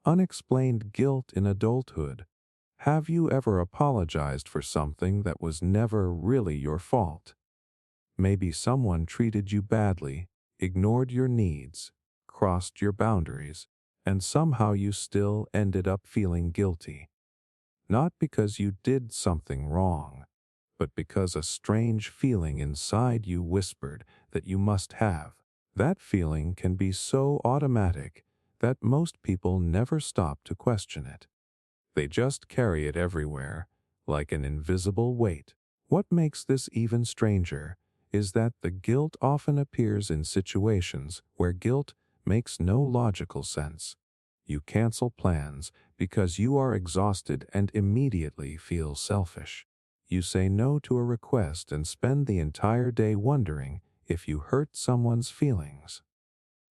unexplained guilt in adulthood. Have you ever apologized for something that was never really your fault? Maybe someone treated you badly, ignored your needs, crossed your boundaries, and somehow you still ended up feeling guilty. Not because you did something wrong, but because a strange feeling inside you whispered that you must have. That feeling can be so automatic that most people never stop to question it. They just carry it everywhere, like an invisible weight. What makes this even stranger is that the guilt often appears in situations where guilt makes no logical sense. You cancel plans because you are exhausted and immediately feel selfish. You say no to a request and spend the entire day wondering if you hurt someone's feelings.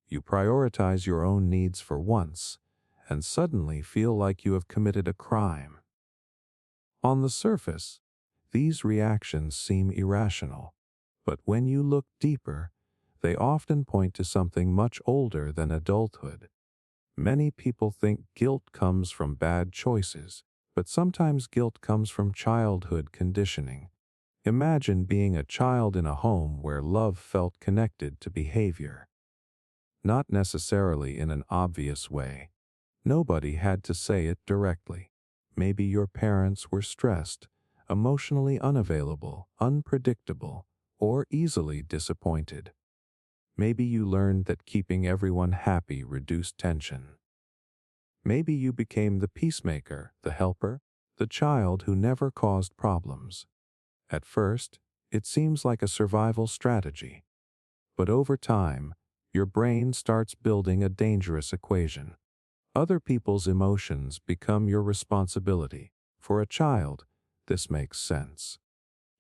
You prioritize your own needs for once and suddenly feel like you have committed a crime. On the surface, these reactions seem irrational, but when you look deeper, they often point to something much older than adulthood. Many people think guilt comes from bad choices, but sometimes guilt comes from childhood conditioning. Imagine being a child in a home where love felt connected to behavior, not necessarily in an obvious way. Nobody had to say it directly. Maybe your parents were stressed, emotionally unavailable, unpredictable, or easily disappointed. Maybe you learned that keeping everyone happy reduced tension. Maybe you became the peacemaker, the helper, the child who never caused problems. At first, it seems like a survival strategy. But over time, your brain starts building a dangerous equation. Other people's emotions become your responsibility. For a child, this makes sense.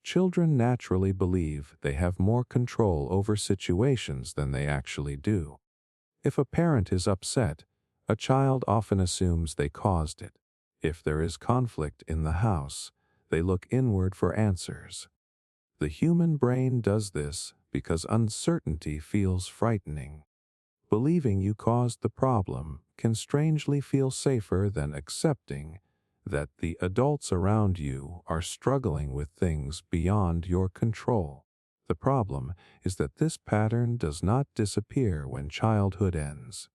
Children naturally believe they have more control over situations than they actually do. If a parent is upset, a child often assumes they caused it. If there is conflict in the house, they look inward for answers. The human brain does this because uncertainty feels frightening. Believing you caused the problem can strangely feel safer than accepting that the adults around you are struggling with things beyond your control. The problem is that this pattern does not disappear when childhood ends.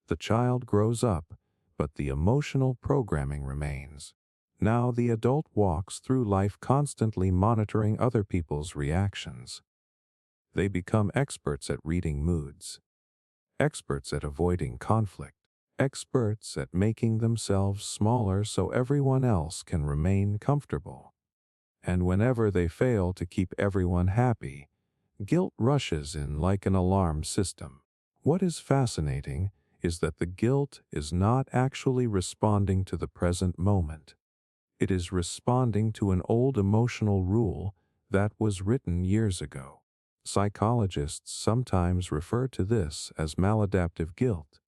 The child grows up, but the emotional programming remains. Now the adult walks through life constantly monitoring other people's reactions. They become experts at reading moods, experts at avoiding conflict, experts at making themselves smaller so everyone else can remain comfortable. And whenever they fail to keep everyone happy, guilt rushes in like an alarm system. What is fascinating is that the guilt is not actually responding to the present moment. It is responding to an old emotional rule that was written years ago. Psychologists sometimes refer to this as maladaptive guilt.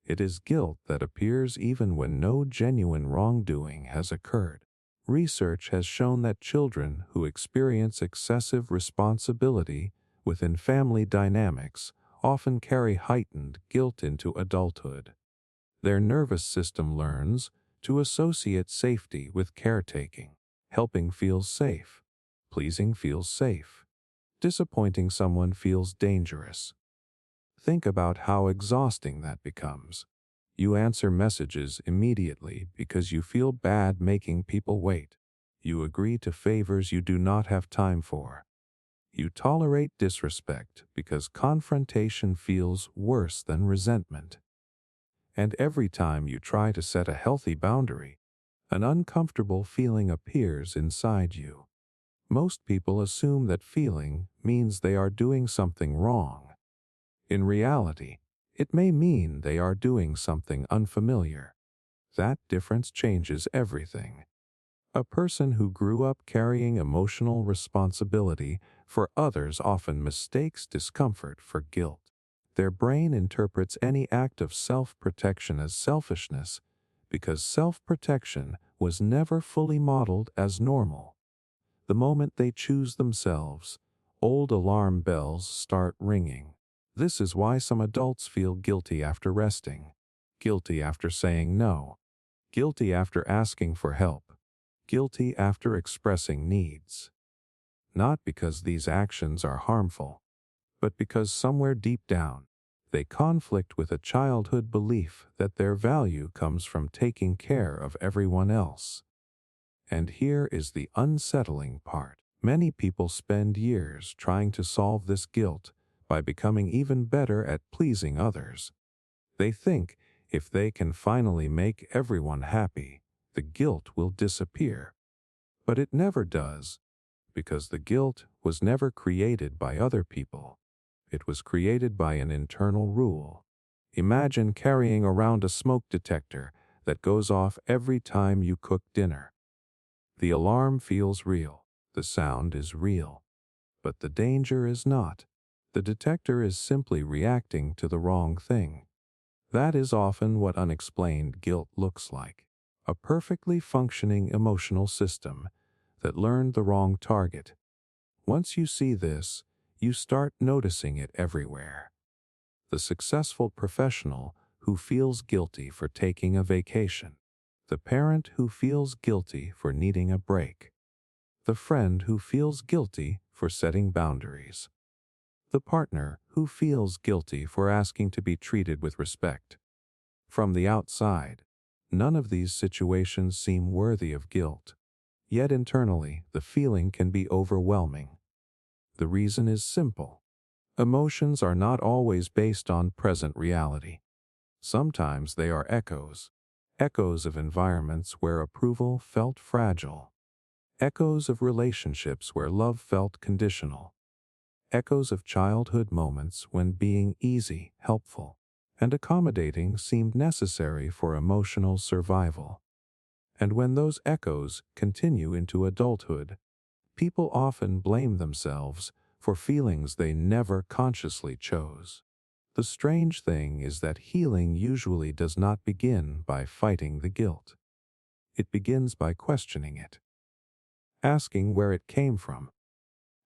It is guilt that appears even when no genuine wrongdoing has occurred. Research has shown that children who experience excessive responsibility within family dynamics often carry heightened guilt into adulthood. Their nervous system learns to associate safety with caretaking. Helping feels safe. Pleasing feels safe. Disappointing someone feels dangerous. Think about how exhausting that becomes. You answer messages immediately because you feel bad making people wait. You agree to favors you do not have time for. You tolerate disrespect because confrontation feels worse than resentment. And every time you try to set a healthy boundary, an uncomfortable feeling appears inside you. Most people assume that feeling means they are doing something wrong. In reality, it may mean they are doing something unfamiliar. That difference changes everything. A person who grew up carrying emotional responsibility for others often mistakes discomfort for guilt. Their brain interprets any act of self-protection as selfishness because self-protection was never fully modeled as normal. The moment they choose themselves, old alarm bells start ringing. This is why some adults feel guilty after resting. guilty after saying no, guilty after asking for help, guilty after expressing needs. Not because these actions are harmful, but because somewhere deep down, they conflict with a childhood belief that their value comes from taking care of everyone else. And here is the unsettling part. Many people spend years trying to solve this guilt by becoming even better at pleasing others. They think if they can finally make everyone happy, the guilt will disappear. But it never does, because the guilt was never created by other people. It was created by an internal rule. Imagine carrying around a smoke detector that goes off every time you cook dinner. The alarm feels real, the sound is real, but the danger is not. The detector is simply reacting to the wrong thing. That is often what unexplained guilt looks like. A perfectly functioning emotional system that learned the wrong target. Once you see this, you start noticing it everywhere. The successful professional who feels guilty for taking a vacation. The parent who feels guilty for needing a break. The friend who feels guilty for setting boundaries. The partner who feels guilty for asking to be treated with respect. From the outside, none of these situations seem worthy of guilt. Yet internally, the feeling can be overwhelming. The reason is simple. Emotions are not always based on present reality. Sometimes they are echoes of environments where approval felt fragile, echoes of relationships where love felt conditional, echoes of childhood moments when being easy, helpful, and accommodating seemed necessary for emotional survival. And when those echoes continue into adulthood, people often blame themselves for feelings they never consciously chose. The strange thing is that healing usually does not begin by fighting the guilt. It begins by questioning it, asking where it came from,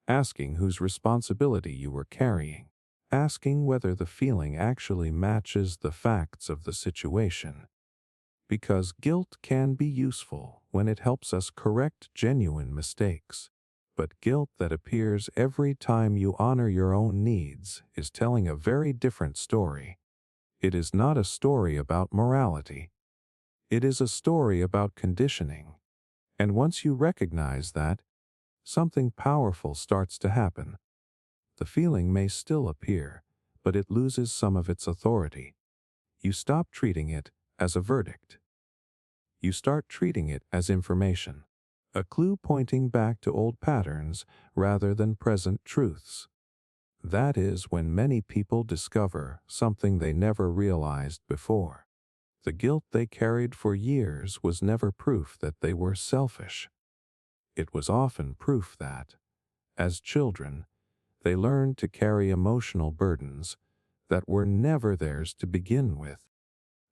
asking whose responsibility you were carrying, asking whether the feeling actually matches the facts of the situation. Because guilt can be useful when it helps us correct genuine mistakes. But guilt that appears every time you honor your own needs is telling a very different story. It is not a story about morality. It is a story about conditioning. And once you recognize that, something powerful starts to happen. The feeling may still appear, but it loses some of its authority. You stop treating it as a verdict. You start treating it as information, a clue pointing back to old patterns rather than present truths. That is when many people discover something they never realized before. The guilt they carried for years was never proof that they were selfish. It was often proof that, as children, they learned to carry emotional burdens that were never theirs to begin with.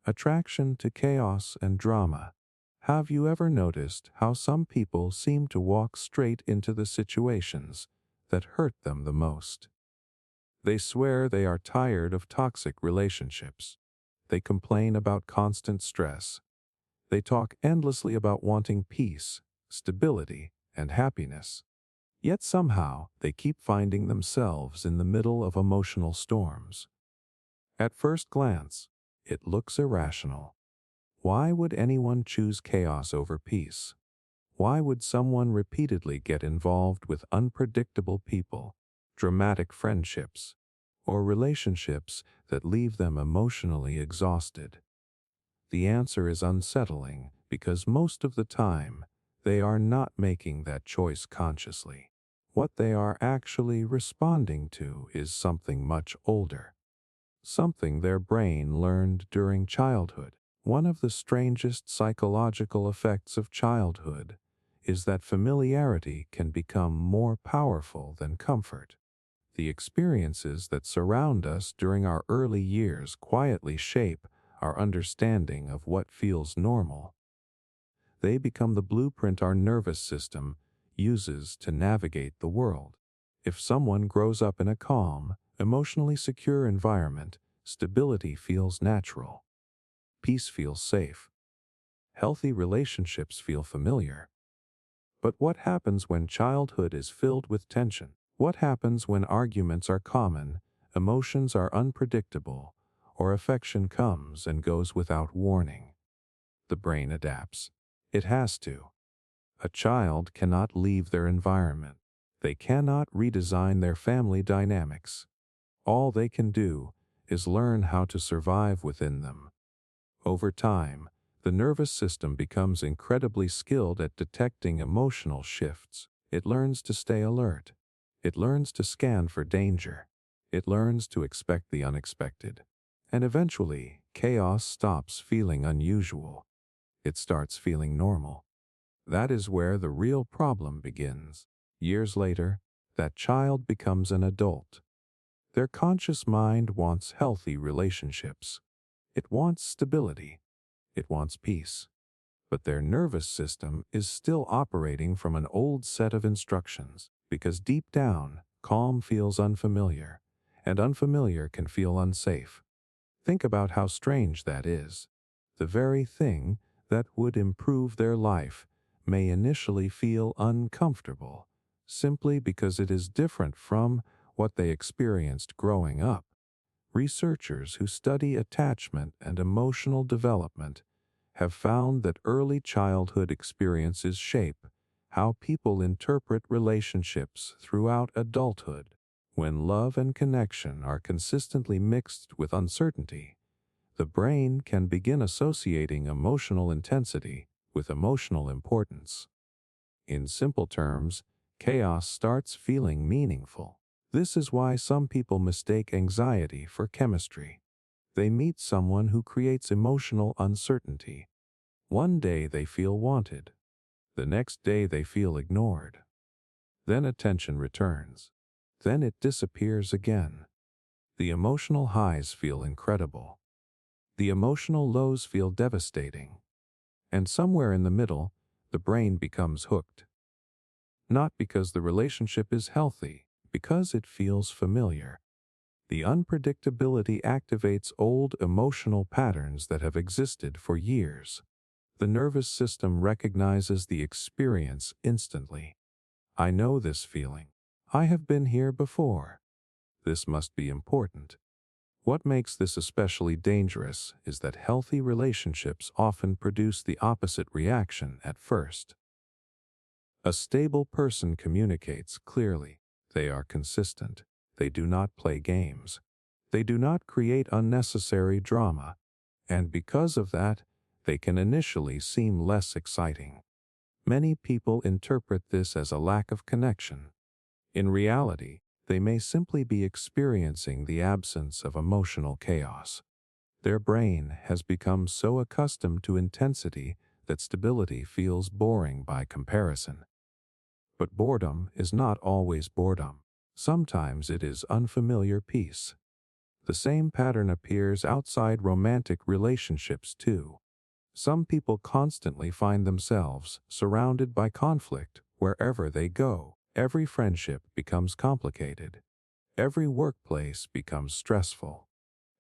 Attraction to chaos and drama. Have you ever noticed how some people seem to walk straight into the situations that hurt them the most? They swear they are tired of toxic relationships. They complain about constant stress. They talk endlessly about wanting peace, stability, and happiness. Yet somehow they keep finding themselves in the middle of emotional storms. At first glance, it looks irrational. Why would anyone choose chaos over peace? Why would someone repeatedly get involved with unpredictable people, dramatic friendships, or relationships that leave them emotionally exhausted? The answer is unsettling because most of the time, they are not making that choice consciously. What they are actually responding to is something much older, something their brain learned during childhood. One of the strangest psychological effects of childhood is that familiarity can become more powerful than comfort. The experiences that surround us during our early years quietly shape our understanding of what feels normal. They become the blueprint our nervous system uses to navigate the world. If someone grows up in a calm, emotionally secure environment, stability feels natural. Peace feels safe. Healthy relationships feel familiar. But what happens when childhood is filled with tension? What happens when arguments are common, emotions are unpredictable, or affection comes and goes without warning? The brain adapts. It has to. A child cannot leave their environment. They cannot redesign their family dynamics. All they can do is learn how to survive within them. Over time, the nervous system becomes incredibly skilled at detecting emotional shifts. It learns to stay alert. It learns to scan for danger. It learns to expect the unexpected. And eventually, chaos stops feeling unusual. It starts feeling normal. That is where the real problem begins. Years later, that child becomes an adult. Their conscious mind wants healthy relationships. It wants stability. It wants peace. But their nervous system is still operating from an old set of instructions, because deep down, calm feels unfamiliar, and unfamiliar can feel unsafe. Think about how strange that is. The very thing that would improve their life may initially feel uncomfortable, simply because it is different from what they experienced growing up. Researchers who study attachment and emotional development have found that early childhood experiences shape how people interpret relationships throughout adulthood. When love and connection are consistently mixed with uncertainty, the brain can begin associating emotional intensity with emotional importance. In simple terms, chaos starts feeling meaningful. This is why some people mistake anxiety for chemistry. They meet someone who creates emotional uncertainty. One day they feel wanted. The next day they feel ignored. Then attention returns. Then it disappears again. The emotional highs feel incredible. The emotional lows feel devastating. And somewhere in the middle, the brain becomes hooked. Not because the relationship is healthy, because it feels familiar. The unpredictability activates old emotional patterns that have existed for years. The nervous system recognizes the experience instantly. I know this feeling. I have been here before. This must be important. What makes this especially dangerous is that healthy relationships often produce the opposite reaction at first. A stable person communicates clearly. They are consistent. They do not play games. They do not create unnecessary drama. And because of that, they can initially seem less exciting. Many people interpret this as a lack of connection. In reality, they may simply be experiencing the absence of emotional chaos. Their brain has become so accustomed to intensity that stability feels boring by comparison. But boredom is not always boredom. Sometimes it is unfamiliar peace. The same pattern appears outside romantic relationships too. Some people constantly find themselves surrounded by conflict wherever they go. Every friendship becomes complicated. Every workplace becomes stressful.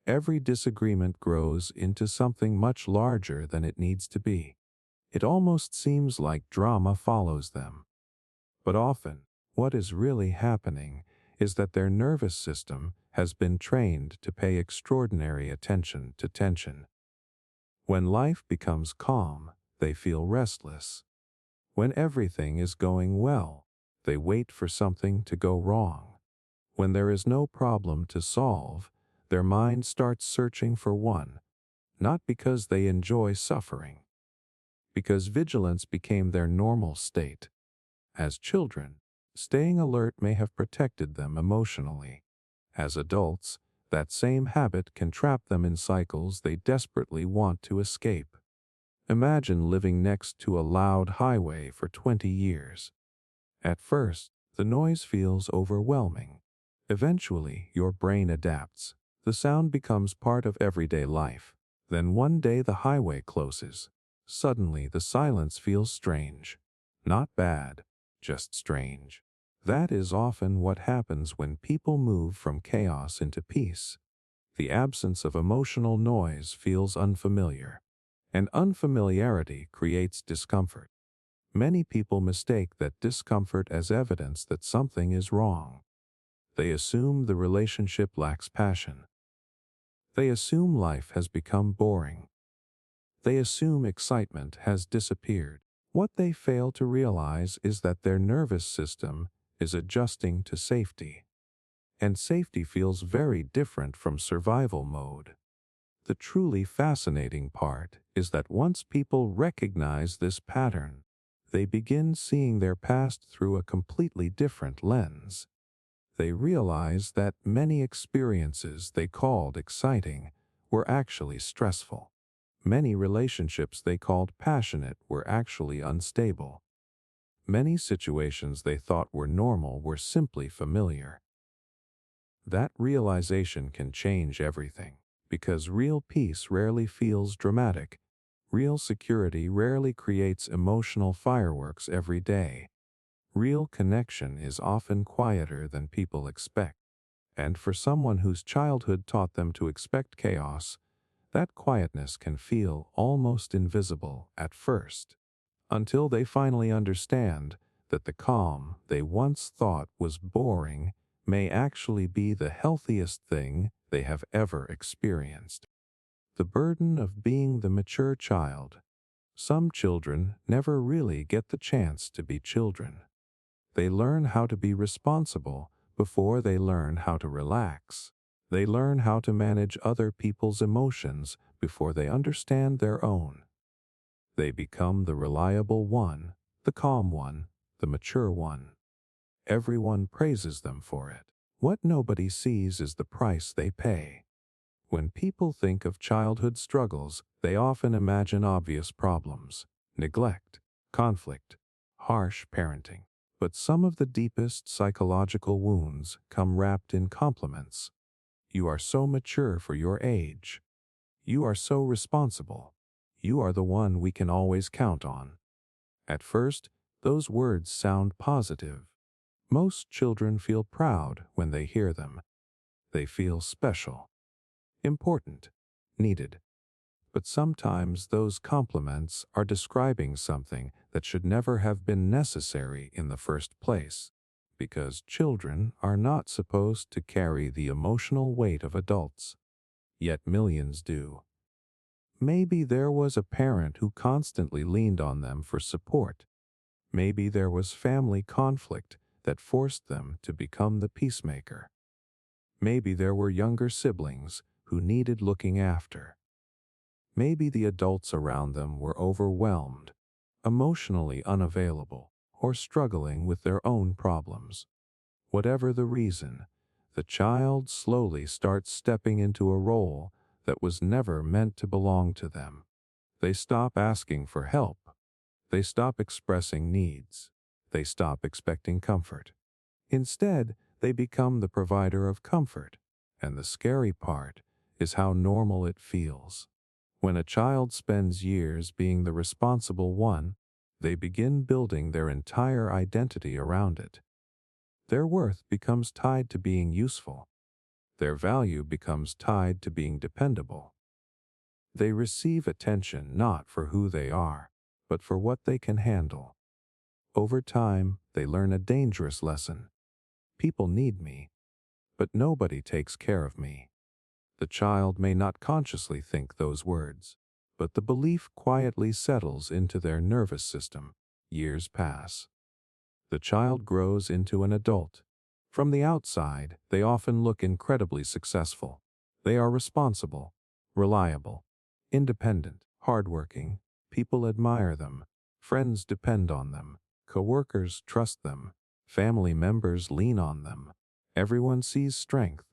Every disagreement grows into something much larger than it needs to be. It almost seems like drama follows them. But often, what is really happening is that their nervous system has been trained to pay extraordinary attention to tension. When life becomes calm, they feel restless. When everything is going well, they wait for something to go wrong. When there is no problem to solve, their mind starts searching for one, not because they enjoy suffering, because vigilance became their normal state. As children, staying alert may have protected them emotionally. As adults, that same habit can trap them in cycles they desperately want to escape. Imagine living next to a loud highway for 20 years. At first, the noise feels overwhelming. Eventually, your brain adapts. The sound becomes part of everyday life. Then one day the highway closes. Suddenly the silence feels strange. Not bad, just strange. That is often what happens when people move from chaos into peace. The absence of emotional noise feels unfamiliar, and unfamiliarity creates discomfort. Many people mistake that discomfort as evidence that something is wrong. They assume the relationship lacks passion. They assume life has become boring. They assume excitement has disappeared. What they fail to realize is that their nervous system is adjusting to safety. And safety feels very different from survival mode. The truly fascinating part is that once people recognize this pattern, they begin seeing their past through a completely different lens. They realize that many experiences they called exciting were actually stressful. Many relationships they called passionate were actually unstable. Many situations they thought were normal were simply familiar. That realization can change everything, because real peace rarely feels dramatic. Real security rarely creates emotional fireworks every day. Real connection is often quieter than people expect. And for someone whose childhood taught them to expect chaos, that quietness can feel almost invisible at first, until they finally understand that the calm they once thought was boring may actually be the healthiest thing they have ever experienced. The burden of being the mature child. Some children never really get the chance to be children. They learn how to be responsible before they learn how to relax. They learn how to manage other people's emotions before they understand their own. They become the reliable one, the calm one, the mature one. Everyone praises them for it. What nobody sees is the price they pay. When people think of childhood struggles, they often imagine obvious problems: neglect, conflict, harsh parenting. But some of the deepest psychological wounds come wrapped in compliments. You are so mature for your age. You are so responsible. You are the one we can always count on. At first, those words sound positive. Most children feel proud when they hear them. They feel special, important, needed. But sometimes those compliments are describing something that should never have been necessary in the first place, because children are not supposed to carry the emotional weight of adults. Yet millions do. Maybe there was a parent who constantly leaned on them for support. Maybe there was family conflict that forced them to become the peacemaker. Maybe there were younger siblings who needed looking after. Maybe the adults around them were overwhelmed, emotionally unavailable, or struggling with their own problems. Whatever the reason, the child slowly starts stepping into a role that was never meant to belong to them. They stop asking for help. They stop expressing needs. They stop expecting comfort. Instead, they become the provider of comfort. And the scary part is how normal it feels. When a child spends years being the responsible one, they begin building their entire identity around it. Their worth becomes tied to being useful. Their value becomes tied to being dependable. They receive attention not for who they are, but for what they can handle. Over time, they learn a dangerous lesson. People need me, but nobody takes care of me. The child may not consciously think those words, but the belief quietly settles into their nervous system. Years pass. The child grows into an adult. From the outside, they often look incredibly successful. They are responsible, reliable, independent, hardworking. People admire them. Friends depend on them. Coworkers trust them. Family members lean on them. Everyone sees strength.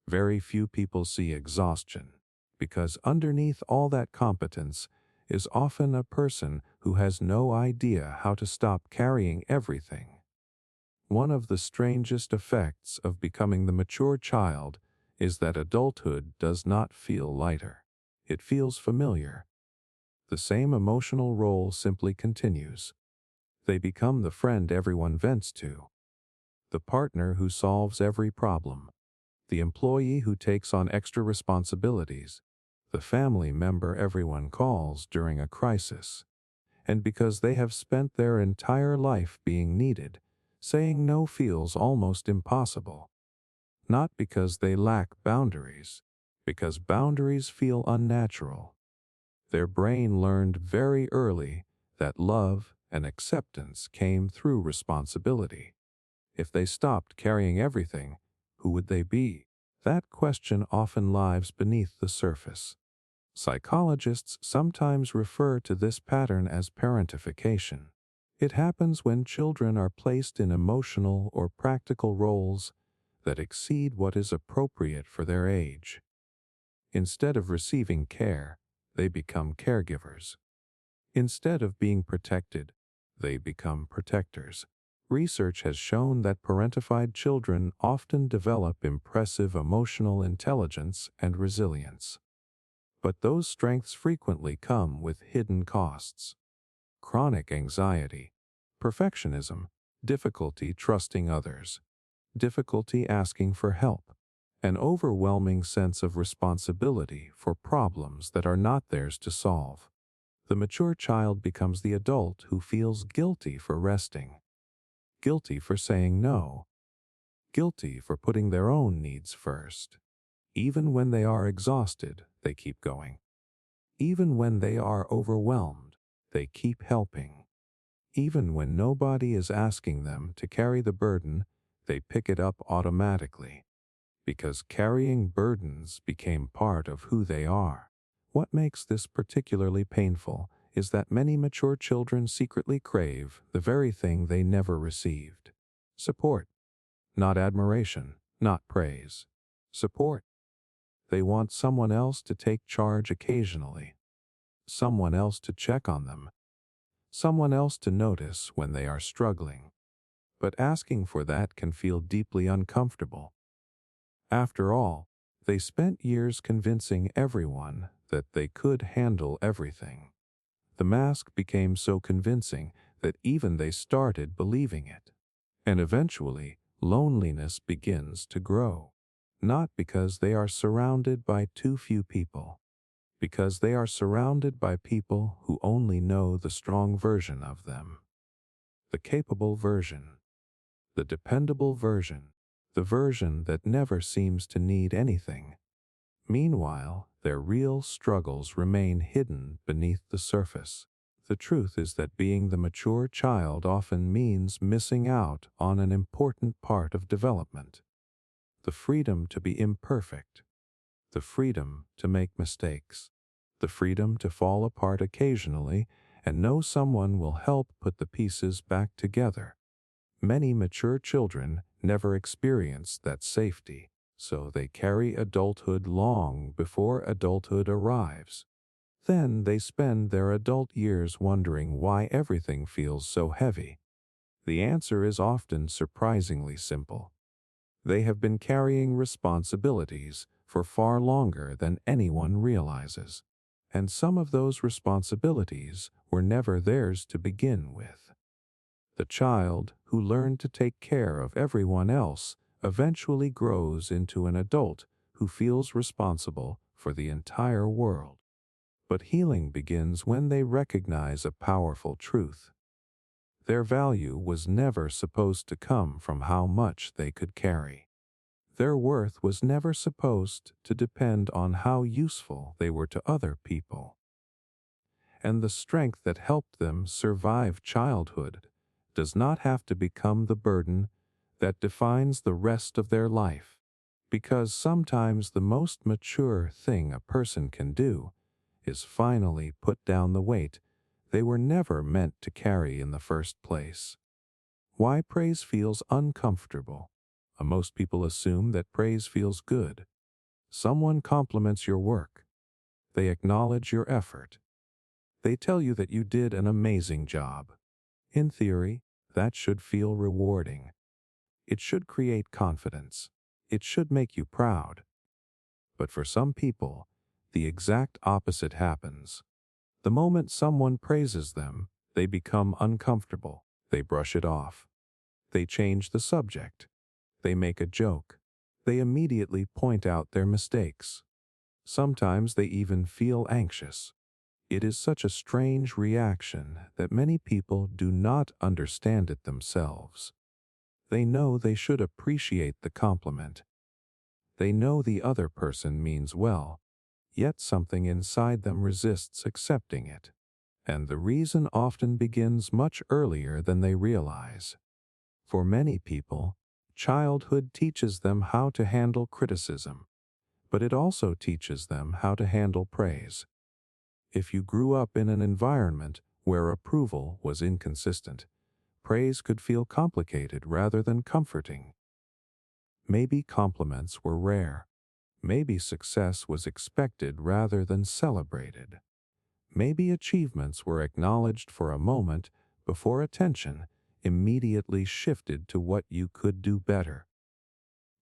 Very few people see exhaustion, because underneath all that competence is often a person who has no idea how to stop carrying everything. One of the strangest effects of becoming the mature child is that adulthood does not feel lighter. It feels familiar. The same emotional role simply continues. They become the friend everyone vents to, the partner who solves every problem, the employee who takes on extra responsibilities, the family member everyone calls during a crisis. And because they have spent their entire life being needed, saying no feels almost impossible. Not because they lack boundaries, because boundaries feel unnatural. Their brain learned very early that love and acceptance came through responsibility. If they stopped carrying everything, who would they be? That question often lies beneath the surface. Psychologists sometimes refer to this pattern as parentification. It happens when children are placed in emotional or practical roles that exceed what is appropriate for their age. Instead of receiving care, they become caregivers. Instead of being protected, they become protectors. Research has shown that parentified children often develop impressive emotional intelligence and resilience. But those strengths frequently come with hidden costs. Chronic anxiety, perfectionism, difficulty trusting others, difficulty asking for help, an overwhelming sense of responsibility for problems that are not theirs to solve. The mature child becomes the adult who feels guilty for resting, guilty for saying no, guilty for putting their own needs first. Even when they are exhausted, they keep going. Even when they are overwhelmed, they keep helping. Even when nobody is asking them to carry the burden, they pick it up automatically. Because carrying burdens became part of who they are. What makes this particularly painful is that many mature children secretly crave the very thing they never received. Support. Not admiration, not praise. Support. They want someone else to take charge occasionally. Someone else to check on them. Someone else to notice when they are struggling. But asking for that can feel deeply uncomfortable. After all, they spent years convincing everyone that they could handle everything. The mask became so convincing that even they started believing it. And eventually, loneliness begins to grow. Not because they are surrounded by too few people, because they are surrounded by people who only know the strong version of them. The capable version, the dependable version, the version that never seems to need anything. Meanwhile, their real struggles remain hidden beneath the surface. The truth is that being the mature child often means missing out on an important part of development. The freedom to be imperfect, the freedom to make mistakes, the freedom to fall apart occasionally and know someone will help put the pieces back together. Many mature children never experience that safety, so they carry adulthood long before adulthood arrives. Then they spend their adult years wondering why everything feels so heavy. The answer is often surprisingly simple. They have been carrying responsibilities for far longer than anyone realizes. And some of those responsibilities were never theirs to begin with. The child who learned to take care of everyone else eventually grows into an adult who feels responsible for the entire world. But healing begins when they recognize a powerful truth. Their value was never supposed to come from how much they could carry. Their worth was never supposed to depend on how useful they were to other people. And the strength that helped them survive childhood does not have to become the burden that defines the rest of their life, because sometimes the most mature thing a person can do is finally put down the weight they were never meant to carry in the first place. Why praise feels uncomfortable? Most people assume that praise feels good. Someone compliments your work. They acknowledge your effort. They tell you that you did an amazing job. In theory, that should feel rewarding. It should create confidence. It should make you proud. But for some people, the exact opposite happens. The moment someone praises them, they become uncomfortable. They brush it off. They change the subject. They make a joke. They immediately point out their mistakes. Sometimes they even feel anxious. It is such a strange reaction that many people do not understand it themselves. They know they should appreciate the compliment. They know the other person means well, yet something inside them resists accepting it. And the reason often begins much earlier than they realize. For many people, childhood teaches them how to handle criticism, but it also teaches them how to handle praise. If you grew up in an environment where approval was inconsistent, praise could feel complicated rather than comforting. Maybe compliments were rare. Maybe success was expected rather than celebrated. Maybe achievements were acknowledged for a moment before attention immediately shifted to what you could do better.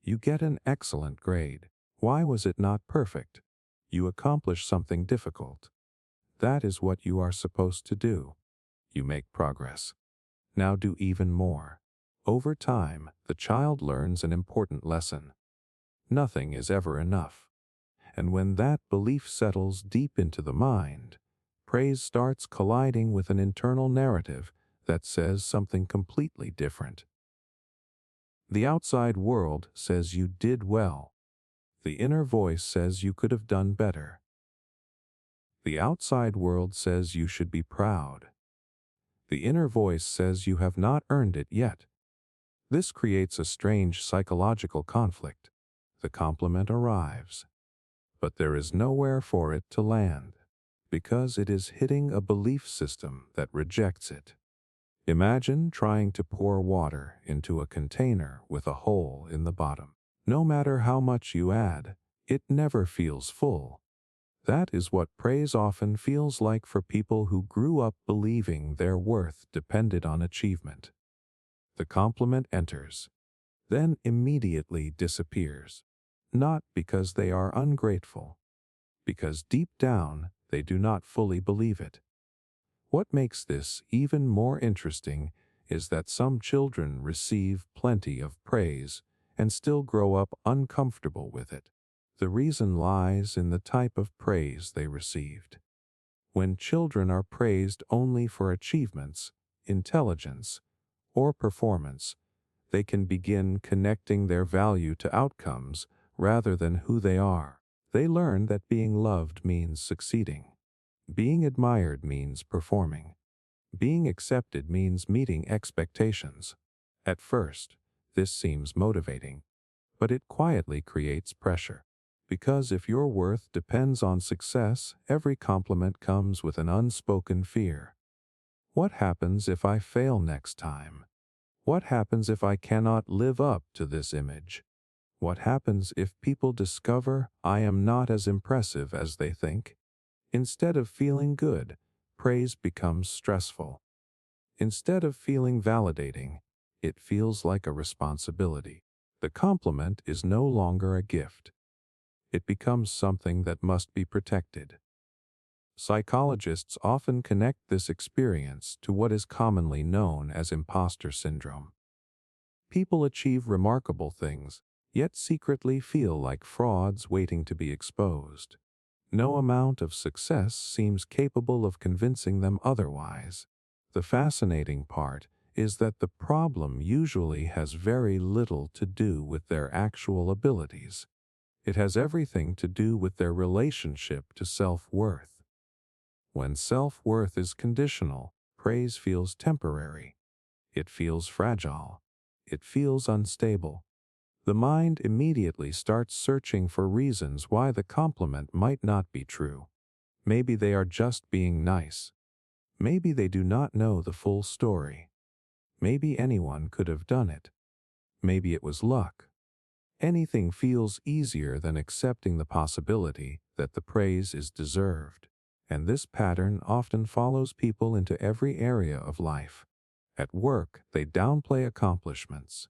You get an excellent grade. Why was it not perfect? You accomplish something difficult. That is what you are supposed to do. You make progress. Now do even more. Over time, the child learns an important lesson. Nothing is ever enough. And when that belief settles deep into the mind, praise starts colliding with an internal narrative that says something completely different. The outside world says you did well. The inner voice says you could have done better. The outside world says you should be proud. The inner voice says you have not earned it yet. This creates a strange psychological conflict. The compliment arrives, but there is nowhere for it to land, because it is hitting a belief system that rejects it. Imagine trying to pour water into a container with a hole in the bottom. No matter how much you add, it never feels full. That is what praise often feels like for people who grew up believing their worth depended on achievement. The compliment enters, then immediately disappears, not because they are ungrateful, because deep down they do not fully believe it. What makes this even more interesting is that some children receive plenty of praise and still grow up uncomfortable with it. The reason lies in the type of praise they received. When children are praised only for achievements, intelligence, or performance, they can begin connecting their value to outcomes rather than who they are. They learn that being loved means succeeding. Being admired means performing. Being accepted means meeting expectations. At first, this seems motivating, but it quietly creates pressure. Because if your worth depends on success, every compliment comes with an unspoken fear. What happens if I fail next time? What happens if I cannot live up to this image? What happens if people discover I am not as impressive as they think? Instead of feeling good, praise becomes stressful. Instead of feeling validating, it feels like a responsibility. The compliment is no longer a gift. It becomes something that must be protected. Psychologists often connect this experience to what is commonly known as imposter syndrome. People achieve remarkable things, yet secretly feel like frauds waiting to be exposed. No amount of success seems capable of convincing them otherwise. The fascinating part is that the problem usually has very little to do with their actual abilities. It has everything to do with their relationship to self-worth. When self-worth is conditional, praise feels temporary. It feels fragile. It feels unstable. The mind immediately starts searching for reasons why the compliment might not be true. Maybe they are just being nice. Maybe they do not know the full story. Maybe anyone could have done it. Maybe it was luck. Anything feels easier than accepting the possibility that the praise is deserved. And this pattern often follows people into every area of life. At work, they downplay accomplishments.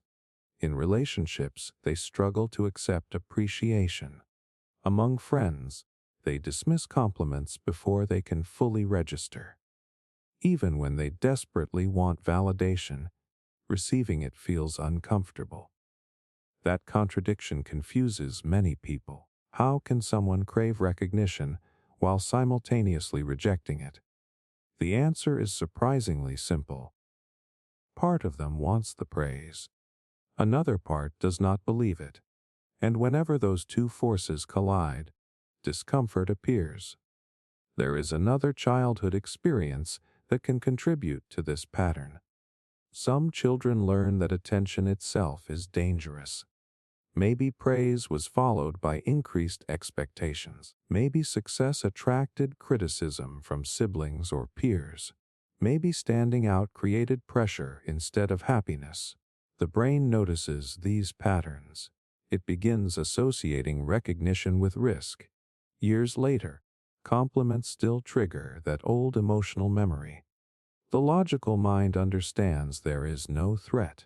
In relationships, they struggle to accept appreciation. Among friends, they dismiss compliments before they can fully register. Even when they desperately want validation, receiving it feels uncomfortable. That contradiction confuses many people. How can someone crave recognition while simultaneously rejecting it? The answer is surprisingly simple. Part of them wants the praise. Another part does not believe it. And whenever those two forces collide, discomfort appears. There is another childhood experience that can contribute to this pattern. Some children learn that attention itself is dangerous. Maybe praise was followed by increased expectations. Maybe success attracted criticism from siblings or peers. Maybe standing out created pressure instead of happiness. The brain notices these patterns. It begins associating recognition with risk. Years later, compliments still trigger that old emotional memory. The logical mind understands there is no threat,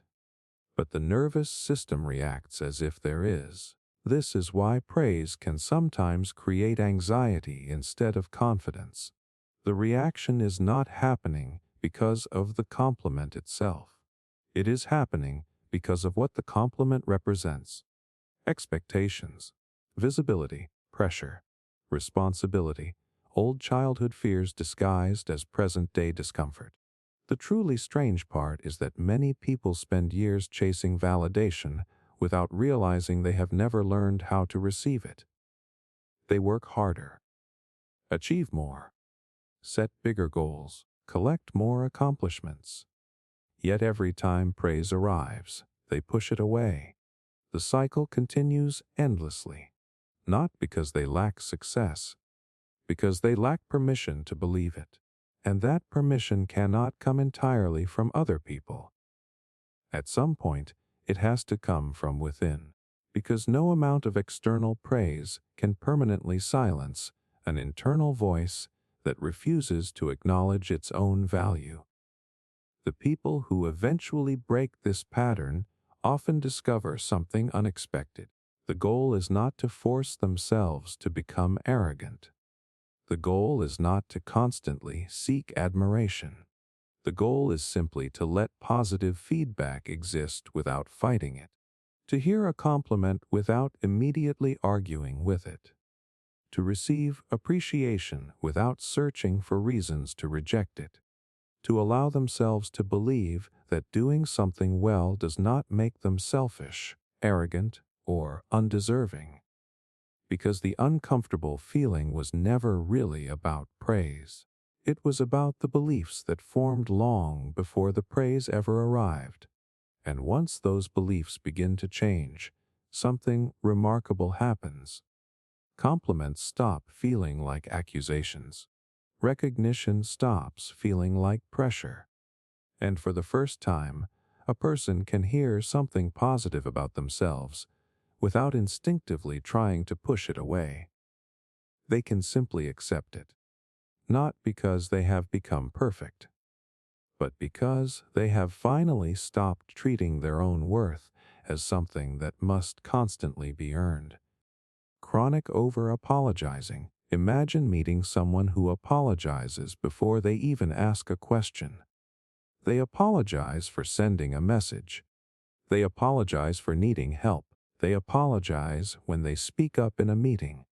but the nervous system reacts as if there is. This is why praise can sometimes create anxiety instead of confidence. The reaction is not happening because of the compliment itself. It is happening because of what the compliment represents. Expectations, visibility, pressure, responsibility, old childhood fears disguised as present-day discomfort. The truly strange part is that many people spend years chasing validation without realizing they have never learned how to receive it. They work harder, achieve more, set bigger goals, collect more accomplishments. Yet every time praise arrives, they push it away. The cycle continues endlessly, not because they lack success, because they lack permission to believe it. And that permission cannot come entirely from other people. At some point, it has to come from within, because no amount of external praise can permanently silence an internal voice that refuses to acknowledge its own value. The people who eventually break this pattern often discover something unexpected. The goal is not to force themselves to become arrogant. The goal is not to constantly seek admiration. The goal is simply to let positive feedback exist without fighting it. To hear a compliment without immediately arguing with it. To receive appreciation without searching for reasons to reject it. To allow themselves to believe that doing something well does not make them selfish, arrogant, or undeserving. Because the uncomfortable feeling was never really about praise. It was about the beliefs that formed long before the praise ever arrived. And once those beliefs begin to change, something remarkable happens. Compliments stop feeling like accusations. Recognition stops feeling like pressure. And for the first time, a person can hear something positive about themselves without instinctively trying to push it away. They can simply accept it, not because they have become perfect, but because they have finally stopped treating their own worth as something that must constantly be earned. Chronic over-apologizing. Imagine meeting someone who apologizes before they even ask a question. They apologize for sending a message. They apologize for needing help. They apologize when they speak up in a meeting.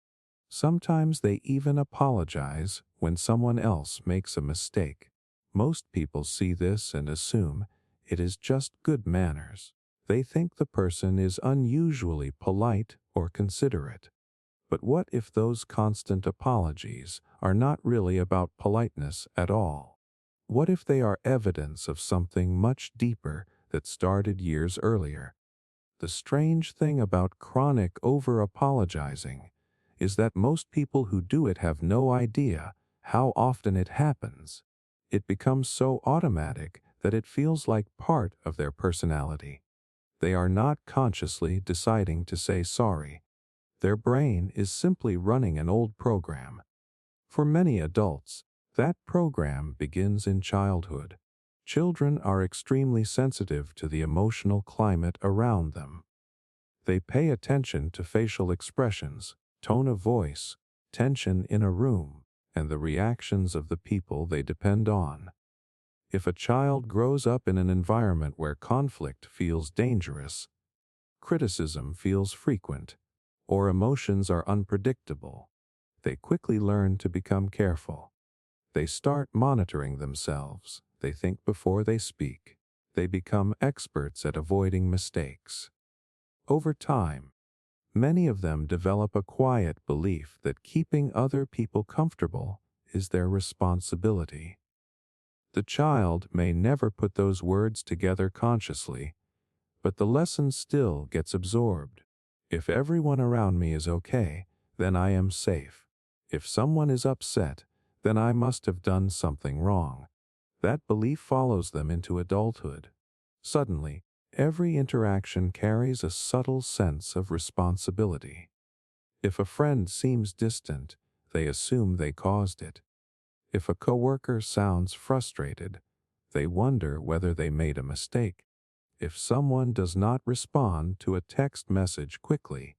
Sometimes they even apologize when someone else makes a mistake. Most people see this and assume it is just good manners. They think the person is unusually polite or considerate. But what if those constant apologies are not really about politeness at all? What if they are evidence of something much deeper that started years earlier? The strange thing about chronic over-apologizing is that most people who do it have no idea how often it happens. It becomes so automatic that it feels like part of their personality. They are not consciously deciding to say sorry. Their brain is simply running an old program. For many adults, that program begins in childhood. Children are extremely sensitive to the emotional climate around them. They pay attention to facial expressions, tone of voice, tension in a room, and the reactions of the people they depend on. If a child grows up in an environment where conflict feels dangerous, criticism feels frequent, or emotions are unpredictable, they quickly learn to become careful. They start monitoring themselves. They think before they speak. They become experts at avoiding mistakes. Over time, many of them develop a quiet belief that keeping other people comfortable is their responsibility. The child may never put those words together consciously, but the lesson still gets absorbed. If everyone around me is okay, then I am safe. If someone is upset, then I must have done something wrong. That belief follows them into adulthood. Suddenly, every interaction carries a subtle sense of responsibility. If a friend seems distant, they assume they caused it. If a coworker sounds frustrated, they wonder whether they made a mistake. If someone does not respond to a text message quickly,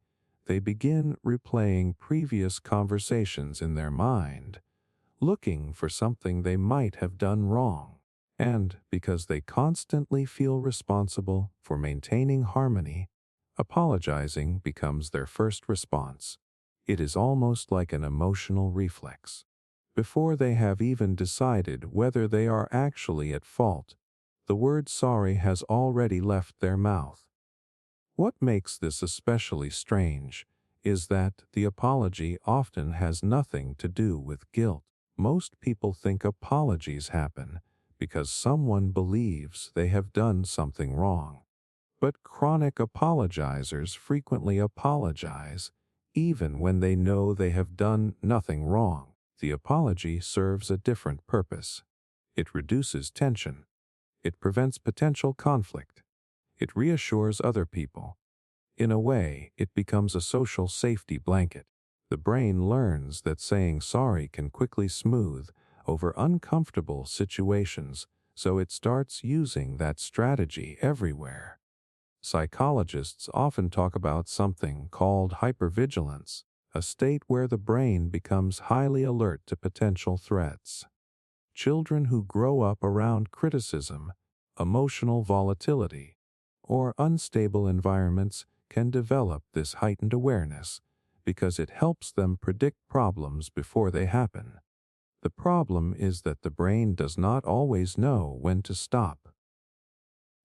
they begin replaying previous conversations in their mind, looking for something they might have done wrong. And because they constantly feel responsible for maintaining harmony, apologizing becomes their first response. It is almost like an emotional reflex. Before they have even decided whether they are actually at fault, the word sorry has already left their mouth. What makes this especially strange is that the apology often has nothing to do with guilt. Most people think apologies happen because someone believes they have done something wrong. But chronic apologizers frequently apologize even when they know they have done nothing wrong. The apology serves a different purpose. It reduces tension. It prevents potential conflict. It reassures other people. In a way, it becomes a social safety blanket. The brain learns that saying sorry can quickly smooth over uncomfortable situations, so it starts using that strategy everywhere. Psychologists often talk about something called hypervigilance, a state where the brain becomes highly alert to potential threats. Children who grow up around criticism, emotional volatility, or unstable environments can develop this heightened awareness because it helps them predict problems before they happen. The problem is that the brain does not always know when to stop.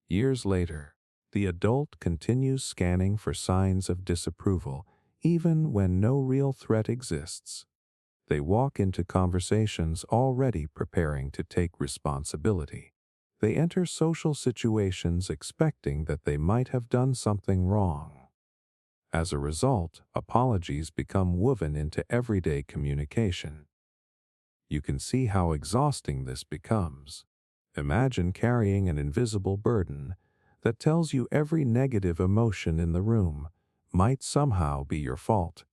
Years later, the adult continues scanning for signs of disapproval even when no real threat exists. They walk into conversations already preparing to take responsibility. They enter social situations expecting that they might have done something wrong. As a result, apologies become woven into everyday communication. You can see how exhausting this becomes. Imagine carrying an invisible burden that tells you every negative emotion in the room might somehow be your fault.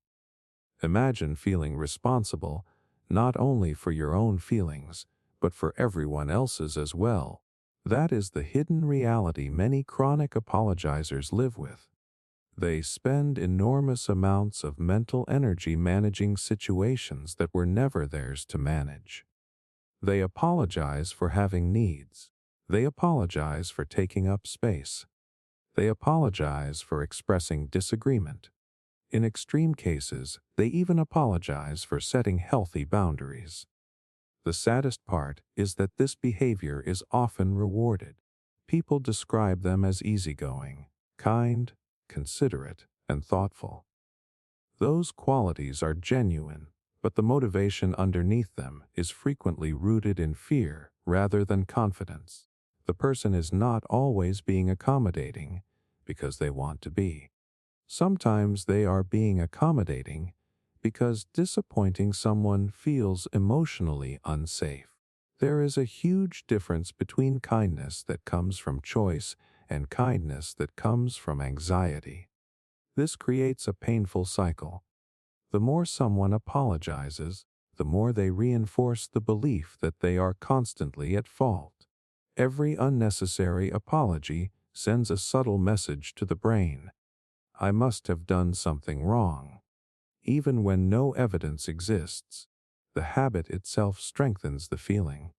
Imagine feeling responsible not only for your own feelings, but for everyone else's as well. That is the hidden reality many chronic apologizers live with. They spend enormous amounts of mental energy managing situations that were never theirs to manage. They apologize for having needs. They apologize for taking up space. They apologize for expressing disagreement. In extreme cases, they even apologize for setting healthy boundaries. The saddest part is that this behavior is often rewarded. People describe them as easygoing, kind, considerate, and thoughtful. Those qualities are genuine, but the motivation underneath them is frequently rooted in fear rather than confidence. The person is not always being accommodating because they want to be. Sometimes they are being accommodating because disappointing someone feels emotionally unsafe. There is a huge difference between kindness that comes from choice and kindness that comes from anxiety. This creates a painful cycle. The more someone apologizes, the more they reinforce the belief that they are constantly at fault. Every unnecessary apology sends a subtle message to the brain. I must have done something wrong. Even when no evidence exists, the habit itself strengthens the feeling.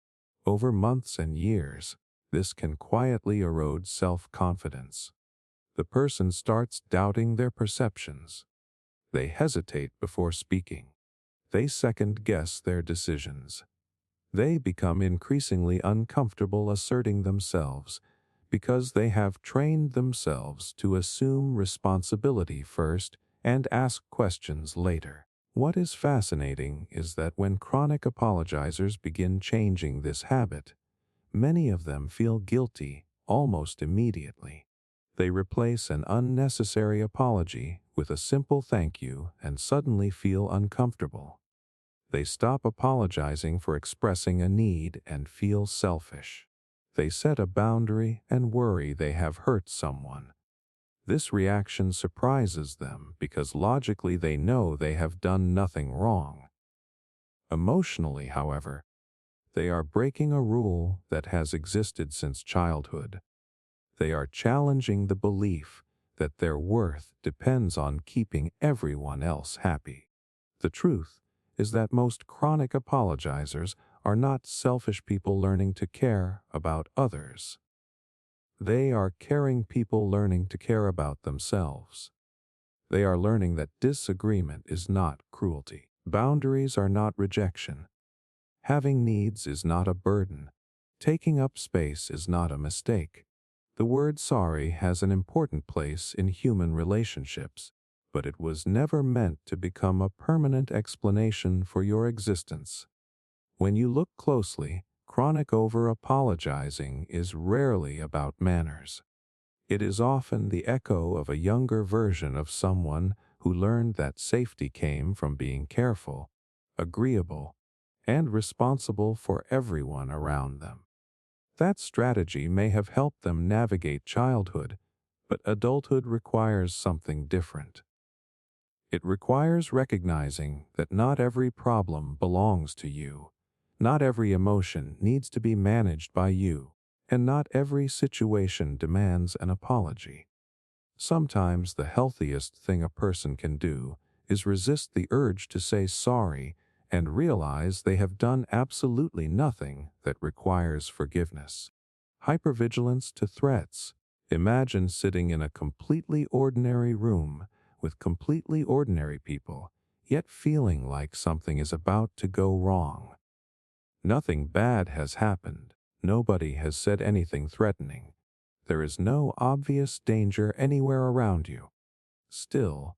Over months and years, this can quietly erode self-confidence. The person starts doubting their perceptions. They hesitate before speaking. They second-guess their decisions. They become increasingly uncomfortable asserting themselves because they have trained themselves to assume responsibility first and ask questions later. What is fascinating is that when chronic apologizers begin changing this habit, many of them feel guilty almost immediately. They replace an unnecessary apology with a simple thank you and suddenly feel uncomfortable. They stop apologizing for expressing a need and feel selfish. They set a boundary and worry they have hurt someone. This reaction surprises them because logically they know they have done nothing wrong. Emotionally, however, they are breaking a rule that has existed since childhood. They are challenging the belief that their worth depends on keeping everyone else happy. The truth is that most chronic apologizers are not selfish people learning to care about others. They are caring people learning to care about themselves. They are learning that disagreement is not cruelty. Boundaries are not rejection. Having needs is not a burden. Taking up space is not a mistake. The word sorry has an important place in human relationships, but it was never meant to become a permanent explanation for your existence. When you look closely, chronic over-apologizing is rarely about manners. It is often the echo of a younger version of someone who learned that safety came from being careful, agreeable, and responsible for everyone around them. That strategy may have helped them navigate childhood, but adulthood requires something different. It requires recognizing that not every problem belongs to you, not every emotion needs to be managed by you, and not every situation demands an apology. Sometimes the healthiest thing a person can do is resist the urge to say sorry and realize they have done absolutely nothing that requires forgiveness. Hypervigilance to threats. Imagine sitting in a completely ordinary room with completely ordinary people, yet feeling like something is about to go wrong. Nothing bad has happened. Nobody has said anything threatening. There is no obvious danger anywhere around you. Still,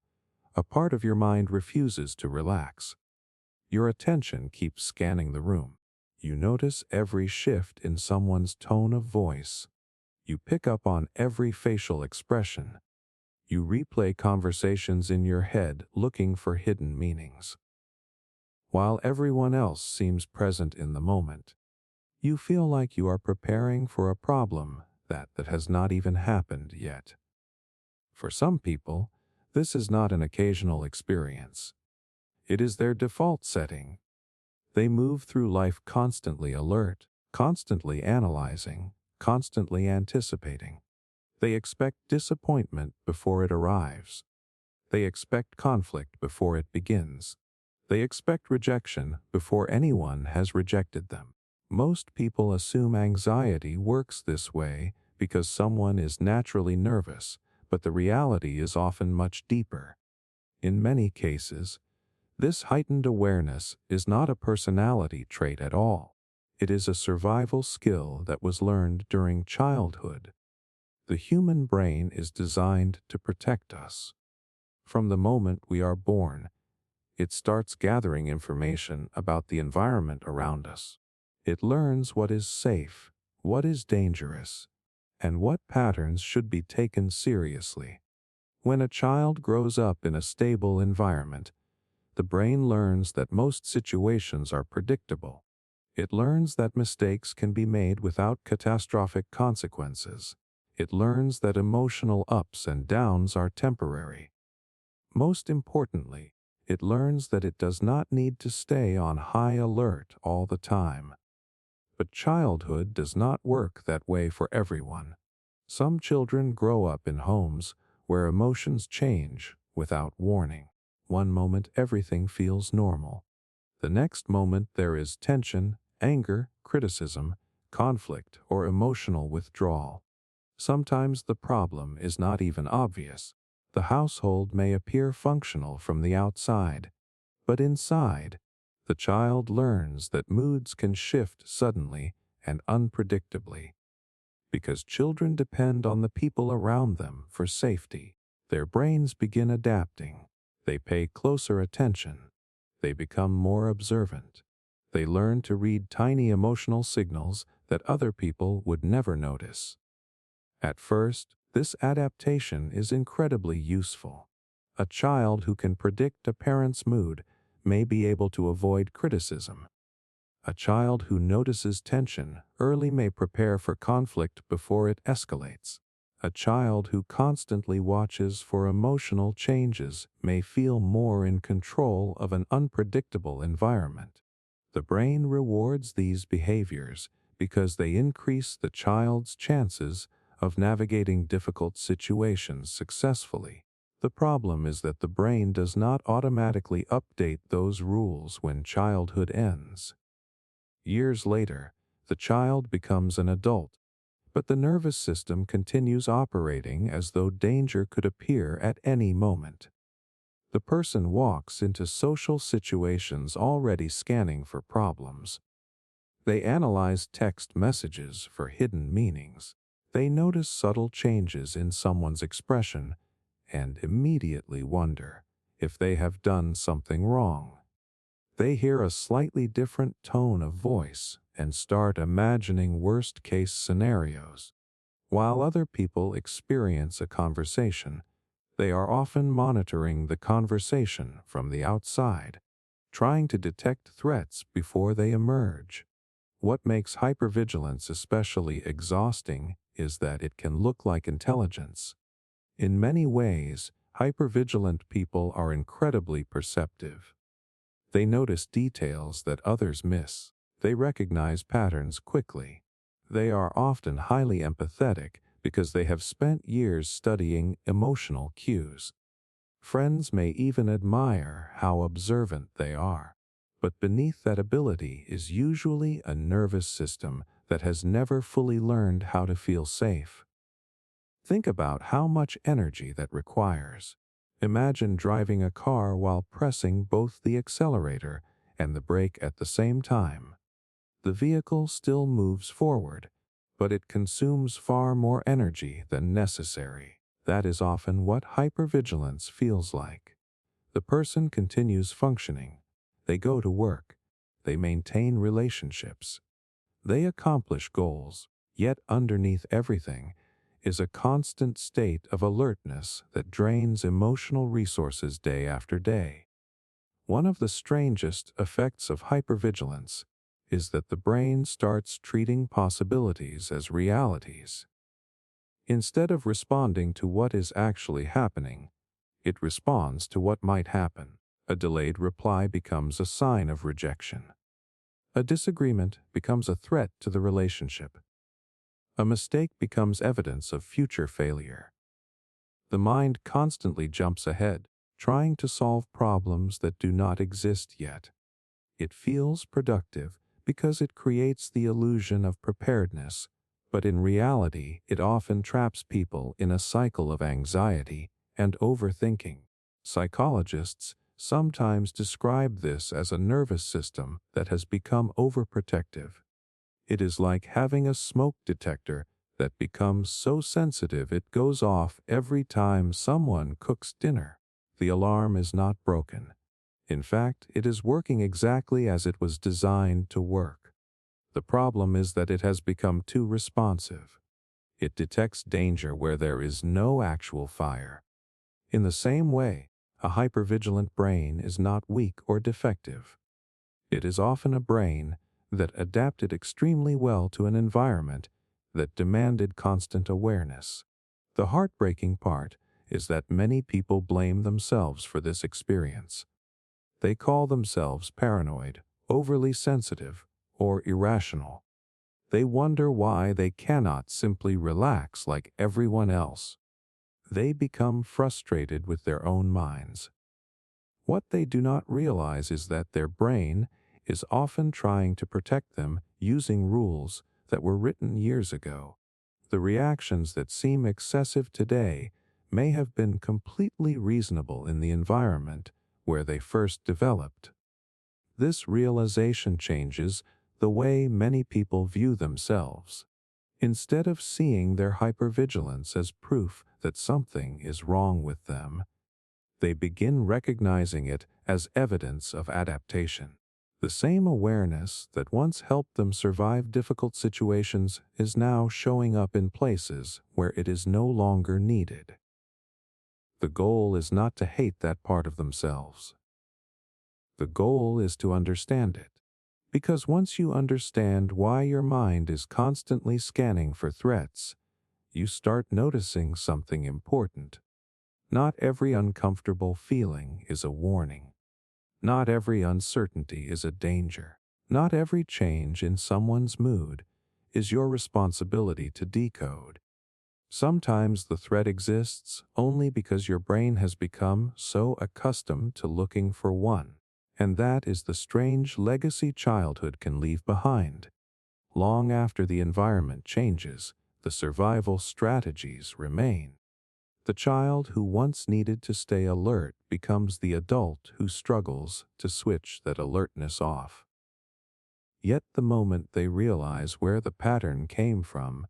a part of your mind refuses to relax. Your attention keeps scanning the room. You notice every shift in someone's tone of voice. You pick up on every facial expression. You replay conversations in your head looking for hidden meanings. While everyone else seems present in the moment, you feel like you are preparing for a problem that has not even happened yet. For some people, this is not an occasional experience. It is their default setting. They move through life constantly alert, constantly analyzing, constantly anticipating. They expect disappointment before it arrives. They expect conflict before it begins. They expect rejection before anyone has rejected them. Most people assume anxiety works this way because someone is naturally nervous, but the reality is often much deeper. In many cases, this heightened awareness is not a personality trait at all. It is a survival skill that was learned during childhood. The human brain is designed to protect us. From the moment we are born, it starts gathering information about the environment around us. It learns what is safe, what is dangerous, and what patterns should be taken seriously. When a child grows up in a stable environment, the brain learns that most situations are predictable. It learns that mistakes can be made without catastrophic consequences. It learns that emotional ups and downs are temporary. Most importantly, it learns that it does not need to stay on high alert all the time. But childhood does not work that way for everyone. Some children grow up in homes where emotions change without warning. One moment everything feels normal. The next moment there is tension, anger, criticism, conflict, or emotional withdrawal. Sometimes the problem is not even obvious. The household may appear functional from the outside, but inside, the child learns that moods can shift suddenly and unpredictably. Because children depend on the people around them for safety, their brains begin adapting. They pay closer attention. They become more observant. They learn to read tiny emotional signals that other people would never notice. At first, this adaptation is incredibly useful. A child who can predict a parent's mood may be able to avoid criticism. A child who notices tension early may prepare for conflict before it escalates. A child who constantly watches for emotional changes may feel more in control of an unpredictable environment. The brain rewards these behaviors because they increase the child's chances of navigating difficult situations successfully. The problem is that the brain does not automatically update those rules when childhood ends. Years later, the child becomes an adult, but the nervous system continues operating as though danger could appear at any moment. The person walks into social situations already scanning for problems. They analyze text messages for hidden meanings. They notice subtle changes in someone's expression and immediately wonder if they have done something wrong. They hear a slightly different tone of voice and start imagining worst-case scenarios. While other people experience a conversation, they are often monitoring the conversation from the outside, trying to detect threats before they emerge. What makes hypervigilance especially exhausting is that it can look like intelligence. In many ways, hypervigilant people are incredibly perceptive. They notice details that others miss. They recognize patterns quickly. They are often highly empathetic because they have spent years studying emotional cues. Friends may even admire how observant they are. But beneath that ability is usually a nervous system that has never fully learned how to feel safe. Think about how much energy that requires. Imagine driving a car while pressing both the accelerator and the brake at the same time. The vehicle still moves forward, but it consumes far more energy than necessary. That is often what hypervigilance feels like. The person continues functioning. They go to work. They maintain relationships. They accomplish goals, yet underneath everything is a constant state of alertness that drains emotional resources day after day. One of the strangest effects of hypervigilance is that the brain starts treating possibilities as realities. Instead of responding to what is actually happening, it responds to what might happen. A delayed reply becomes a sign of rejection. A disagreement becomes a threat to the relationship. A mistake becomes evidence of future failure. The mind constantly jumps ahead, trying to solve problems that do not exist yet. It feels productive because it creates the illusion of preparedness, but in reality, it often traps people in a cycle of anxiety and overthinking. Psychologists sometimes describe this as a nervous system that has become overprotective. It is like having a smoke detector that becomes so sensitive it goes off every time someone cooks dinner. The alarm is not broken. In fact, it is working exactly as it was designed to work. The problem is that it has become too responsive. It detects danger where there is no actual fire. In the same way, a hypervigilant brain is not weak or defective. It is often a brain that adapted extremely well to an environment that demanded constant awareness. The heartbreaking part is that many people blame themselves for this experience. They call themselves paranoid, overly sensitive, or irrational. They wonder why they cannot simply relax like everyone else. They become frustrated with their own minds. What they do not realize is that their brain is often trying to protect them using rules that were written years ago. The reactions that seem excessive today may have been completely reasonable in the environment where they first developed. This realization changes the way many people view themselves. Instead of seeing their hypervigilance as proof that something is wrong with them, they begin recognizing it as evidence of adaptation. The same awareness that once helped them survive difficult situations is now showing up in places where it is no longer needed. The goal is not to hate that part of themselves. The goal is to understand it. Because once you understand why your mind is constantly scanning for threats, you start noticing something important. Not every uncomfortable feeling is a warning. Not every uncertainty is a danger. Not every change in someone's mood is your responsibility to decode. Sometimes the threat exists only because your brain has become so accustomed to looking for one. And that is the strange legacy childhood can leave behind. Long after the environment changes, the survival strategies remain. The child who once needed to stay alert becomes the adult who struggles to switch that alertness off. Yet the moment they realize where the pattern came from,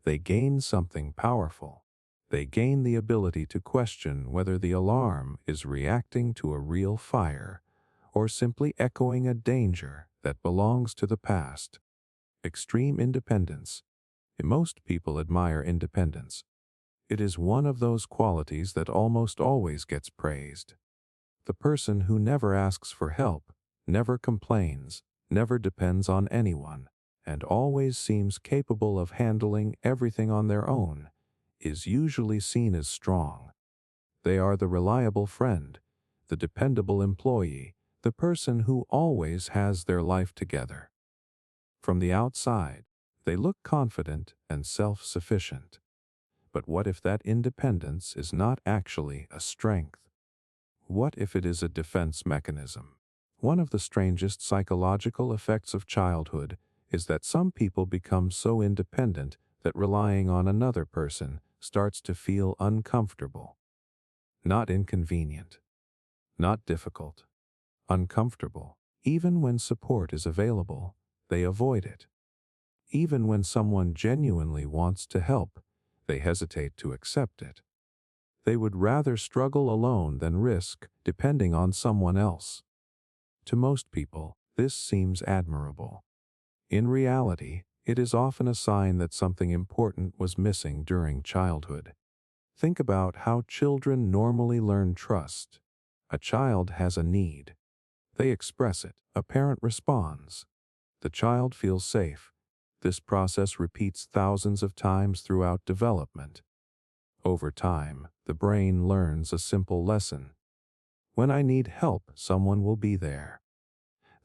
they gain something powerful. They gain the ability to question whether the alarm is reacting to a real fire or simply echoing a danger that belongs to the past. Extreme independence. Most people admire independence. It is one of those qualities that almost always gets praised. The person who never asks for help, never complains, never depends on anyone, and always seems capable of handling everything on their own, is usually seen as strong. They are the reliable friend, the dependable employee, the person who always has their life together. From the outside, they look confident and self-sufficient. But what if that independence is not actually a strength? What if it is a defense mechanism? One of the strangest psychological effects of childhood is that some people become so independent that relying on another person starts to feel uncomfortable. Not inconvenient. Not difficult. Uncomfortable. Even when support is available, they avoid it. Even when someone genuinely wants to help, they hesitate to accept it. They would rather struggle alone than risk depending on someone else. To most people, this seems admirable. In reality, it is often a sign that something important was missing during childhood. Think about how children normally learn trust. A child has a need. They express it. A parent responds. The child feels safe. This process repeats thousands of times throughout development. Over time, the brain learns a simple lesson. When I need help, someone will be there.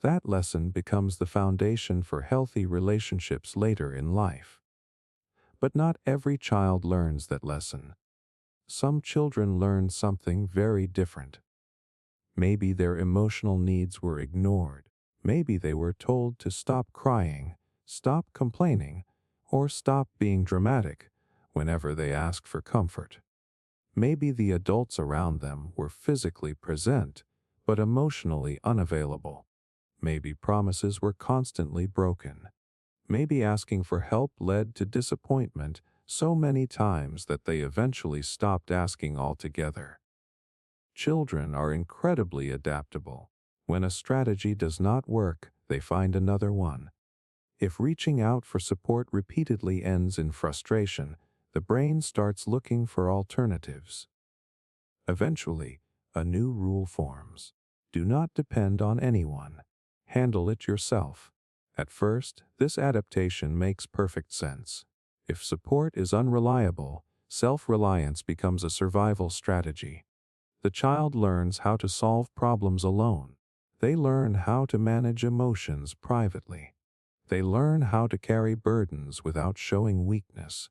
That lesson becomes the foundation for healthy relationships later in life. But not every child learns that lesson. Some children learn something very different. Maybe their emotional needs were ignored. Maybe they were told to stop crying, stop complaining, or stop being dramatic whenever they ask for comfort. Maybe the adults around them were physically present, but emotionally unavailable. Maybe promises were constantly broken. Maybe asking for help led to disappointment so many times that they eventually stopped asking altogether. Children are incredibly adaptable. When a strategy does not work, they find another one. If reaching out for support repeatedly ends in frustration, the brain starts looking for alternatives. Eventually, a new rule forms. Do not depend on anyone. Handle it yourself. At first, this adaptation makes perfect sense. If support is unreliable, self-reliance becomes a survival strategy. The child learns how to solve problems alone. They learn how to manage emotions privately. They learn how to carry burdens without showing weakness.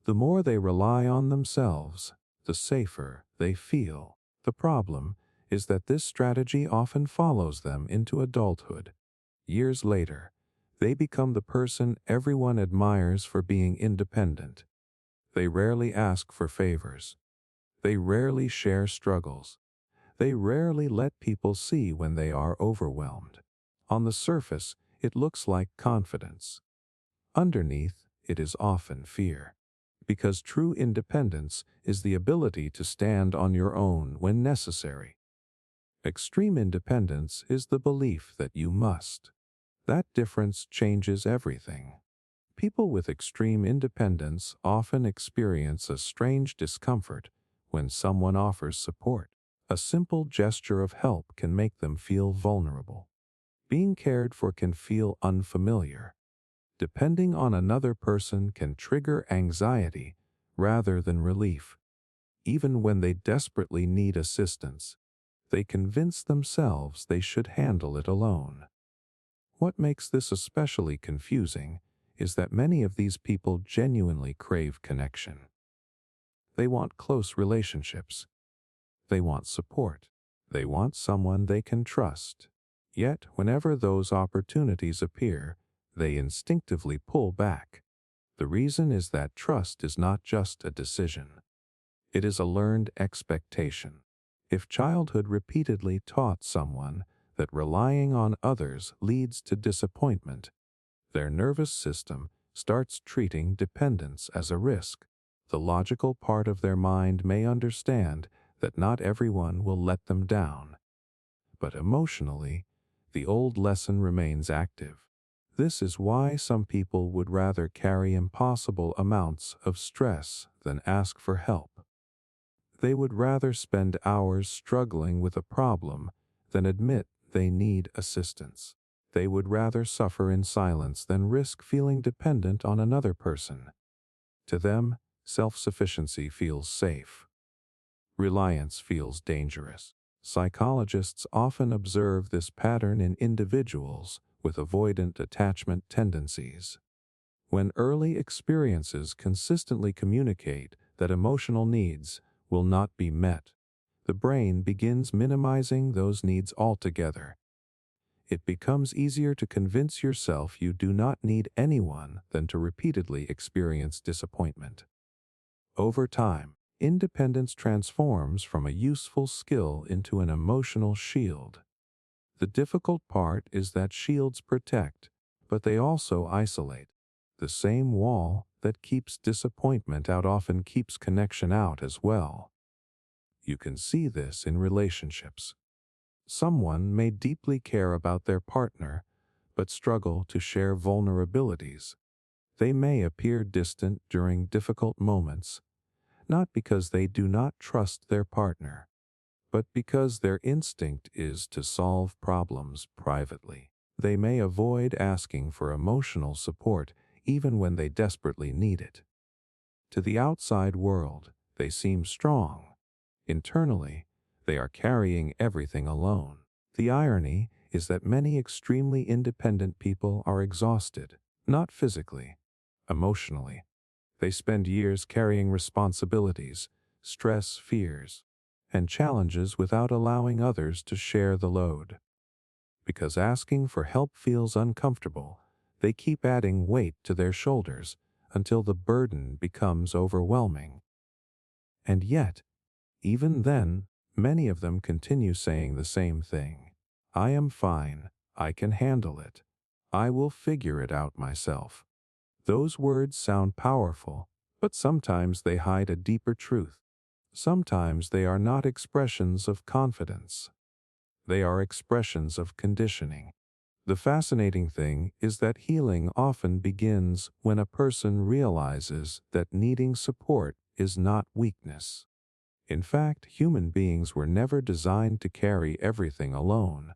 The more they rely on themselves, the safer they feel. The problem is that this strategy often follows them into adulthood. Years later, they become the person everyone admires for being independent. They rarely ask for favors. They rarely share struggles. They rarely let people see when they are overwhelmed. On the surface, it looks like confidence. Underneath, it is often fear. Because true independence is the ability to stand on your own when necessary. Extreme independence is the belief that you must. That difference changes everything. People with extreme independence often experience a strange discomfort when someone offers support. A simple gesture of help can make them feel vulnerable. Being cared for can feel unfamiliar. Depending on another person can trigger anxiety rather than relief. Even when they desperately need assistance, they convince themselves they should handle it alone. What makes this especially confusing is that many of these people genuinely crave connection. They want close relationships. They want support. They want someone they can trust. Yet, whenever those opportunities appear, they instinctively pull back. The reason is that trust is not just a decision. It is a learned expectation. If childhood repeatedly taught someone that relying on others leads to disappointment, their nervous system starts treating dependence as a risk. The logical part of their mind may understand that not everyone will let them down. But emotionally, the old lesson remains active. This is why some people would rather carry impossible amounts of stress than ask for help. They would rather spend hours struggling with a problem than admit they need assistance. They would rather suffer in silence than risk feeling dependent on another person. To them, self-sufficiency feels safe. Reliance feels dangerous. Psychologists often observe this pattern in individuals with avoidant attachment tendencies. When early experiences consistently communicate that emotional needs will not be met, the brain begins minimizing those needs altogether. It becomes easier to convince yourself you do not need anyone than to repeatedly experience disappointment. Over time, independence transforms from a useful skill into an emotional shield. The difficult part is that shields protect, but they also isolate. The same wall that keeps disappointment out often keeps connection out as well. You can see this in relationships. Someone may deeply care about their partner, but struggle to share vulnerabilities. They may appear distant during difficult moments, not because they do not trust their partner, but because their instinct is to solve problems privately. They may avoid asking for emotional support even when they desperately need it. To the outside world, they seem strong. Internally, they are carrying everything alone. The irony is that many extremely independent people are exhausted, not physically, emotionally. They spend years carrying responsibilities, stress, fears, and challenges without allowing others to share the load. Because asking for help feels uncomfortable, they keep adding weight to their shoulders until the burden becomes overwhelming. And yet, even then, many of them continue saying the same thing. I am fine. I can handle it. I will figure it out myself. Those words sound powerful, but sometimes they hide a deeper truth. Sometimes they are not expressions of confidence. They are expressions of conditioning. The fascinating thing is that healing often begins when a person realizes that needing support is not weakness. In fact, human beings were never designed to carry everything alone.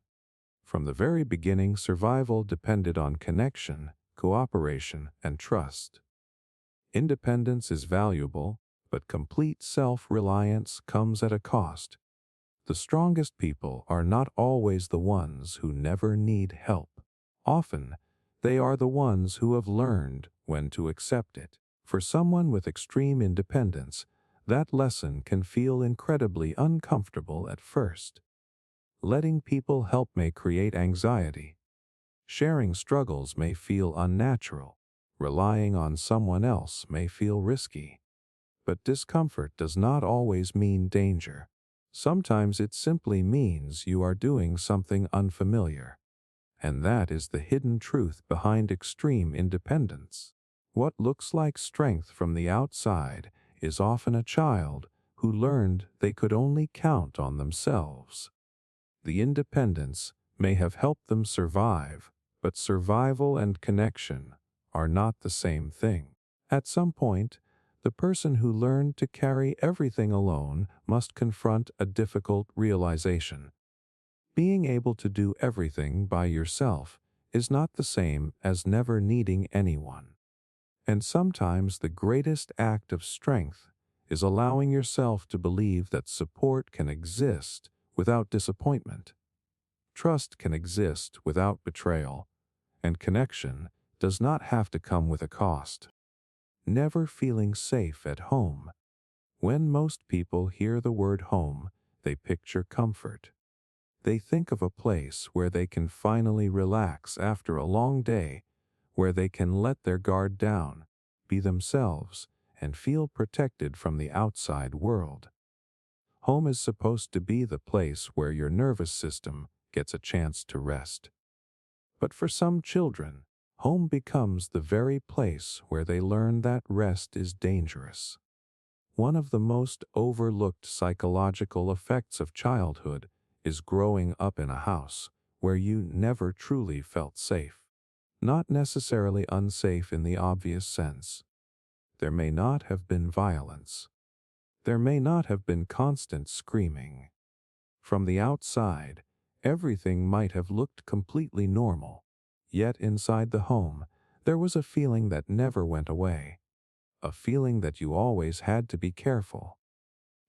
From the very beginning, survival depended on connection, cooperation, and trust. Independence is valuable, but complete self-reliance comes at a cost. The strongest people are not always the ones who never need help. Often, they are the ones who have learned when to accept it. For someone with extreme independence, that lesson can feel incredibly uncomfortable at first. Letting people help may create anxiety. Sharing struggles may feel unnatural. Relying on someone else may feel risky. But discomfort does not always mean danger. Sometimes it simply means you are doing something unfamiliar. And that is the hidden truth behind extreme independence. What looks like strength from the outside is often a child who learned they could only count on themselves. The independence may have helped them survive, but survival and connection are not the same thing. At some point, the person who learned to carry everything alone must confront a difficult realization. Being able to do everything by yourself is not the same as never needing anyone. And sometimes the greatest act of strength is allowing yourself to believe that support can exist without disappointment. Trust can exist without betrayal, and connection does not have to come with a cost. Never feeling safe at home. When most people hear the word home, they picture comfort. They think of a place where they can finally relax after a long day, where they can let their guard down, be themselves, and feel protected from the outside world. Home is supposed to be the place where your nervous system gets a chance to rest. But for some children, home becomes the very place where they learn that rest is dangerous. One of the most overlooked psychological effects of childhood is growing up in a house where you never truly felt safe. Not necessarily unsafe in the obvious sense. There may not have been violence. There may not have been constant screaming. From the outside, everything might have looked completely normal. Yet inside the home, there was a feeling that never went away. A feeling that you always had to be careful.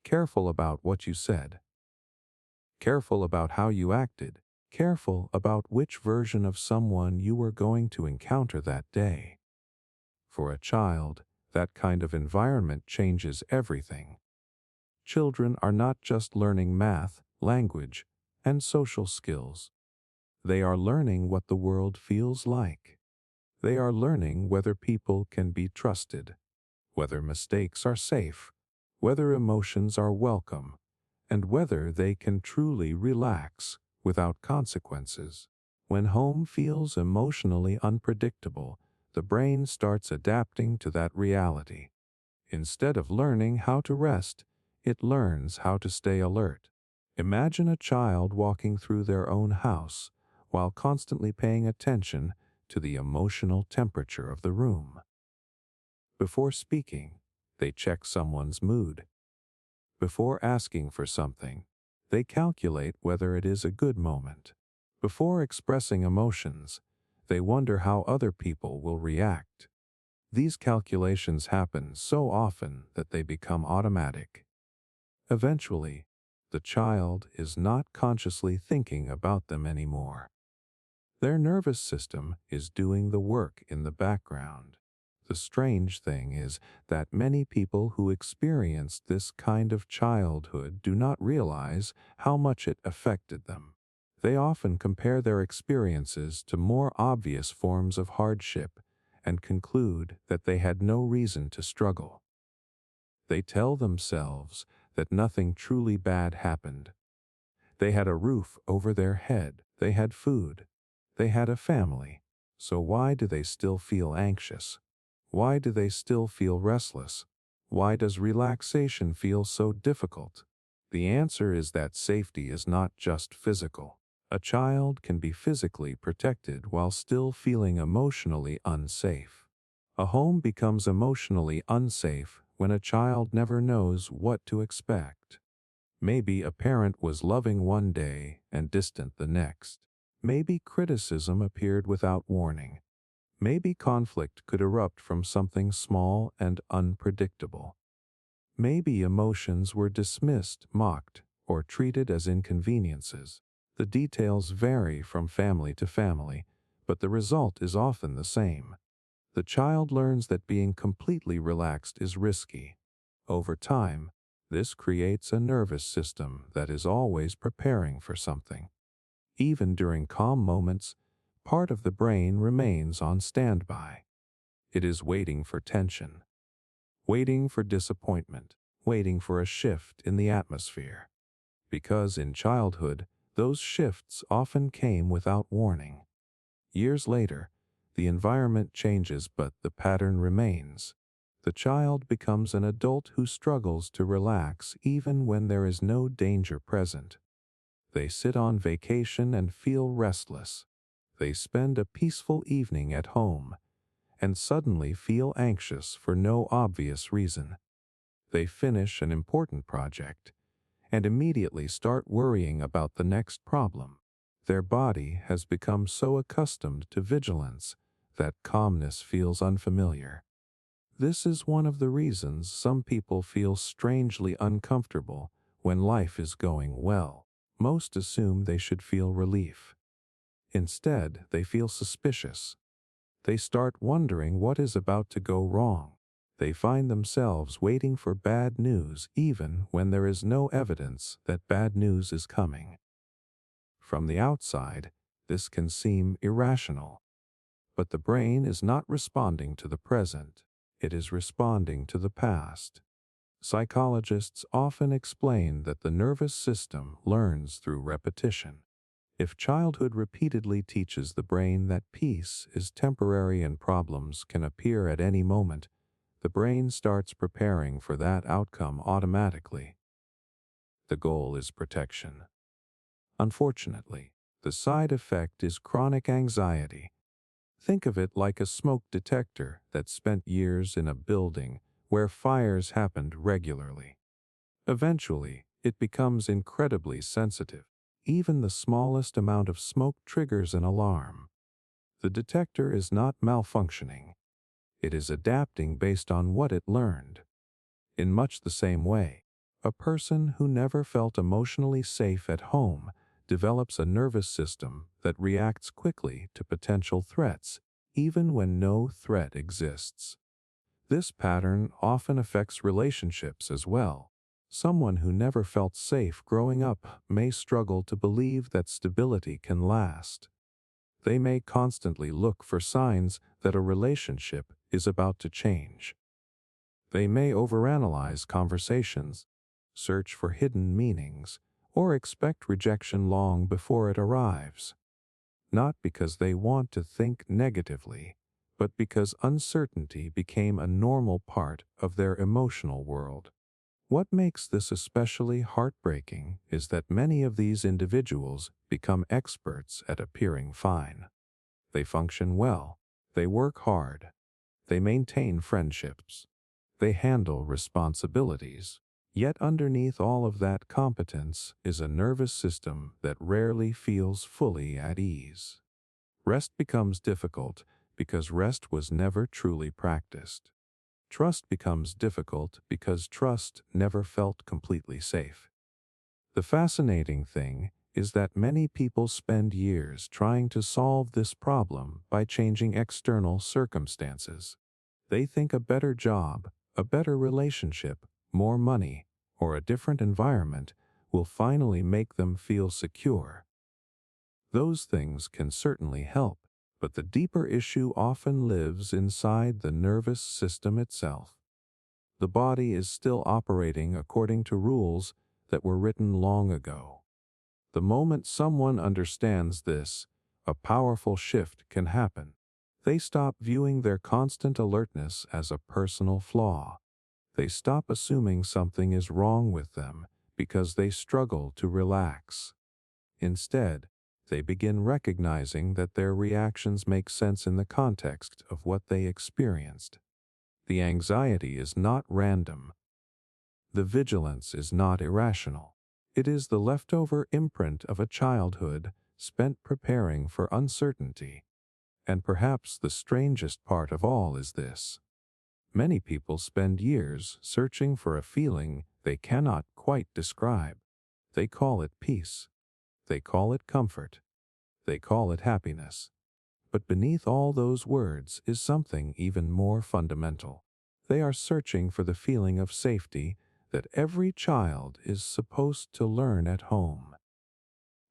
Careful about what you said. Careful about how you acted. Careful about which version of someone you were going to encounter that day. For a child, that kind of environment changes everything. Children are not just learning math, language, and social skills. They are learning what the world feels like. They are learning whether people can be trusted, whether mistakes are safe, whether emotions are welcome, and whether they can truly relax without consequences. When home feels emotionally unpredictable, the brain starts adapting to that reality. Instead of learning how to rest, it learns how to stay alert. Imagine a child walking through their own house while constantly paying attention to the emotional temperature of the room. Before speaking, they check someone's mood. Before asking for something, they calculate whether it is a good moment. Before expressing emotions, they wonder how other people will react. These calculations happen so often that they become automatic. Eventually, the child is not consciously thinking about them anymore. Their nervous system is doing the work in the background. The strange thing is that many people who experienced this kind of childhood do not realize how much it affected them. They often compare their experiences to more obvious forms of hardship and conclude that they had no reason to struggle. They tell themselves that nothing truly bad happened. They had a roof over their head, they had food, they had a family. So why do they still feel anxious? Why do they still feel restless? Why does relaxation feel so difficult? The answer is that safety is not just physical. A child can be physically protected while still feeling emotionally unsafe. A home becomes emotionally unsafe when a child never knows what to expect. Maybe a parent was loving one day and distant the next. Maybe criticism appeared without warning. Maybe conflict could erupt from something small and unpredictable. Maybe emotions were dismissed, mocked, or treated as inconveniences. The details vary from family to family, but the result is often the same. The child learns that being completely relaxed is risky. Over time, this creates a nervous system that is always preparing for something. Even during calm moments, part of the brain remains on standby. It is waiting for tension. waiting for disappointment, waiting for a shift in the atmosphere. Because in childhood, those shifts often came without warning. Years later, the environment changes but the pattern remains. The child becomes an adult who struggles to relax even when there is no danger present. They sit on vacation and feel restless. They spend a peaceful evening at home and suddenly feel anxious for no obvious reason. They finish an important project and immediately start worrying about the next problem. Their body has become so accustomed to vigilance that calmness feels unfamiliar. This is one of the reasons some people feel strangely uncomfortable when life is going well. Most assume they should feel relief. Instead, they feel suspicious. They start wondering what is about to go wrong. They find themselves waiting for bad news even when there is no evidence that bad news is coming. From the outside, this can seem irrational. But the brain is not responding to the present, it is responding to the past. Psychologists often explain that the nervous system learns through repetition. If childhood repeatedly teaches the brain that peace is temporary and problems can appear at any moment, the brain starts preparing for that outcome automatically. The goal is protection. Unfortunately, the side effect is chronic anxiety. Think of it like a smoke detector that spent years in a building where fires happened regularly. Eventually, it becomes incredibly sensitive. Even the smallest amount of smoke triggers an alarm. The detector is not malfunctioning. It is adapting based on what it learned. In much the same way, a person who never felt emotionally safe at home develops a nervous system that reacts quickly to potential threats, even when no threat exists. This pattern often affects relationships as well. Someone who never felt safe growing up may struggle to believe that stability can last. They may constantly look for signs that a relationship is about to change. They may overanalyze conversations, search for hidden meanings, or expect rejection long before it arrives. Not because they want to think negatively, but because uncertainty became a normal part of their emotional world. What makes this especially heartbreaking is that many of these individuals become experts at appearing fine. They function well, they work hard, they maintain friendships, they handle responsibilities. Yet underneath all of that competence is a nervous system that rarely feels fully at ease. Rest becomes difficult because rest was never truly practiced. Trust becomes difficult because trust never felt completely safe. The fascinating thing is that many people spend years trying to solve this problem by changing external circumstances. They think a better job, a better relationship, more money, or a different environment will finally make them feel secure. Those things can certainly help, but the deeper issue often lives inside the nervous system itself. The body is still operating according to rules that were written long ago. The moment someone understands this, a powerful shift can happen. They stop viewing their constant alertness as a personal flaw. They stop assuming something is wrong with them because they struggle to relax. Instead, they begin recognizing that their reactions make sense in the context of what they experienced. The anxiety is not random. The vigilance is not irrational. It is the leftover imprint of a childhood spent preparing for uncertainty. And perhaps the strangest part of all is this. Many people spend years searching for a feeling they cannot quite describe. They call it peace. They call it comfort. They call it happiness. But beneath all those words is something even more fundamental. They are searching for the feeling of safety that every child is supposed to learn at home.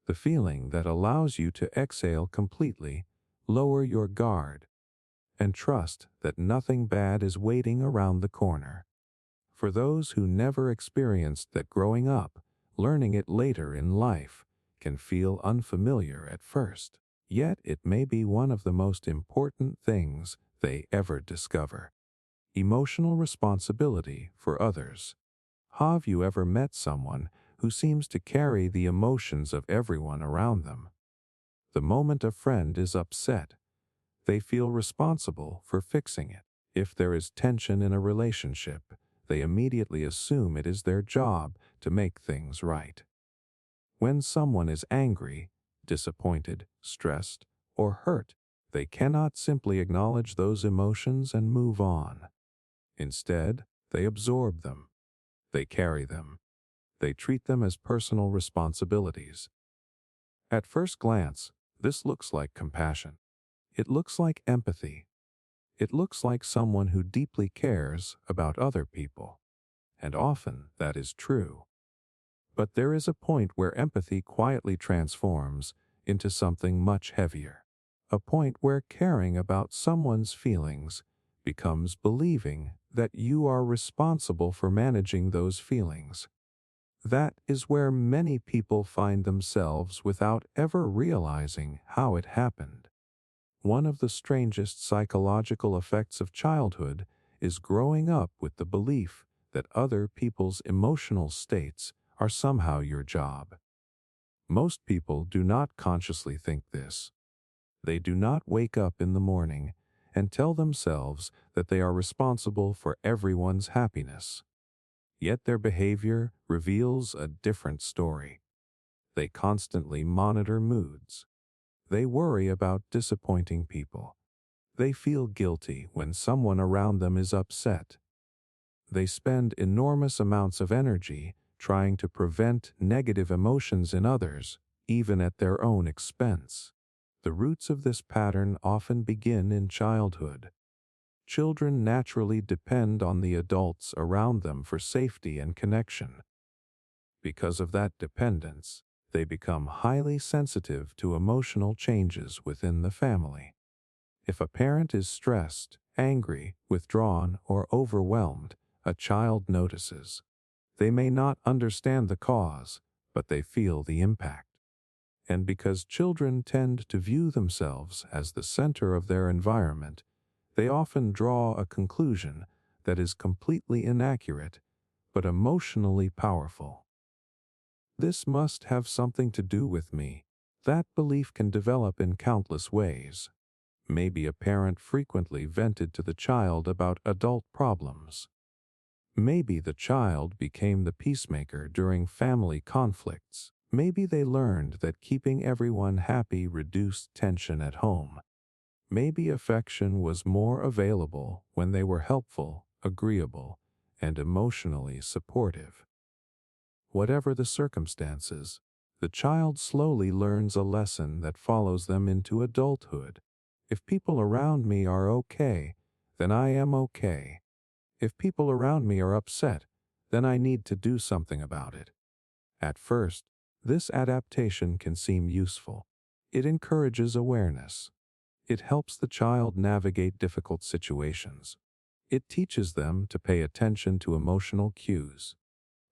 The feeling that allows you to exhale completely, lower your guard, and trust that nothing bad is waiting around the corner. For those who never experienced that growing up, learning it later in life can feel unfamiliar at first. Yet it may be one of the most important things they ever discover. Emotional responsibility for others. Have you ever met someone who seems to carry the emotions of everyone around them? The moment a friend is upset, they feel responsible for fixing it. If there is tension in a relationship, they immediately assume it is their job to make things right. When someone is angry, disappointed, stressed, or hurt, they cannot simply acknowledge those emotions and move on. Instead, they absorb them. They carry them. They treat them as personal responsibilities. At first glance, this looks like compassion. It looks like empathy. It looks like someone who deeply cares about other people. And often that is true. But there is a point where empathy quietly transforms into something much heavier. A point where caring about someone's feelings becomes believing that you are responsible for managing those feelings. That is where many people find themselves without ever realizing how it happened. One of the strangest psychological effects of childhood is growing up with the belief that other people's emotional states are somehow your job. Most people do not consciously think this. They do not wake up in the morning and tell themselves that they are responsible for everyone's happiness. Yet their behavior reveals a different story. They constantly monitor moods. They worry about disappointing people. They feel guilty when someone around them is upset. They spend enormous amounts of energy trying to prevent negative emotions in others, even at their own expense. The roots of this pattern often begin in childhood. Children naturally depend on the adults around them for safety and connection. Because of that dependence, they become highly sensitive to emotional changes within the family. If a parent is stressed, angry, withdrawn, or overwhelmed, a child notices. They may not understand the cause, but they feel the impact. And because children tend to view themselves as the center of their environment, they often draw a conclusion that is completely inaccurate, but emotionally powerful. This must have something to do with me. That belief can develop in countless ways. Maybe a parent frequently vented to the child about adult problems. Maybe the child became the peacemaker during family conflicts. Maybe they learned that keeping everyone happy reduced tension at home. Maybe affection was more available when they were helpful, agreeable, and emotionally supportive. Whatever the circumstances, the child slowly learns a lesson that follows them into adulthood. If people around me are okay, then I am okay. If people around me are upset, then I need to do something about it. At first, this adaptation can seem useful. It encourages awareness. It helps the child navigate difficult situations. It teaches them to pay attention to emotional cues.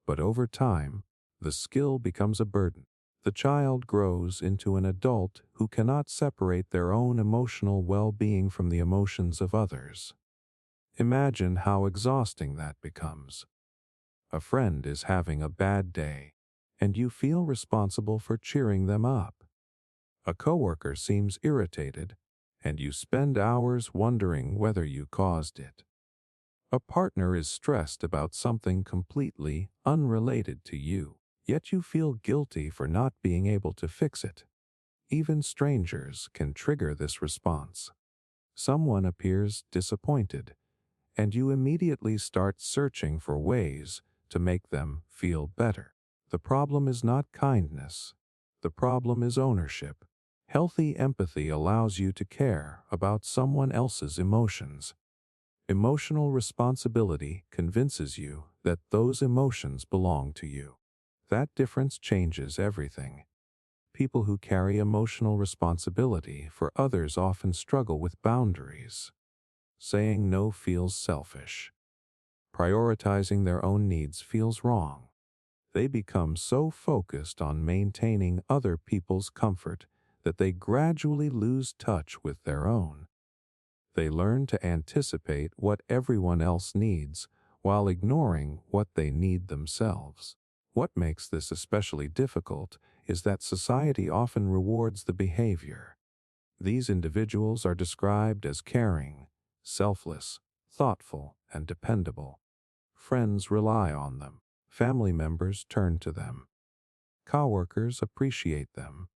But over time, the skill becomes a burden. The child grows into an adult who cannot separate their own emotional well-being from the emotions of others. Imagine how exhausting that becomes. A friend is having a bad day, and you feel responsible for cheering them up. A coworker seems irritated, and you spend hours wondering whether you caused it. A partner is stressed about something completely unrelated to you, yet you feel guilty for not being able to fix it. Even strangers can trigger this response. Someone appears disappointed, and you immediately start searching for ways to make them feel better. The problem is not kindness. The problem is ownership. Healthy empathy allows you to care about someone else's emotions. Emotional responsibility convinces you that those emotions belong to you. That difference changes everything. People who carry emotional responsibility for others often struggle with boundaries. Saying no feels selfish. Prioritizing their own needs feels wrong. They become so focused on maintaining other people's comfort that they gradually lose touch with their own. They learn to anticipate what everyone else needs while ignoring what they need themselves. What makes this especially difficult is that society often rewards the behavior. These individuals are described as caring, selfless, thoughtful, and dependable. Friends rely on them. Family members turn to them. Coworkers appreciate them.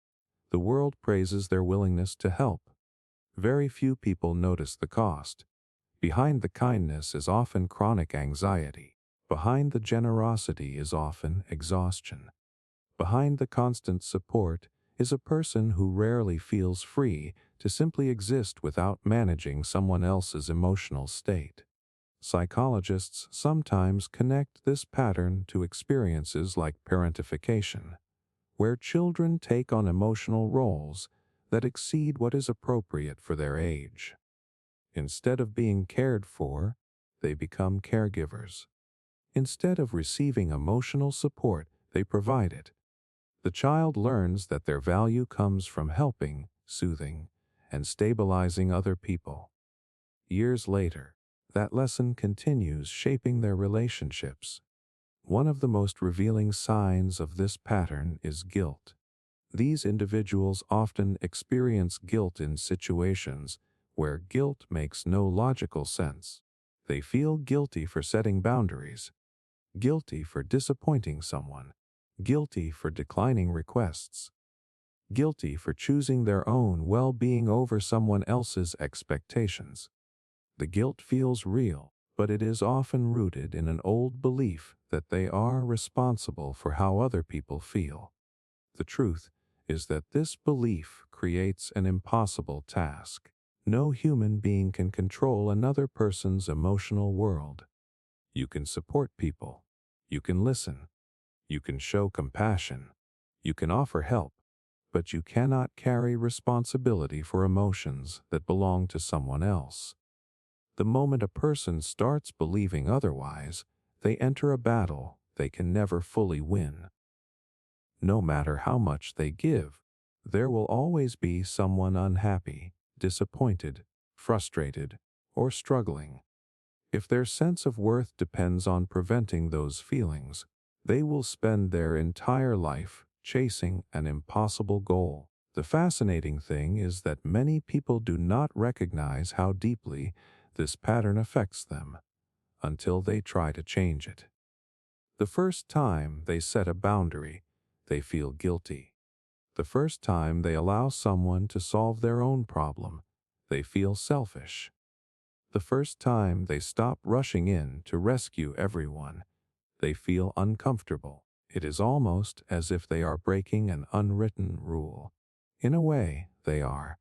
The world praises their willingness to help. Very few people notice the cost. Behind the kindness is often chronic anxiety. Behind the generosity is often exhaustion. Behind the constant support is a person who rarely feels free to simply exist without managing someone else's emotional state. Psychologists sometimes connect this pattern to experiences like parentification, where children take on emotional roles that exceed what is appropriate for their age. Instead of being cared for, they become caregivers. Instead of receiving emotional support, they provide it. The child learns that their value comes from helping, soothing, and stabilizing other people. Years later, that lesson continues shaping their relationships. One of the most revealing signs of this pattern is guilt. These individuals often experience guilt in situations where guilt makes no logical sense. They feel guilty for setting boundaries, guilty for disappointing someone, guilty for declining requests, guilty for choosing their own well-being over someone else's expectations. The guilt feels real, but it is often rooted in an old belief that they are responsible for how other people feel. The truth is that this belief creates an impossible task. No human being can control another person's emotional world. You can support people. You can listen. You can show compassion. You can offer help. But you cannot carry responsibility for emotions that belong to someone else. The moment a person starts believing otherwise, they enter a battle they can never fully win. No matter how much they give, there will always be someone unhappy, disappointed, frustrated, or struggling. If their sense of worth depends on preventing those feelings, they will spend their entire life chasing an impossible goal. The fascinating thing is that many people do not recognize how deeply this pattern affects them until they try to change it. The first time they set a boundary, they feel guilty. The first time they allow someone to solve their own problem, they feel selfish. The first time they stop rushing in to rescue everyone, they feel uncomfortable. It is almost as if they are breaking an unwritten rule. In a way, they are.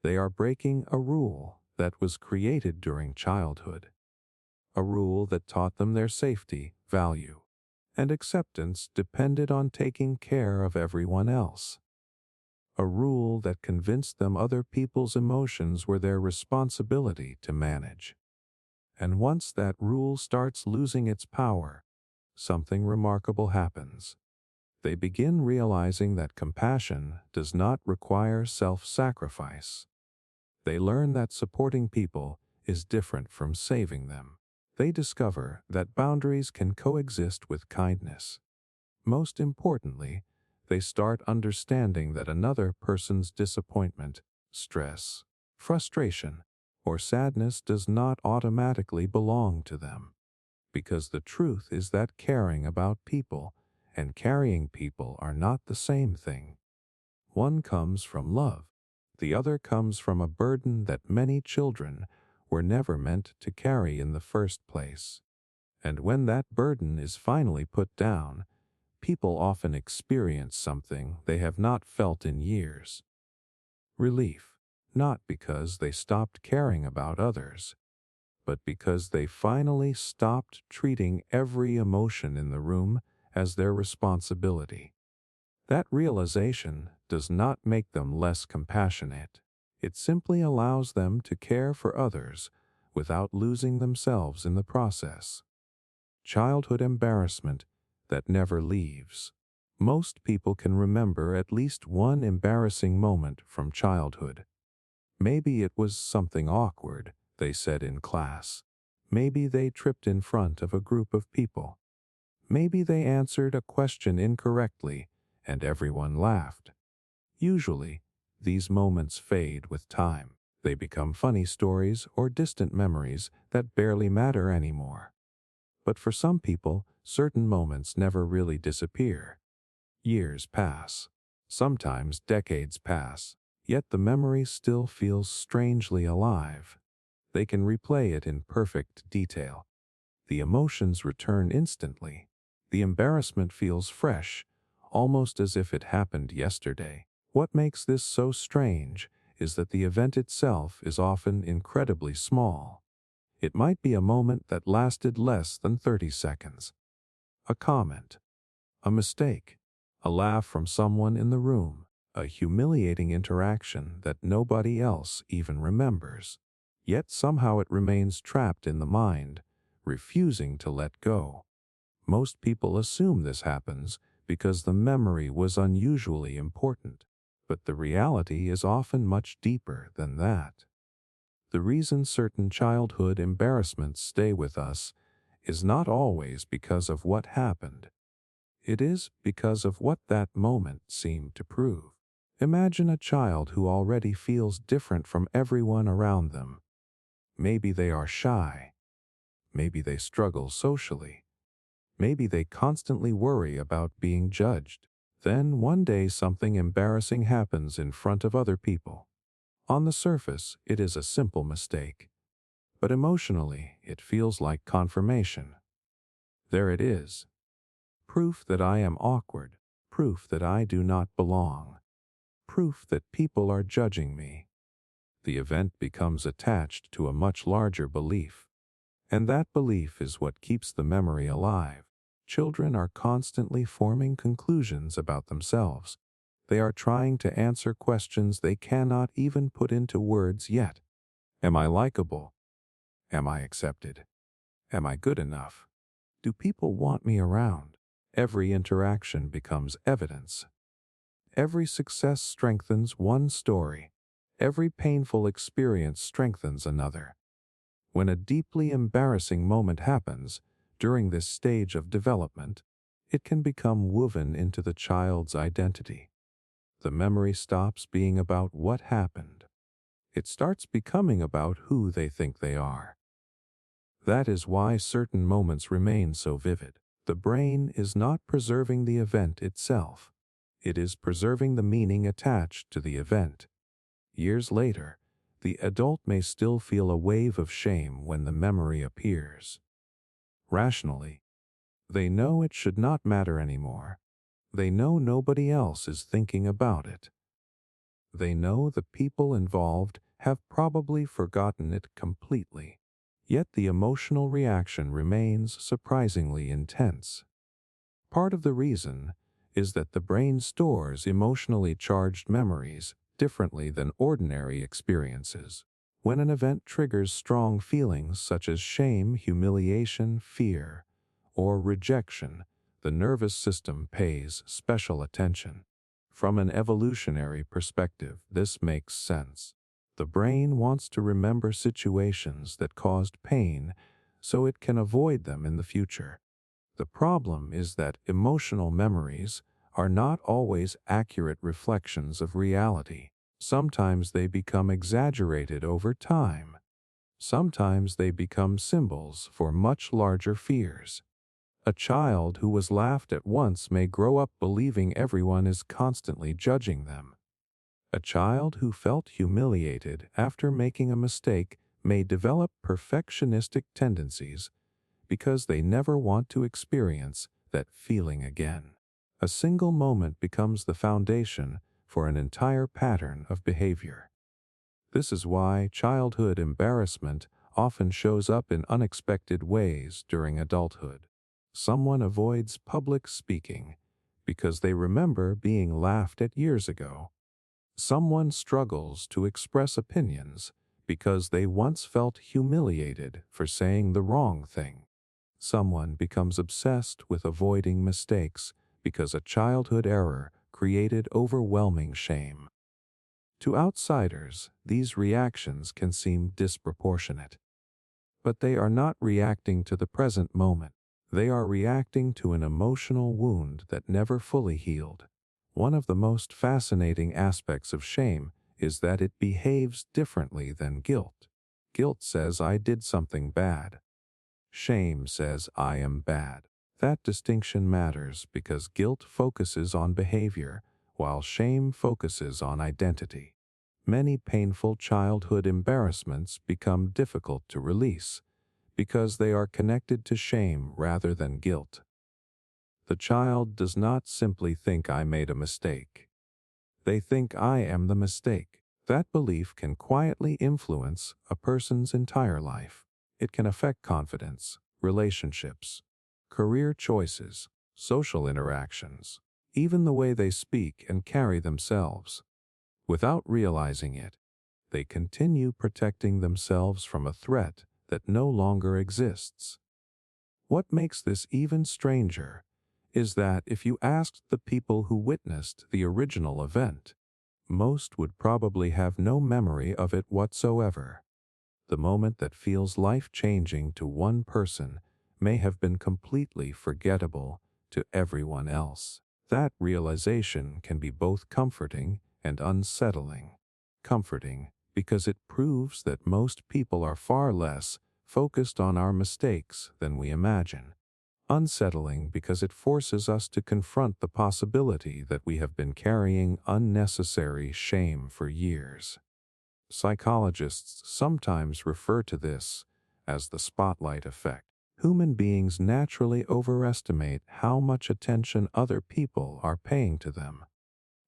They are breaking a rule that was created during childhood. A rule that taught them their safety, value, and acceptance depended on taking care of everyone else. A rule that convinced them other people's emotions were their responsibility to manage. And once that rule starts losing its power, something remarkable happens. They begin realizing that compassion does not require self-sacrifice. They learn that supporting people is different from saving them. They discover that boundaries can coexist with kindness. Most importantly, they start understanding that another person's disappointment, stress, frustration, or sadness does not automatically belong to them. Because the truth is that caring about people and carrying people are not the same thing. One comes from love. The other comes from a burden that many children were never meant to carry in the first place. And when that burden is finally put down, people often experience something they have not felt in years. Relief, not because they stopped caring about others, but because they finally stopped treating every emotion in the room as their responsibility. That realization does not make them less compassionate. It simply allows them to care for others without losing themselves in the process. Childhood embarrassment that never leaves. Most people can remember at least one embarrassing moment from childhood. Maybe it was something awkward they said in class. Maybe they tripped in front of a group of people. Maybe they answered a question incorrectly and everyone laughed. Usually, these moments fade with time. They become funny stories or distant memories that barely matter anymore. But for some people, certain moments never really disappear. Years pass. Sometimes decades pass, yet the memory still feels strangely alive. They can replay it in perfect detail. The emotions return instantly. The embarrassment feels fresh, almost as if it happened yesterday. What makes this so strange is that the event itself is often incredibly small. It might be a moment that lasted less than 30 seconds. A comment, a mistake, a laugh from someone in the room, a humiliating interaction that nobody else even remembers. Yet somehow it remains trapped in the mind, refusing to let go. Most people assume this happens because the memory was unusually important, but the reality is often much deeper than that. The reason certain childhood embarrassments stay with us is not always because of what happened. It is because of what that moment seemed to prove. Imagine a child who already feels different from everyone around them. Maybe they are shy. Maybe they struggle socially. Maybe they constantly worry about being judged. Then one day something embarrassing happens in front of other people. On the surface, it is a simple mistake, but emotionally, it feels like confirmation. There it is. Proof that I am awkward. Proof that I do not belong. Proof that people are judging me. The event becomes attached to a much larger belief. And that belief is what keeps the memory alive. Children are constantly forming conclusions about themselves. They are trying to answer questions they cannot even put into words yet. Am I likable? Am I accepted? Am I good enough? Do people want me around? Every interaction becomes evidence. Every success strengthens one story. Every painful experience strengthens another. When a deeply embarrassing moment happens during this stage of development, it can become woven into the child's identity. The memory stops being about what happened. It starts becoming about who they think they are. That is why certain moments remain so vivid. The brain is not preserving the event itself. It is preserving the meaning attached to the event. Years later, the adult may still feel a wave of shame when the memory appears. Rationally, they know it should not matter anymore. They know nobody else is thinking about it. They know the people involved have probably forgotten it completely. Yet the emotional reaction remains surprisingly intense. Part of the reason is that the brain stores emotionally charged memories differently than ordinary experiences. When an event triggers strong feelings such as shame, humiliation, fear, or rejection, the nervous system pays special attention. From an evolutionary perspective, this makes sense. The brain wants to remember situations that caused pain so it can avoid them in the future. The problem is that emotional memories are not always accurate reflections of reality. Sometimes they become exaggerated over time. Sometimes they become symbols for much larger fears. A child who was laughed at once may grow up believing everyone is constantly judging them. A child who felt humiliated after making a mistake may develop perfectionistic tendencies because they never want to experience that feeling again. A single moment becomes the foundation for an entire pattern of behavior. This is why childhood embarrassment often shows up in unexpected ways during adulthood. Someone avoids public speaking because they remember being laughed at years ago. Someone struggles to express opinions because they once felt humiliated for saying the wrong thing. Someone becomes obsessed with avoiding mistakes because a childhood error created overwhelming shame. To outsiders, these reactions can seem disproportionate. But they are not reacting to the present moment. They are reacting to an emotional wound that never fully healed. One of the most fascinating aspects of shame is that it behaves differently than guilt. Guilt says I did something bad. Shame says I am bad. That distinction matters because guilt focuses on behavior, while shame focuses on identity. Many painful childhood embarrassments become difficult to release because they are connected to shame rather than guilt. The child does not simply think I made a mistake. They think I am the mistake. That belief can quietly influence a person's entire life. It can affect confidence, relationships, career choices, social interactions, even the way they speak and carry themselves. Without realizing it, they continue protecting themselves from a threat that no longer exists. What makes this even stranger is that if you asked the people who witnessed the original event, most would probably have no memory of it whatsoever. The moment that feels life-changing to one person may have been completely forgettable to everyone else. That realization can be both comforting and unsettling. Comforting because it proves that most people are far less focused on our mistakes than we imagine. Unsettling because it forces us to confront the possibility that we have been carrying unnecessary shame for years. Psychologists sometimes refer to this as the spotlight effect. Human beings naturally overestimate how much attention other people are paying to them.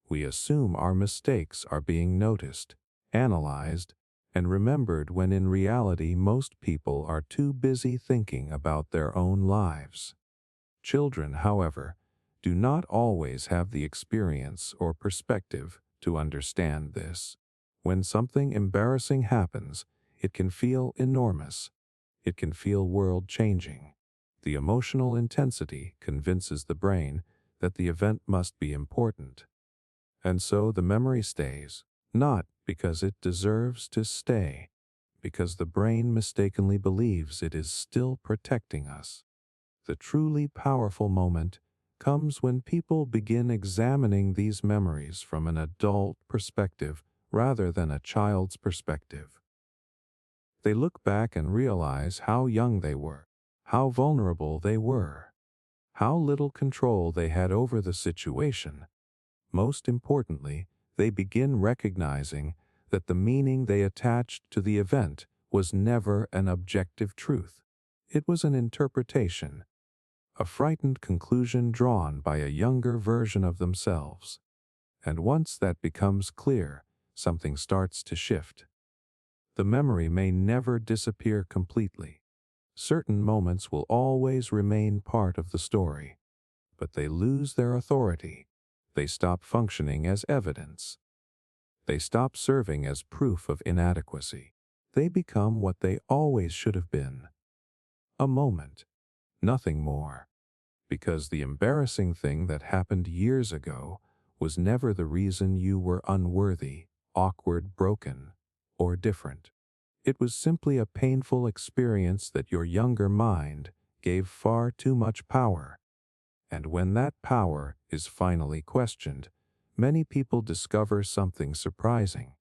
We assume our mistakes are being noticed, analyzed, and remembered when in reality most people are too busy thinking about their own lives. Children, however, do not always have the experience or perspective to understand this. When something embarrassing happens, it can feel enormous. It can feel world-changing. The emotional intensity convinces the brain that the event must be important. And so the memory stays, not because it deserves to stay, because the brain mistakenly believes it is still protecting us. The truly powerful moment comes when people begin examining these memories from an adult perspective rather than a child's perspective. They look back and realize how young they were, how vulnerable they were, how little control they had over the situation. Most importantly, they begin recognizing that the meaning they attached to the event was never an objective truth. It was an interpretation, a frightened conclusion drawn by a younger version of themselves. And once that becomes clear, something starts to shift. The memory may never disappear completely. Certain moments will always remain part of the story, but they lose their authority. They stop functioning as evidence. They stop serving as proof of inadequacy. They become what they always should have been: a moment, nothing more. Because the embarrassing thing that happened years ago was never the reason you were unworthy, awkward, broken, or different. It was simply a painful experience that your younger mind gave far too much power. And when that power is finally questioned, many people discover something surprising.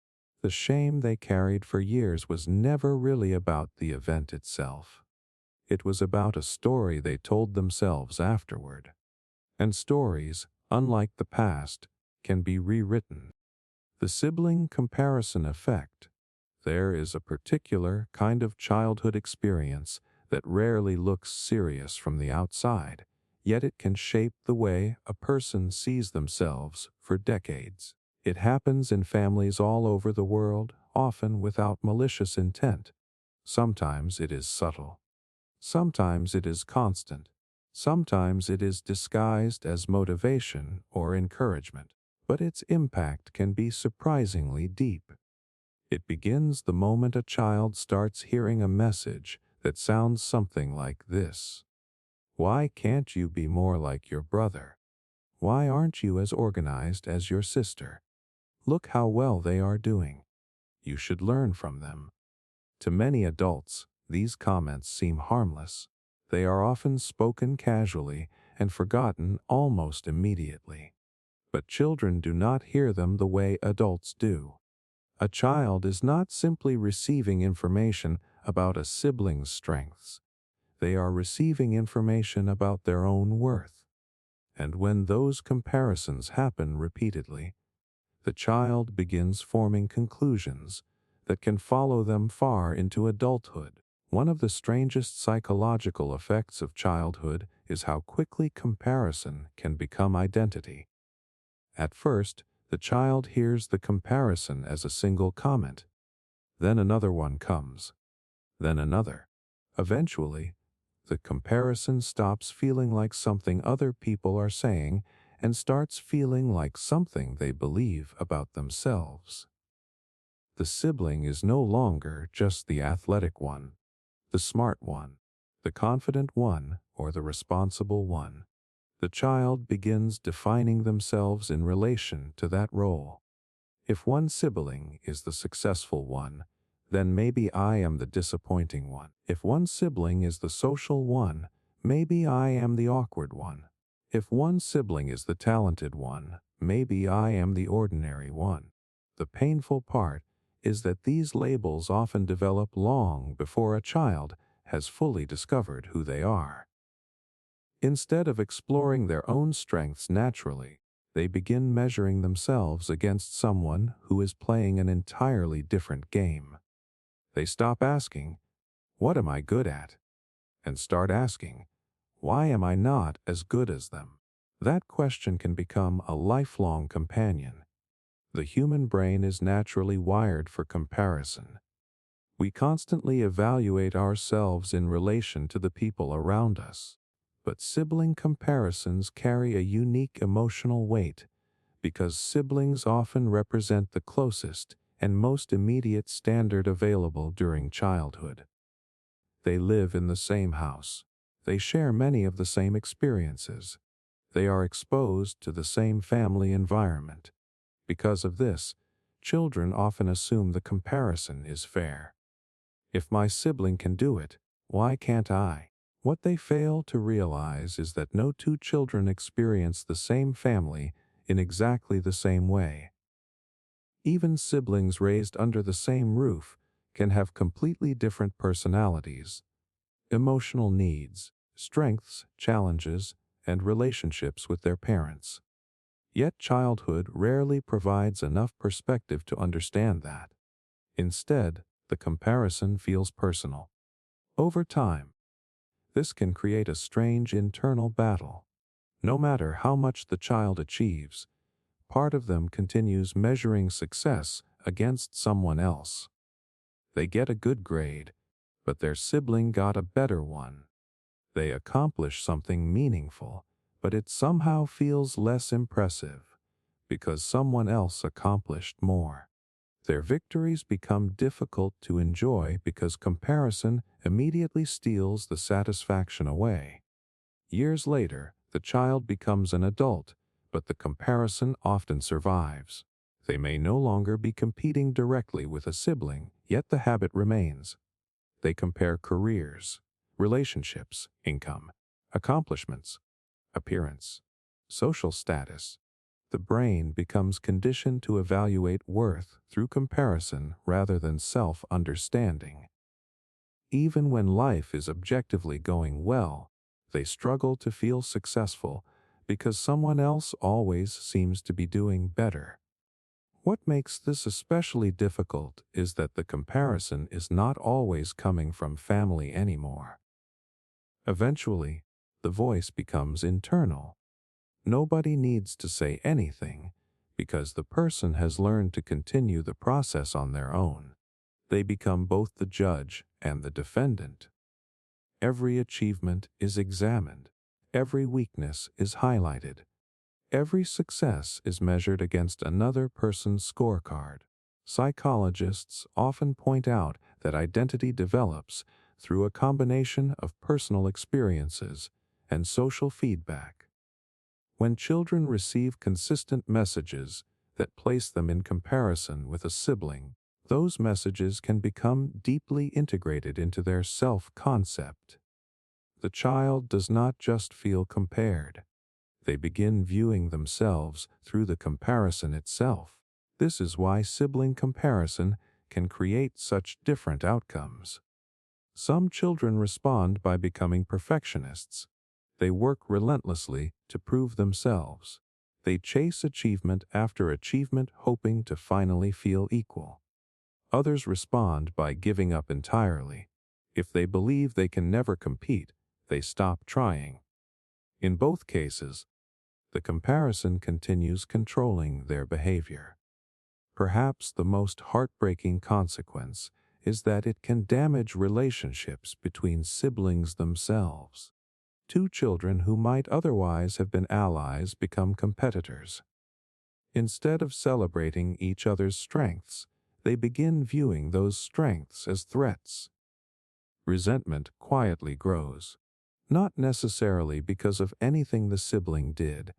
The shame they carried for years was never really about the event itself. It was about a story they told themselves afterward. And stories, unlike the past, can be rewritten. The sibling comparison effect. There is a particular kind of childhood experience that rarely looks serious from the outside, yet it can shape the way a person sees themselves for decades. It happens in families all over the world, often without malicious intent. Sometimes it is subtle. Sometimes it is constant. Sometimes it is disguised as motivation or encouragement. But its impact can be surprisingly deep. It begins the moment a child starts hearing a message that sounds something like this. Why can't you be more like your brother? Why aren't you as organized as your sister? Look how well they are doing. You should learn from them. To many adults, these comments seem harmless. They are often spoken casually and forgotten almost immediately. But children do not hear them the way adults do. A child is not simply receiving information about a sibling's strengths. They are receiving information about their own worth. And when those comparisons happen repeatedly, the child begins forming conclusions that can follow them far into adulthood. One of the strangest psychological effects of childhood is how quickly comparison can become identity. At first, the child hears the comparison as a single comment. Then another one comes. Then another. Eventually, the comparison stops feeling like something other people are saying and starts feeling like something they believe about themselves. The sibling is no longer just the athletic one, the smart one, the confident one, or the responsible one. The child begins defining themselves in relation to that role. If one sibling is the successful one, then maybe I am the disappointing one. If one sibling is the social one, maybe I am the awkward one. If one sibling is the talented one, maybe I am the ordinary one. The painful part is that these labels often develop long before a child has fully discovered who they are. Instead of exploring their own strengths naturally, they begin measuring themselves against someone who is playing an entirely different game. They stop asking, "What am I good at?" and start asking, "Why am I not as good as them?" That question can become a lifelong companion. The human brain is naturally wired for comparison. We constantly evaluate ourselves in relation to the people around us. But sibling comparisons carry a unique emotional weight because siblings often represent the closest and most immediate standard available during childhood. They live in the same house. They share many of the same experiences. They are exposed to the same family environment. Because of this, children often assume the comparison is fair. If my sibling can do it, why can't I? What they fail to realize is that no two children experience the same family in exactly the same way. Even siblings raised under the same roof can have completely different personalities, emotional needs, strengths, challenges, and relationships with their parents. Yet childhood rarely provides enough perspective to understand that. Instead, the comparison feels personal. Over time, this can create a strange internal battle. No matter how much the child achieves, part of them continues measuring success against someone else. They get a good grade, but their sibling got a better one. They accomplish something meaningful, but it somehow feels less impressive because someone else accomplished more. Their victories become difficult to enjoy because comparison immediately steals the satisfaction away. Years later, the child becomes an adult, but the comparison often survives. They may no longer be competing directly with a sibling, yet the habit remains. They compare careers, relationships, income, accomplishments, appearance, social status. The brain becomes conditioned to evaluate worth through comparison rather than self-understanding. Even when life is objectively going well, they struggle to feel successful because someone else always seems to be doing better. What makes this especially difficult is that the comparison is not always coming from family anymore. Eventually, the voice becomes internal. Nobody needs to say anything because the person has learned to continue the process on their own. They become both the judge and the defendant. Every achievement is examined. Every weakness is highlighted. Every success is measured against another person's scorecard. Psychologists often point out that identity develops through a combination of personal experiences and social feedback. When children receive consistent messages that place them in comparison with a sibling, those messages can become deeply integrated into their self-concept. The child does not just feel compared. They begin viewing themselves through the comparison itself. This is why sibling comparison can create such different outcomes. Some children respond by becoming perfectionists. They work relentlessly to prove themselves. They chase achievement after achievement, hoping to finally feel equal. Others respond by giving up entirely. If they believe they can never compete, they stop trying. In both cases, the comparison continues controlling their behavior. Perhaps the most heartbreaking consequence is that it can damage relationships between siblings themselves. Two children who might otherwise have been allies become competitors. Instead of celebrating each other's strengths, they begin viewing those strengths as threats. Resentment quietly grows, not necessarily because of anything the sibling did,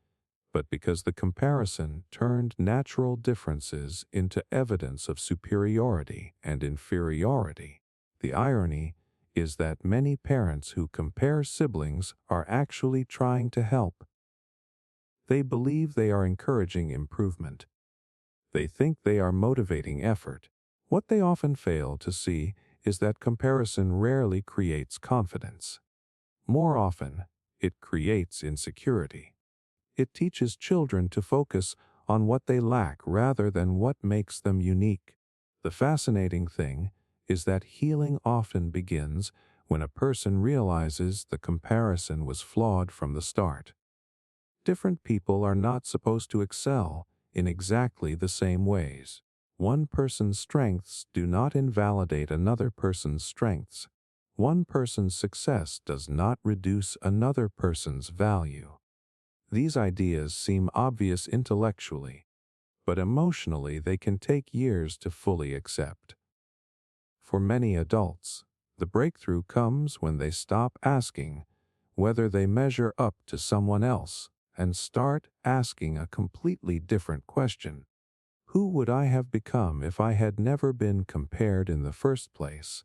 but because the comparison turned natural differences into evidence of superiority and inferiority. The irony is that many parents who compare siblings are actually trying to help. They believe they are encouraging improvement. They think they are motivating effort. What they often fail to see is that comparison rarely creates confidence. More often, it creates insecurity. It teaches children to focus on what they lack rather than what makes them unique. The fascinating thing is that healing often begins when a person realizes the comparison was flawed from the start. Different people are not supposed to excel in exactly the same ways. One person's strengths do not invalidate another person's strengths. One person's success does not reduce another person's value. These ideas seem obvious intellectually, but emotionally they can take years to fully accept. For many adults, the breakthrough comes when they stop asking whether they measure up to someone else and start asking a completely different question. Who would I have become if I had never been compared in the first place?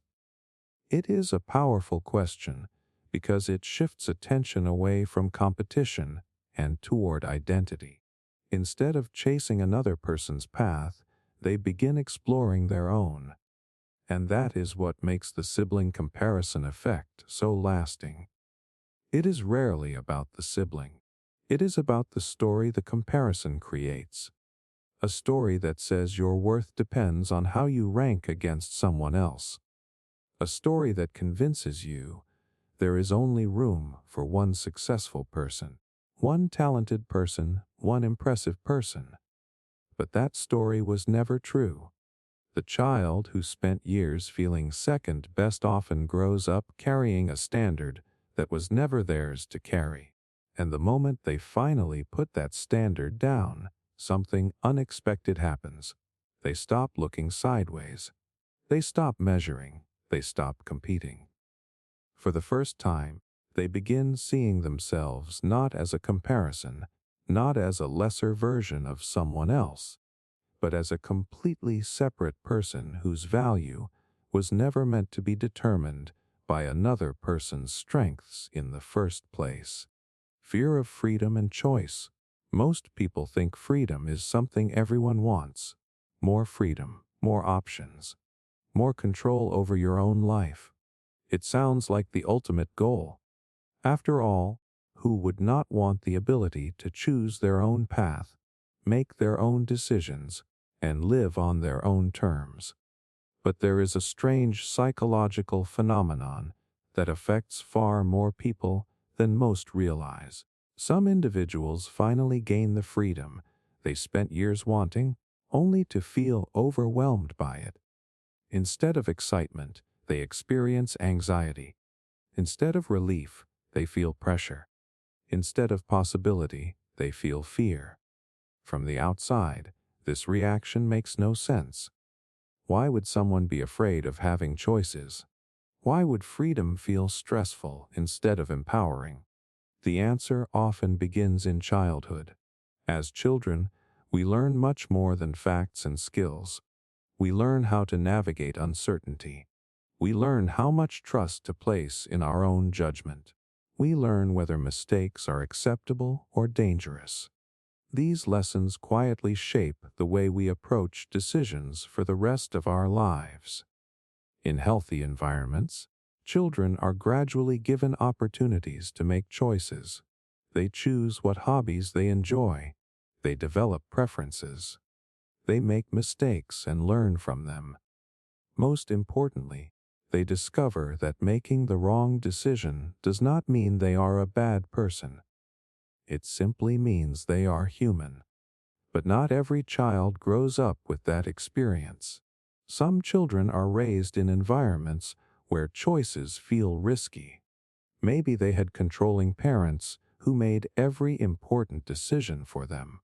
It is a powerful question because it shifts attention away from competition and toward identity. Instead of chasing another person's path, they begin exploring their own. And that is what makes the sibling comparison effect so lasting. It is rarely about the sibling. It is about the story the comparison creates. A story that says your worth depends on how you rank against someone else. A story that convinces you there is only room for one successful person, one talented person, one impressive person. But that story was never true. The child who spent years feeling second best often grows up carrying a standard that was never theirs to carry. And the moment they finally put that standard down, something unexpected happens. They stop looking sideways. They stop measuring. They stop competing. For the first time, they begin seeing themselves not as a comparison, not as a lesser version of someone else, but as a completely separate person whose value was never meant to be determined by another person's strengths in the first place. Fear of freedom and choice. Most people think freedom is something everyone wants. More freedom, more options, more control over your own life. It sounds like the ultimate goal. After all, who would not want the ability to choose their own path, make their own decisions, and live on their own terms? But there is a strange psychological phenomenon that affects far more people than most realize. Some individuals finally gain the freedom they spent years wanting, only to feel overwhelmed by it. Instead of excitement, they experience anxiety. Instead of relief, they feel pressure. Instead of possibility, they feel fear. From the outside, this reaction makes no sense. Why would someone be afraid of having choices? Why would freedom feel stressful instead of empowering? The answer often begins in childhood. As children, we learn much more than facts and skills. We learn how to navigate uncertainty. We learn how much trust to place in our own judgment. We learn whether mistakes are acceptable or dangerous. These lessons quietly shape the way we approach decisions for the rest of our lives. In healthy environments, children are gradually given opportunities to make choices. They choose what hobbies they enjoy. They develop preferences. They make mistakes and learn from them. Most importantly, they discover that making the wrong decision does not mean they are a bad person. It simply means they are human. But not every child grows up with that experience. Some children are raised in environments where choices feel risky. Maybe they had controlling parents who made every important decision for them.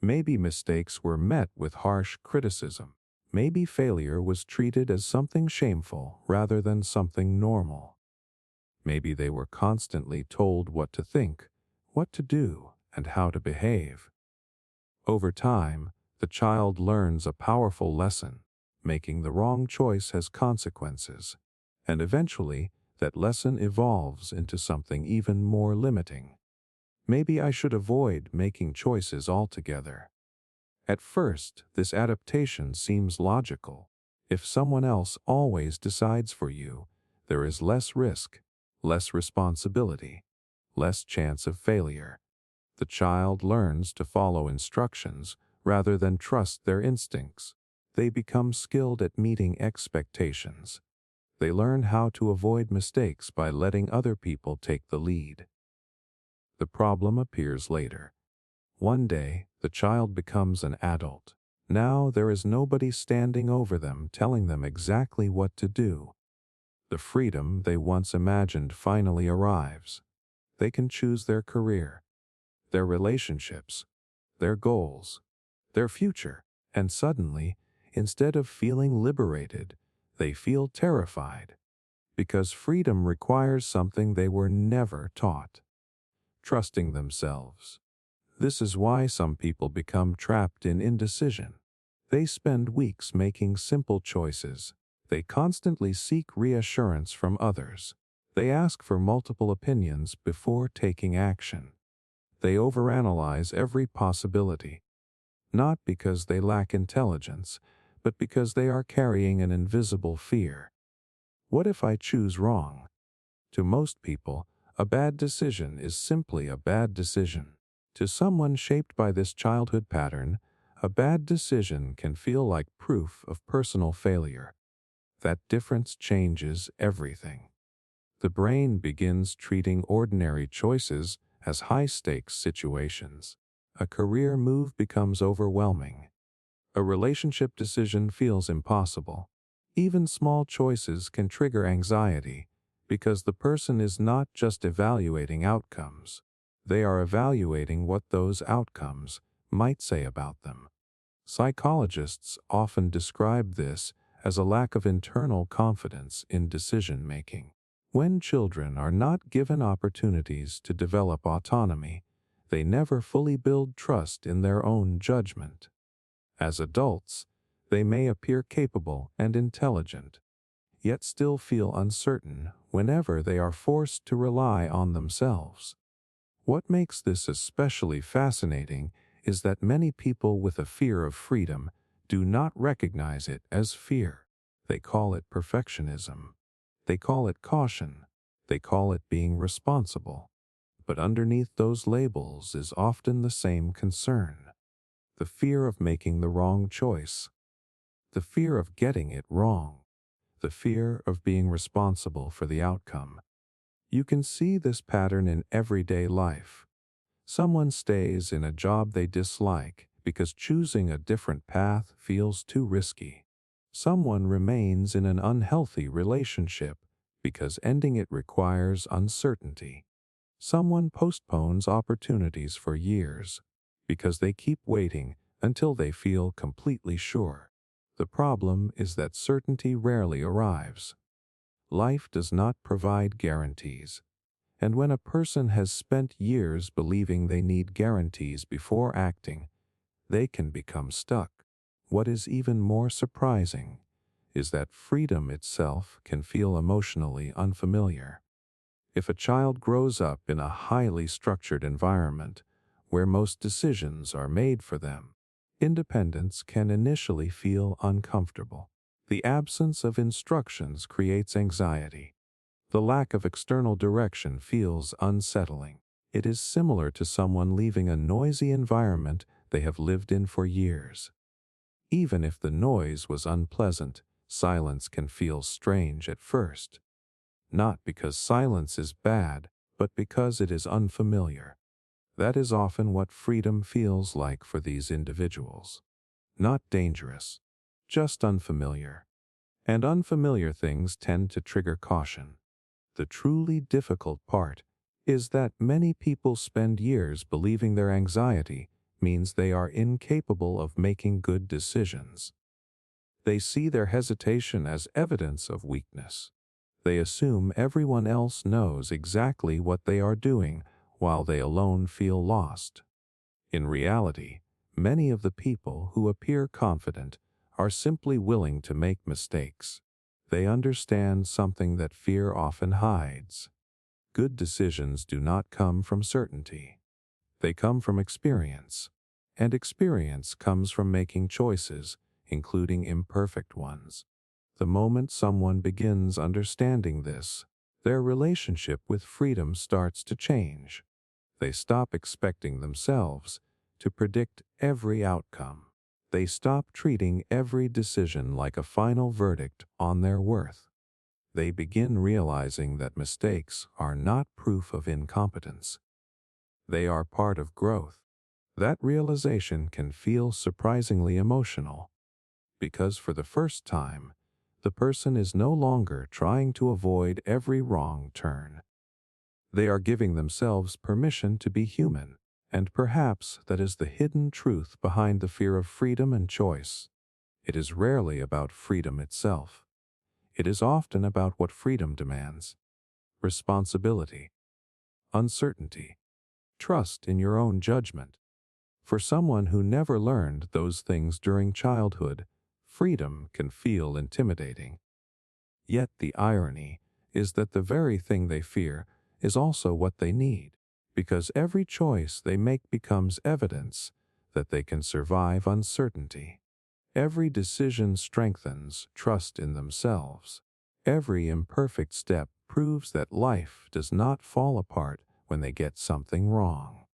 Maybe mistakes were met with harsh criticism. Maybe failure was treated as something shameful rather than something normal. Maybe they were constantly told what to think, what to do, and how to behave. Over time, the child learns a powerful lesson. Making the wrong choice has consequences, and eventually, that lesson evolves into something even more limiting. Maybe I should avoid making choices altogether. At first, this adaptation seems logical. If someone else always decides for you, there is less risk, less responsibility, less chance of failure. The child learns to follow instructions rather than trust their instincts. They become skilled at meeting expectations. They learn how to avoid mistakes by letting other people take the lead. The problem appears later. One day, the child becomes an adult. Now there is nobody standing over them telling them exactly what to do. The freedom they once imagined finally arrives. They can choose their career, their relationships, their goals, their future, and suddenly, instead of feeling liberated, they feel terrified, because freedom requires something they were never taught: trusting themselves. This is why some people become trapped in indecision. They spend weeks making simple choices. They constantly seek reassurance from others. They ask for multiple opinions before taking action. They overanalyze every possibility, not because they lack intelligence, but because they are carrying an invisible fear. What if I choose wrong? To most people, a bad decision is simply a bad decision. To someone shaped by this childhood pattern, a bad decision can feel like proof of personal failure. That difference changes everything. The brain begins treating ordinary choices as high-stakes situations. A career move becomes overwhelming. A relationship decision feels impossible. Even small choices can trigger anxiety because the person is not just evaluating outcomes. They are evaluating what those outcomes might say about them. Psychologists often describe this as a lack of internal confidence in decision-making. When children are not given opportunities to develop autonomy, they never fully build trust in their own judgment. As adults, they may appear capable and intelligent, yet still feel uncertain whenever they are forced to rely on themselves. What makes this especially fascinating is that many people with a fear of freedom do not recognize it as fear. They call it perfectionism. They call it caution. They call it being responsible. But underneath those labels is often the same concern: the fear of making the wrong choice, the fear of getting it wrong, the fear of being responsible for the outcome. You can see this pattern in everyday life. Someone stays in a job they dislike because choosing a different path feels too risky. Someone remains in an unhealthy relationship because ending it requires uncertainty. Someone postpones opportunities for years because they keep waiting until they feel completely sure. The problem is that certainty rarely arrives. Life does not provide guarantees, and when a person has spent years believing they need guarantees before acting, they can become stuck. What is even more surprising is that freedom itself can feel emotionally unfamiliar. If a child grows up in a highly structured environment where most decisions are made for them, independence can initially feel uncomfortable. The absence of instructions creates anxiety. The lack of external direction feels unsettling. It is similar to someone leaving a noisy environment they have lived in for years. Even if the noise was unpleasant, silence can feel strange at first. Not because silence is bad, but because it is unfamiliar. That is often what freedom feels like for these individuals. Not dangerous, just unfamiliar. And unfamiliar things tend to trigger caution. The truly difficult part is that many people spend years believing their anxiety means they are incapable of making good decisions. They see their hesitation as evidence of weakness. They assume everyone else knows exactly what they are doing while they alone feel lost. In reality, many of the people who appear confident are simply willing to make mistakes. They understand something that fear often hides. Good decisions do not come from certainty. They come from experience. And experience comes from making choices, including imperfect ones. The moment someone begins understanding this, their relationship with freedom starts to change. They stop expecting themselves to predict every outcome. They stop treating every decision like a final verdict on their worth. They begin realizing that mistakes are not proof of incompetence. They are part of growth. That realization can feel surprisingly emotional, because for the first time, the person is no longer trying to avoid every wrong turn. They are giving themselves permission to be human, and perhaps that is the hidden truth behind the fear of freedom and choice. It is rarely about freedom itself. It is often about what freedom demands: responsibility, uncertainty, trust in your own judgment. For someone who never learned those things during childhood, freedom can feel intimidating. Yet the irony is that the very thing they fear is also what they need, because every choice they make becomes evidence that they can survive uncertainty. Every decision strengthens trust in themselves. Every imperfect step proves that life does not fall apart when they get something wrong.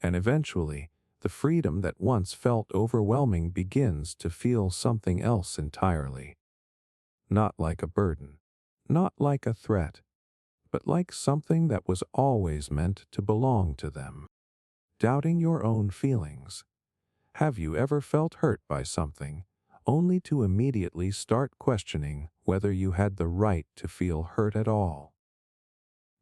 And eventually, the freedom that once felt overwhelming begins to feel something else entirely. Not like a burden, not like a threat, but like something that was always meant to belong to them. Doubting your own feelings. Have you ever felt hurt by something, only to immediately start questioning whether you had the right to feel hurt at all?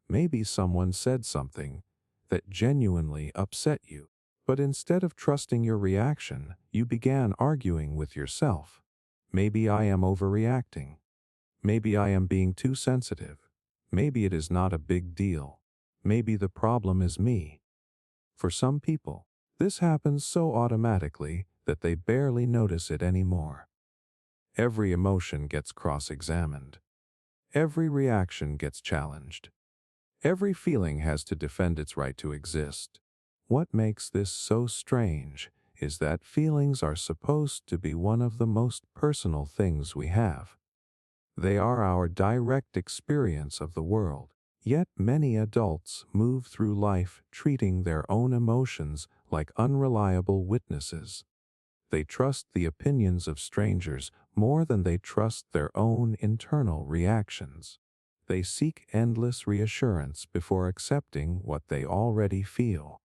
Maybe someone said something that genuinely upset you, but instead of trusting your reaction, you began arguing with yourself. Maybe I am overreacting. Maybe I am being too sensitive. Maybe it is not a big deal. Maybe the problem is me. For some people, this happens so automatically that they barely notice it anymore. Every emotion gets cross-examined. Every reaction gets challenged. Every feeling has to defend its right to exist. What makes this so strange is that feelings are supposed to be one of the most personal things we have. They are our direct experience of the world. Yet many adults move through life treating their own emotions like unreliable witnesses. They trust the opinions of strangers more than they trust their own internal reactions. They seek endless reassurance before accepting what they already feel.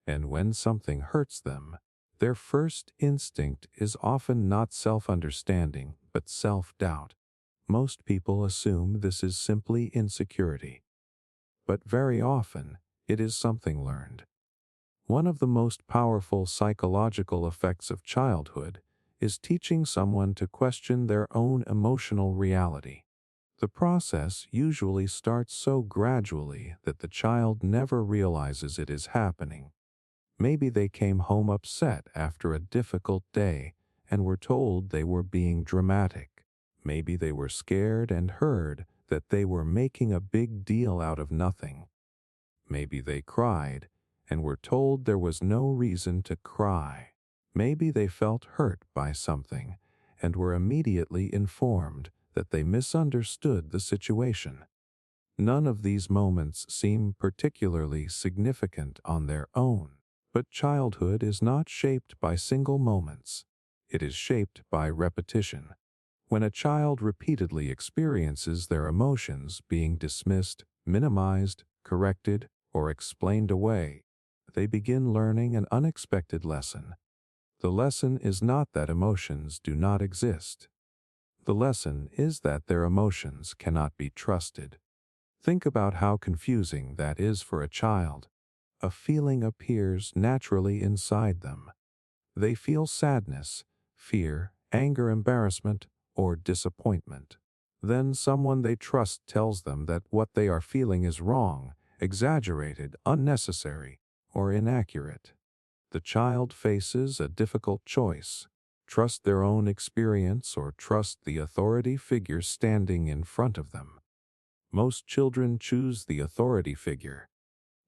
And when something hurts them, their first instinct is often not self-understanding, but self-doubt. Most people assume this is simply insecurity, but very often it is something learned. One of the most powerful psychological effects of childhood is teaching someone to question their own emotional reality. The process usually starts so gradually that the child never realizes it is happening. Maybe they came home upset after a difficult day and were told they were being dramatic. Maybe they were scared and heard that they were making a big deal out of nothing. Maybe they cried and were told there was no reason to cry. Maybe they felt hurt by something and were immediately informed that they misunderstood the situation. None of these moments seem particularly significant on their own, but childhood is not shaped by single moments. It is shaped by repetition. When a child repeatedly experiences their emotions being dismissed, minimized, corrected, or explained away, they begin learning an unexpected lesson. The lesson is not that emotions do not exist. The lesson is that their emotions cannot be trusted. Think about how confusing that is for a child. A feeling appears naturally inside them. They feel sadness, fear, anger, embarrassment, or disappointment. Then someone they trust tells them that what they are feeling is wrong, exaggerated, unnecessary, or inaccurate. The child faces a difficult choice: trust their own experience or trust the authority figure standing in front of them. Most children choose the authority figure,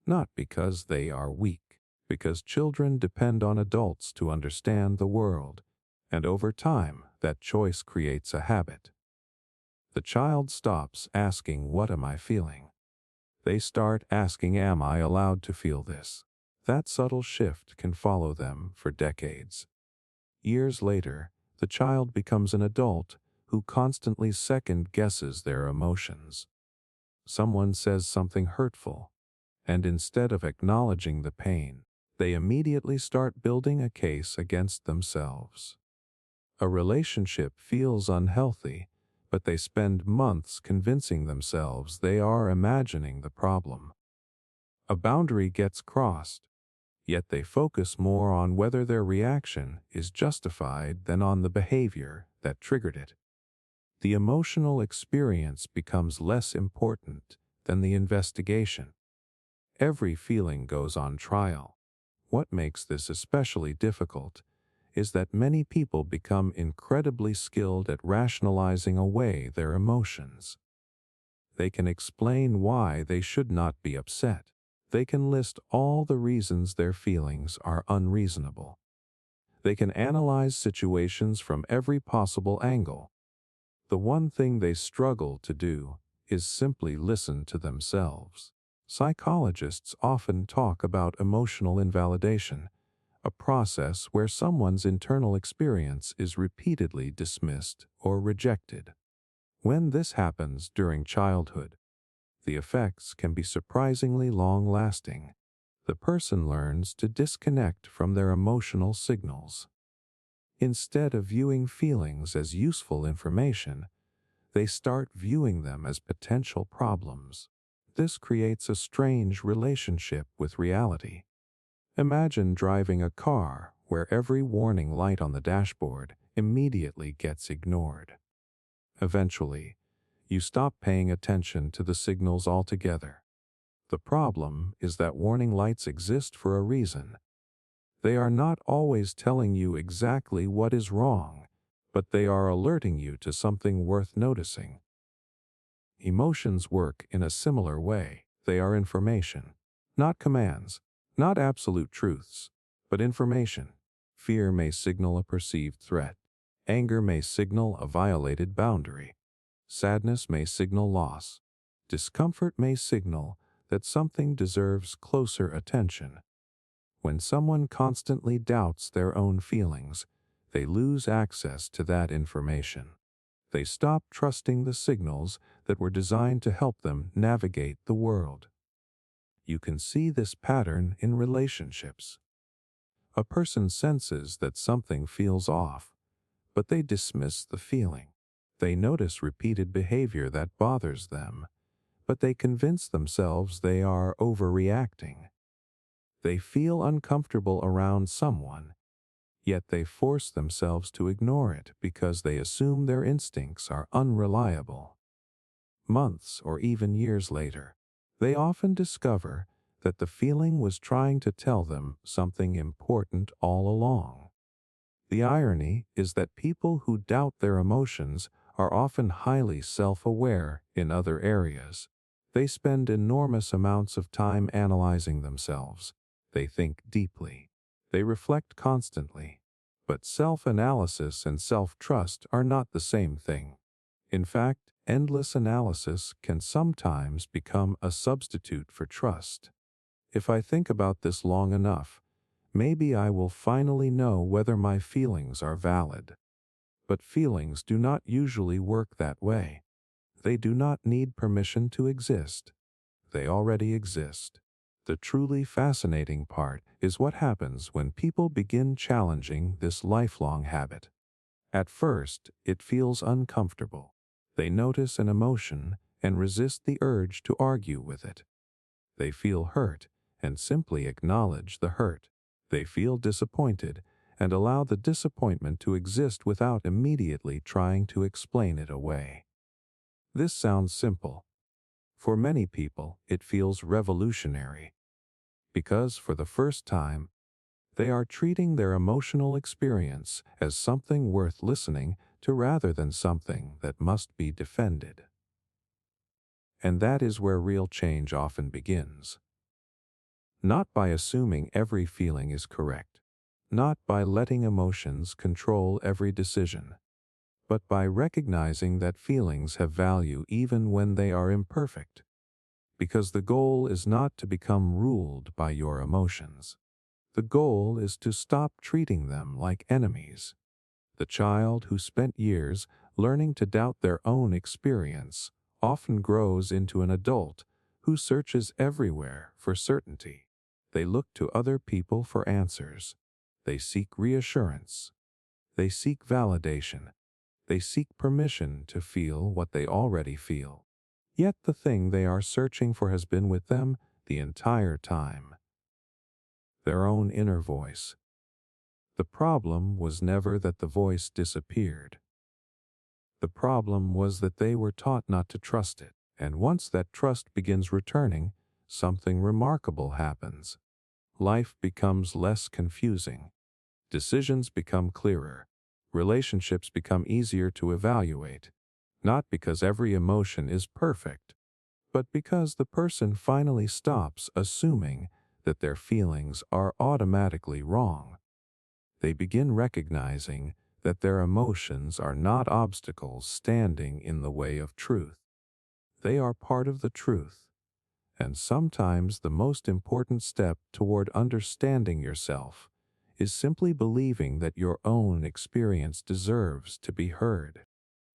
not because they are weak, because children depend on adults to understand the world, and over time, that choice creates a habit. The child stops asking, "What am I feeling?" They start asking, "Am I allowed to feel this?" That subtle shift can follow them for decades. Years later, the child becomes an adult who constantly second guesses their emotions. Someone says something hurtful, and instead of acknowledging the pain, they immediately start building a case against themselves. A relationship feels unhealthy, but they spend months convincing themselves they are imagining the problem. A boundary gets crossed, yet they focus more on whether their reaction is justified than on the behavior that triggered it. The emotional experience becomes less important than the investigation. Every feeling goes on trial. What makes this especially difficult is that many people become incredibly skilled at rationalizing away their emotions. They can explain why they should not be upset. They can list all the reasons their feelings are unreasonable. They can analyze situations from every possible angle. The one thing they struggle to do is simply listen to themselves. Psychologists often talk about emotional invalidation, a process where someone's internal experience is repeatedly dismissed or rejected. When this happens during childhood, the effects can be surprisingly long-lasting. The person learns to disconnect from their emotional signals. Instead of viewing feelings as useful information, they start viewing them as potential problems. This creates a strange relationship with reality. Imagine driving a car where every warning light on the dashboard immediately gets ignored. Eventually, you stop paying attention to the signals altogether. The problem is that warning lights exist for a reason. They are not always telling you exactly what is wrong, but they are alerting you to something worth noticing. Emotions work in a similar way. They are information, not commands, not absolute truths, but information. Fear may signal a perceived threat. Anger may signal a violated boundary. Sadness may signal loss. Discomfort may signal that something deserves closer attention. When someone constantly doubts their own feelings, they lose access to that information. They stop trusting the signals that were designed to help them navigate the world. You can see this pattern in relationships. A person senses that something feels off, but they dismiss the feeling. They notice repeated behavior that bothers them, but they convince themselves they are overreacting. They feel uncomfortable around someone, Yet they force themselves to ignore it because they assume their instincts are unreliable. Months or even years later, they often discover that the feeling was trying to tell them something important all along. The irony is that people who doubt their emotions are often highly self-aware in other areas. They spend enormous amounts of time analyzing themselves. They think deeply. They reflect constantly. But self-analysis and self-trust are not the same thing. In fact, endless analysis can sometimes become a substitute for trust. If I think about this long enough, maybe I will finally know whether my feelings are valid. But feelings do not usually work that way. They do not need permission to exist. They already exist. The truly fascinating part is what happens when people begin challenging this lifelong habit. At first, it feels uncomfortable. They notice an emotion and resist the urge to argue with it. They feel hurt and simply acknowledge the hurt. They feel disappointed and allow the disappointment to exist without immediately trying to explain it away. This sounds simple. For many people, it feels revolutionary because for the first time, they are treating their emotional experience as something worth listening to rather than something that must be defended. And that is where real change often begins. Not by assuming every feeling is correct, not by letting emotions control every decision, but by recognizing that feelings have value even when they are imperfect. Because the goal is not to become ruled by your emotions. The goal is to stop treating them like enemies. The child who spent years learning to doubt their own experience often grows into an adult who searches everywhere for certainty. They look to other people for answers. They seek reassurance. They seek validation. They seek permission to feel what they already feel. Yet the thing they are searching for has been with them the entire time. Their own inner voice. The problem was never that the voice disappeared. The problem was that they were taught not to trust it, and once that trust begins returning, something remarkable happens. Life becomes less confusing. Decisions become clearer. Relationships become easier to evaluate, not because every emotion is perfect, but because the person finally stops assuming that their feelings are automatically wrong. They begin recognizing that their emotions are not obstacles standing in the way of truth. They are part of the truth, and sometimes the most important step toward understanding yourself is simply believing that your own experience deserves to be heard.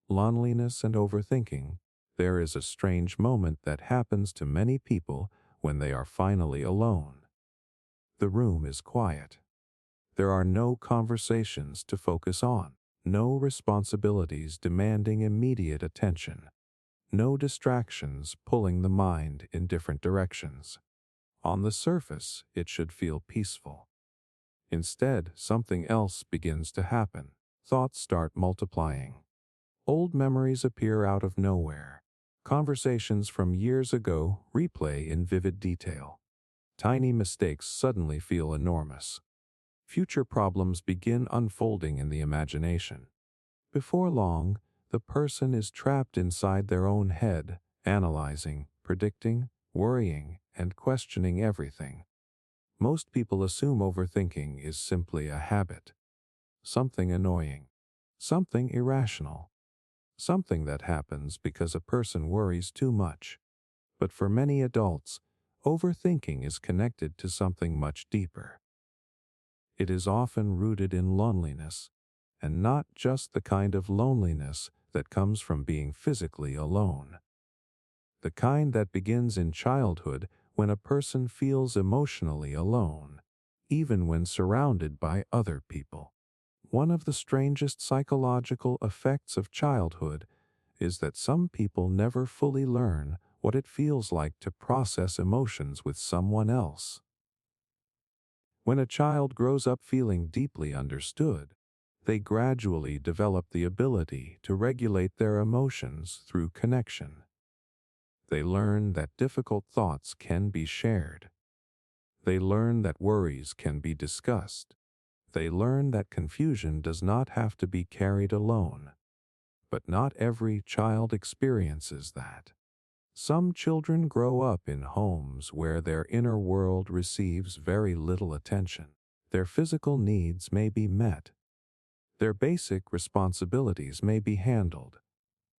Loneliness and overthinking. There is a strange moment that happens to many people when they are finally alone. The room is quiet. There are no conversations to focus on, no responsibilities demanding immediate attention, no distractions pulling the mind in different directions. On the surface, it should feel peaceful. Instead, something else begins to happen. Thoughts start multiplying. Old memories appear out of nowhere. Conversations from years ago replay in vivid detail. Tiny mistakes suddenly feel enormous. Future problems begin unfolding in the imagination. Before long, the person is trapped inside their own head, analyzing, predicting, worrying, and questioning everything. Most people assume overthinking is simply a habit, something annoying, something irrational, something that happens because a person worries too much. But for many adults, overthinking is connected to something much deeper. It is often rooted in loneliness, and not just the kind of loneliness that comes from being physically alone. The kind that begins in childhood when a person feels emotionally alone, even when surrounded by other people. One of the strangest psychological effects of childhood is that some people never fully learn what it feels like to process emotions with someone else. When a child grows up feeling deeply understood, they gradually develop the ability to regulate their emotions through connection. They learn that difficult thoughts can be shared. They learn that worries can be discussed. They learn that confusion does not have to be carried alone. But not every child experiences that. Some children grow up in homes where their inner world receives very little attention. Their physical needs may be met. Their basic responsibilities may be handled.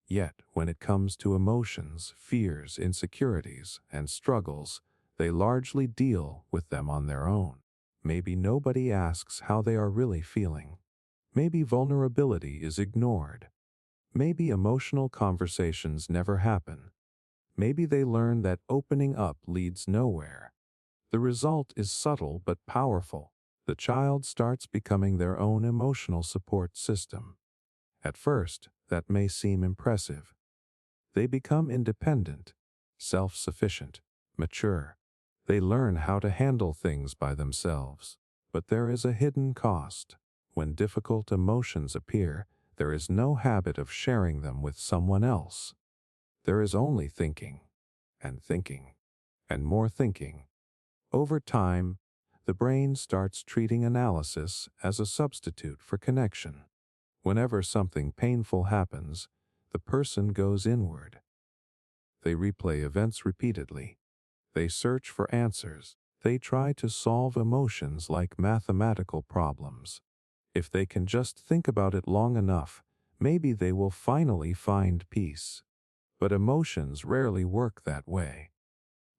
Yet, when it comes to emotions, fears, insecurities, and struggles, they largely deal with them on their own. Maybe nobody asks how they are really feeling. Maybe vulnerability is ignored. Maybe emotional conversations never happen. Maybe they learn that opening up leads nowhere. The result is subtle but powerful. The child starts becoming their own emotional support system. At first, that may seem impressive. They become independent, self-sufficient, mature. They learn how to handle things by themselves. But there is a hidden cost. When difficult emotions appear, there is no habit of sharing them with someone else. There is only thinking, and thinking, and more thinking. Over time, the brain starts treating analysis as a substitute for connection. Whenever something painful happens, the person goes inward. They replay events repeatedly. They search for answers. They try to solve emotions like mathematical problems. If they can just think about it long enough, maybe they will finally find peace. But emotions rarely work that way.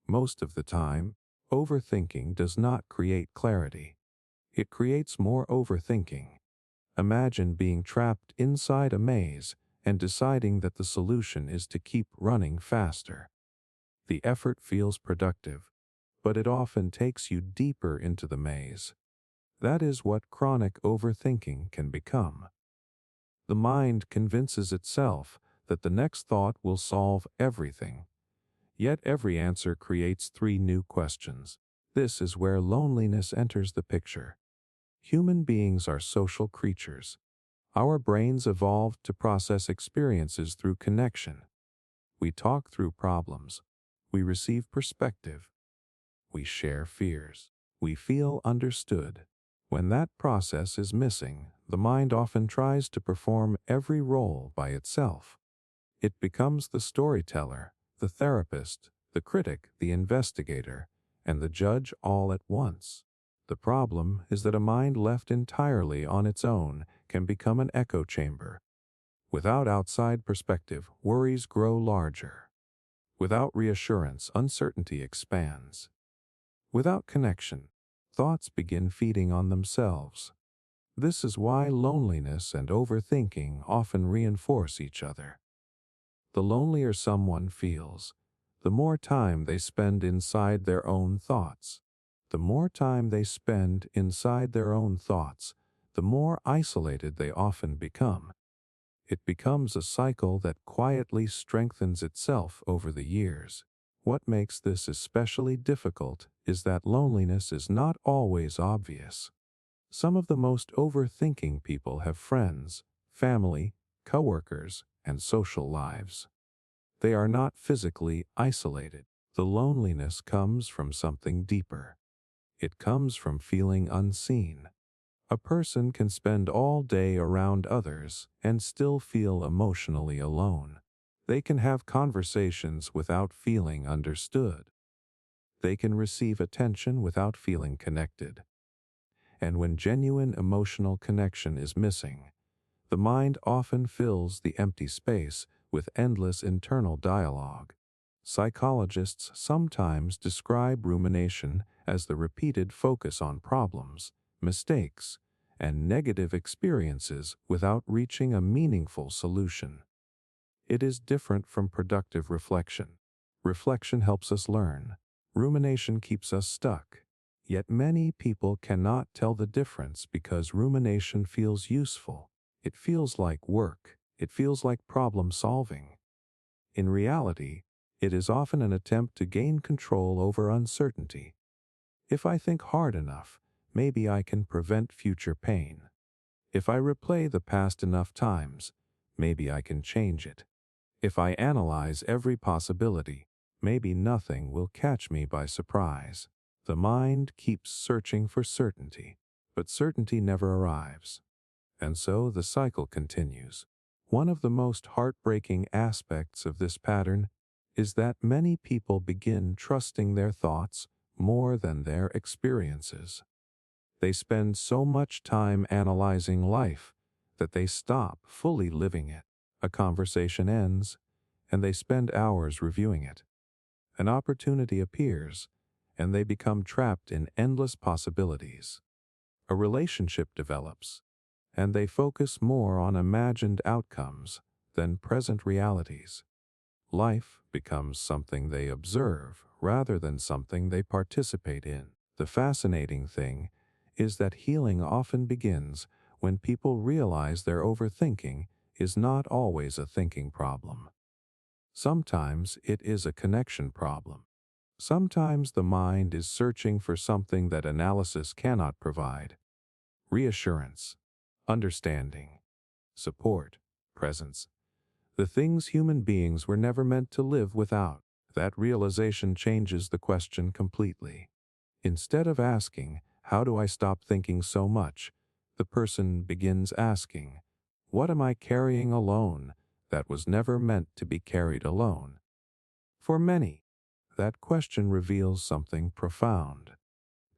Most of the time, overthinking does not create clarity. It creates more overthinking. Imagine being trapped inside a maze and deciding that the solution is to keep running faster. The effort feels productive, but it often takes you deeper into the maze. That is what chronic overthinking can become. The mind convinces itself that the next thought will solve everything. Yet every answer creates 3 new questions. This is where loneliness enters the picture. Human beings are social creatures. Our brains evolved to process experiences through connection. We talk through problems. We receive perspective. We share fears. We feel understood. When that process is missing, the mind often tries to perform every role by itself. It becomes the storyteller, the therapist, the critic, the investigator, and the judge all at once. The problem is that a mind left entirely on its own can become an echo chamber. Without outside perspective, worries grow larger. Without reassurance, uncertainty expands. Without connection, thoughts begin feeding on themselves. This is why loneliness and overthinking often reinforce each other. The lonelier someone feels, the more time they spend inside their own thoughts. The more time they spend inside their own thoughts, the more isolated they often become. It becomes a cycle that quietly strengthens itself over the years. What makes this especially difficult is that loneliness is not always obvious. Some of the most overthinking people have friends, family, coworkers, and social lives. They are not physically isolated. The loneliness comes from something deeper. It comes from feeling unseen. A person can spend all day around others and still feel emotionally alone. They can have conversations without feeling understood. They can receive attention without feeling connected. And when genuine emotional connection is missing, the mind often fills the empty space with endless internal dialogue. Psychologists sometimes describe rumination as the repeated focus on problems, mistakes, and negative experiences without reaching a meaningful solution. It is different from productive reflection. Reflection helps us learn. Rumination keeps us stuck. Yet many people cannot tell the difference because rumination feels useful. It feels like work. It feels like problem solving. In reality, it is often an attempt to gain control over uncertainty. If I think hard enough, maybe I can prevent future pain. If I replay the past enough times, maybe I can change it. If I analyze every possibility, maybe nothing will catch me by surprise. The mind keeps searching for certainty, but certainty never arrives. And so the cycle continues. One of the most heartbreaking aspects of this pattern is that many people begin trusting their thoughts more than their experiences. They spend so much time analyzing life that they stop fully living it. A conversation ends, and they spend hours reviewing it. An opportunity appears, and they become trapped in endless possibilities. A relationship develops, and they focus more on imagined outcomes than present realities. Life becomes something they observe rather than something they participate in. The fascinating thing is that healing often begins when people realize their overthinking is not always a thinking problem. Sometimes it is a connection problem. Sometimes the mind is searching for something that analysis cannot provide. Reassurance, understanding, support, presence. The things human beings were never meant to live without. That realization changes the question completely. Instead of asking, "How do I stop thinking so much?" the person begins asking, "What am I carrying alone that was never meant to be carried alone?" For many, that question reveals something profound.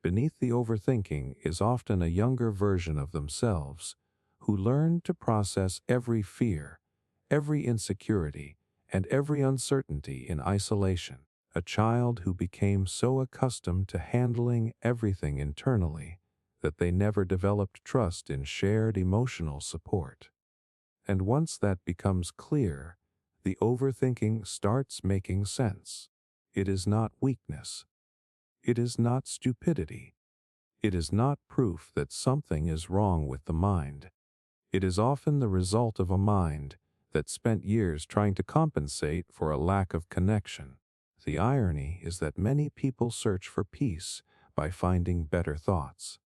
Beneath the overthinking is often a younger version of themselves who learned to process every fear, every insecurity, and every uncertainty in isolation. A child who became so accustomed to handling everything internally that they never developed trust in shared emotional support. And once that becomes clear, the overthinking starts making sense. It is not weakness. It is not stupidity. It is not proof that something is wrong with the mind. It is often the result of a mind that spent years trying to compensate for a lack of connection. The irony is that many people search for peace by finding better thoughts.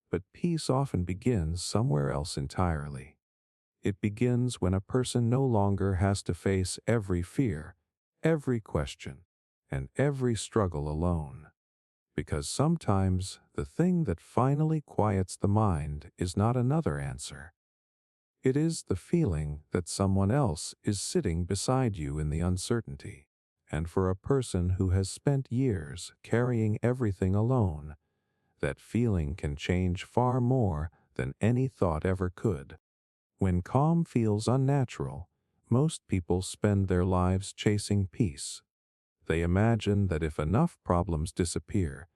But peace often begins somewhere else entirely. It begins when a person no longer has to face every fear, every question, and every struggle alone. Because sometimes the thing that finally quiets the mind is not another answer. It is the feeling that someone else is sitting beside you in the uncertainty. And for a person who has spent years carrying everything alone, that feeling can change far more than any thought ever could. When calm feels unnatural, most people spend their lives chasing peace. They imagine that if enough problems disappear,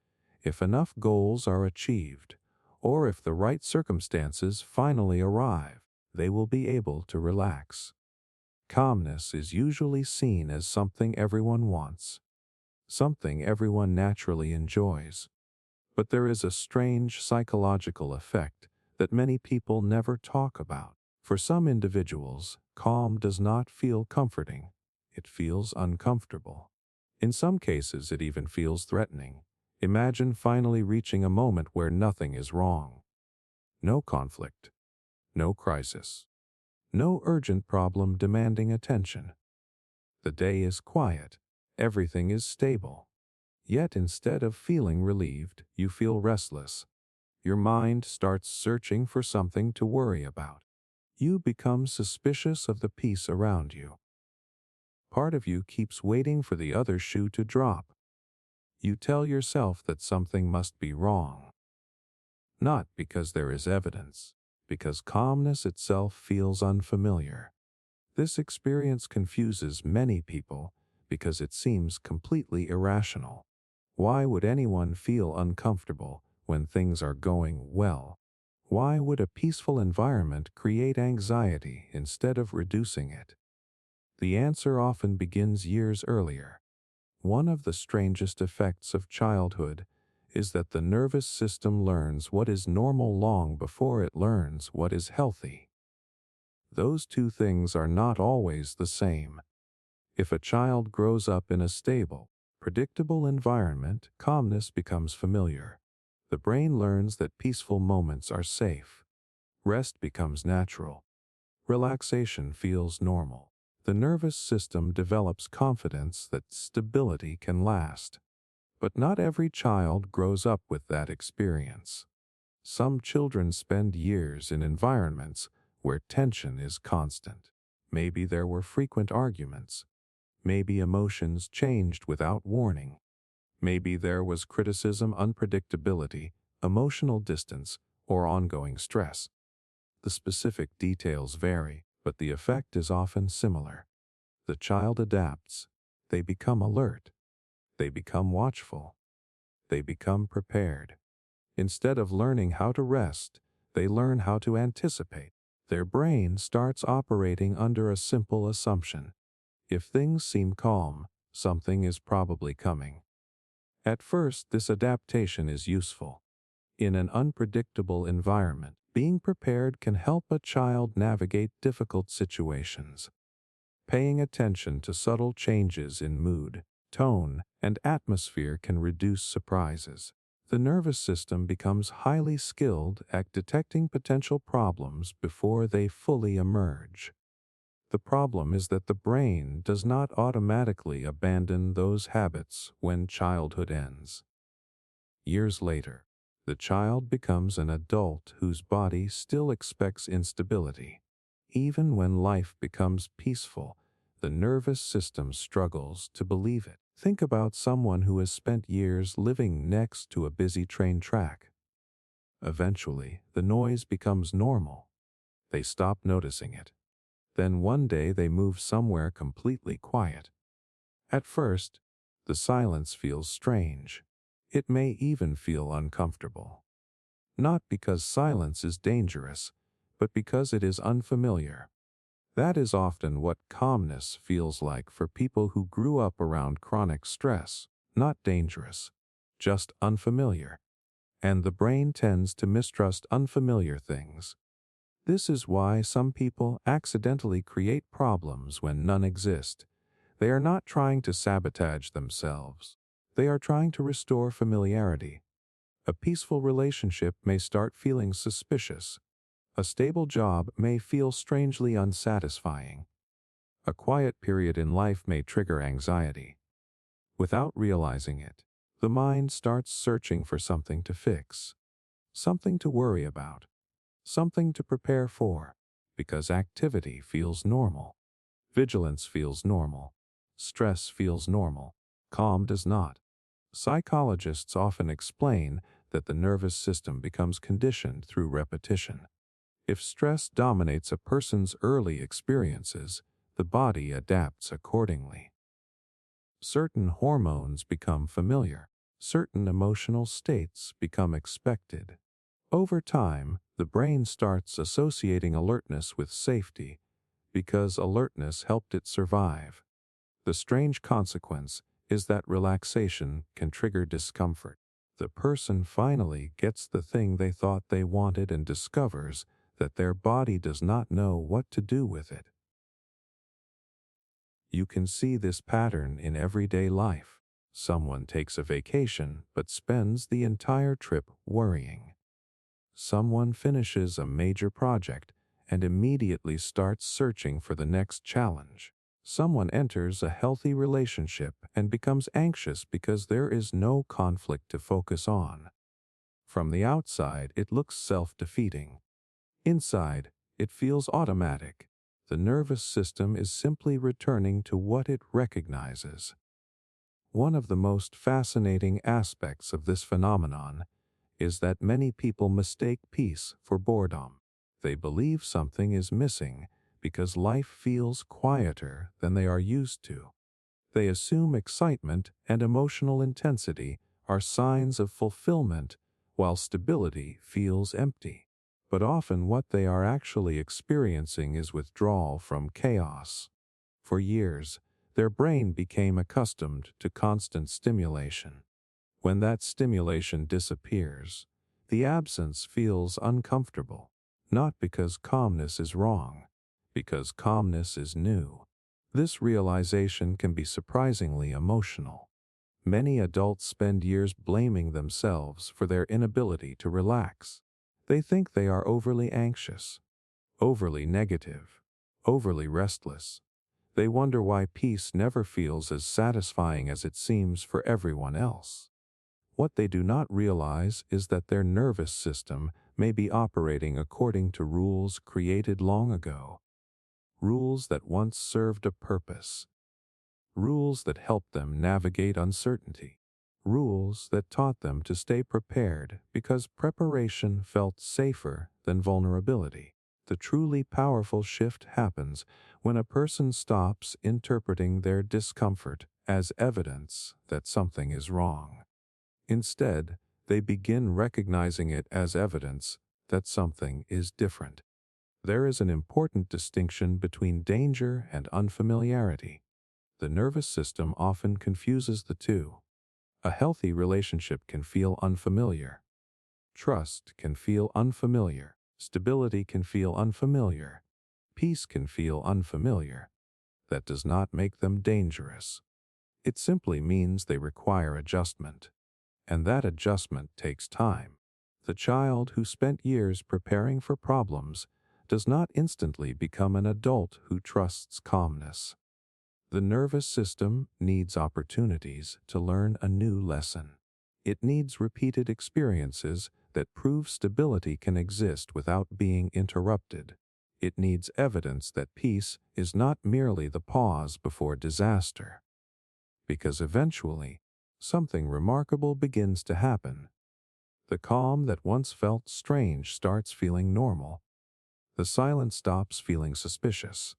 if enough goals are achieved, or if the right circumstances finally arrive, they will be able to relax. Calmness is usually seen as something everyone wants, something everyone naturally enjoys. But there is a strange psychological effect that many people never talk about. For some individuals, calm does not feel comforting. It feels uncomfortable. In some cases, it even feels threatening. Imagine finally reaching a moment where nothing is wrong. No conflict, no crisis, no urgent problem demanding attention. The day is quiet, everything is stable. Yet instead of feeling relieved, you feel restless. Your mind starts searching for something to worry about. You become suspicious of the peace around you. Part of you keeps waiting for the other shoe to drop. You tell yourself that something must be wrong. Not because there is evidence, because calmness itself feels unfamiliar. This experience confuses many people because it seems completely irrational. Why would anyone feel uncomfortable when things are going well? Why would a peaceful environment create anxiety instead of reducing it? The answer often begins years earlier. One of the strangest effects of childhood is that the nervous system learns what is normal long before it learns what is healthy. Those two things are not always the same. If a child grows up in a stable, predictable environment, calmness becomes familiar. The brain learns that peaceful moments are safe. Rest becomes natural. Relaxation feels normal. The nervous system develops confidence that stability can last. But not every child grows up with that experience. Some children spend years in environments where tension is constant. Maybe there were frequent arguments. Maybe emotions changed without warning. Maybe there was criticism, unpredictability, emotional distance, or ongoing stress. The specific details vary, but the effect is often similar. The child adapts. They become alert. They become watchful. They become prepared. Instead of learning how to rest, they learn how to anticipate. Their brain starts operating under a simple assumption. If things seem calm, something is probably coming. At first, this adaptation is useful. In an unpredictable environment, being prepared can help a child navigate difficult situations. Paying attention to subtle changes in mood, tone, and atmosphere can reduce surprises. The nervous system becomes highly skilled at detecting potential problems before they fully emerge. The problem is that the brain does not automatically abandon those habits when childhood ends. Years later, the child becomes an adult whose body still expects instability. Even when life becomes peaceful, the nervous system struggles to believe it. Think about someone who has spent years living next to a busy train track. Eventually, the noise becomes normal. They stop noticing it. Then one day they move somewhere completely quiet. At first, the silence feels strange. It may even feel uncomfortable. Not because silence is dangerous, but because it is unfamiliar. That is often what calmness feels like for people who grew up around chronic stress. Not dangerous, just unfamiliar. And the brain tends to mistrust unfamiliar things. This is why some people accidentally create problems when none exist. They are not trying to sabotage themselves. They are trying to restore familiarity. A peaceful relationship may start feeling suspicious. A stable job may feel strangely unsatisfying. A quiet period in life may trigger anxiety. Without realizing it, the mind starts searching for something to fix, something to worry about, something to prepare for, because activity feels normal. Vigilance feels normal. Stress feels normal. Calm does not. Psychologists often explain that the nervous system becomes conditioned through repetition. If stress dominates a person's early experiences, the body adapts accordingly. Certain hormones become familiar. Certain emotional states become expected. Over time, the brain starts associating alertness with safety because alertness helped it survive. The strange consequence is that relaxation can trigger discomfort. The person finally gets the thing they thought they wanted and discovers that their body does not know what to do with it. You can see this pattern in everyday life. Someone takes a vacation but spends the entire trip worrying. Someone finishes a major project and immediately starts searching for the next challenge. Someone enters a healthy relationship and becomes anxious because there is no conflict to focus on. From the outside, it looks self-defeating. Inside, it feels automatic. The nervous system is simply returning to what it recognizes. One of the most fascinating aspects of this phenomenon is that many people mistake peace for boredom. They believe something is missing because life feels quieter than they are used to. They assume excitement and emotional intensity are signs of fulfillment, while stability feels empty. But often what they are actually experiencing is withdrawal from chaos. For years, their brain became accustomed to constant stimulation. When that stimulation disappears, the absence feels uncomfortable, not because calmness is wrong, because calmness is new. This realization can be surprisingly emotional. Many adults spend years blaming themselves for their inability to relax. They think they are overly anxious, overly negative, overly restless. They wonder why peace never feels as satisfying as it seems for everyone else. What they do not realize is that their nervous system may be operating according to rules created long ago, rules that once served a purpose, rules that helped them navigate uncertainty, rules that taught them to stay prepared because preparation felt safer than vulnerability. The truly powerful shift happens when a person stops interpreting their discomfort as evidence that something is wrong. Instead, they begin recognizing it as evidence that something is different. There is an important distinction between danger and unfamiliarity. The nervous system often confuses the two. A healthy relationship can feel unfamiliar. Trust can feel unfamiliar. Stability can feel unfamiliar. Peace can feel unfamiliar. That does not make them dangerous. It simply means they require adjustment. And that adjustment takes time. The child who spent years preparing for problems does not instantly become an adult who trusts calmness. The nervous system needs opportunities to learn a new lesson. It needs repeated experiences that prove stability can exist without being interrupted. It needs evidence that peace is not merely the pause before disaster. Because eventually, something remarkable begins to happen. The calm that once felt strange starts feeling normal. The silence stops feeling suspicious.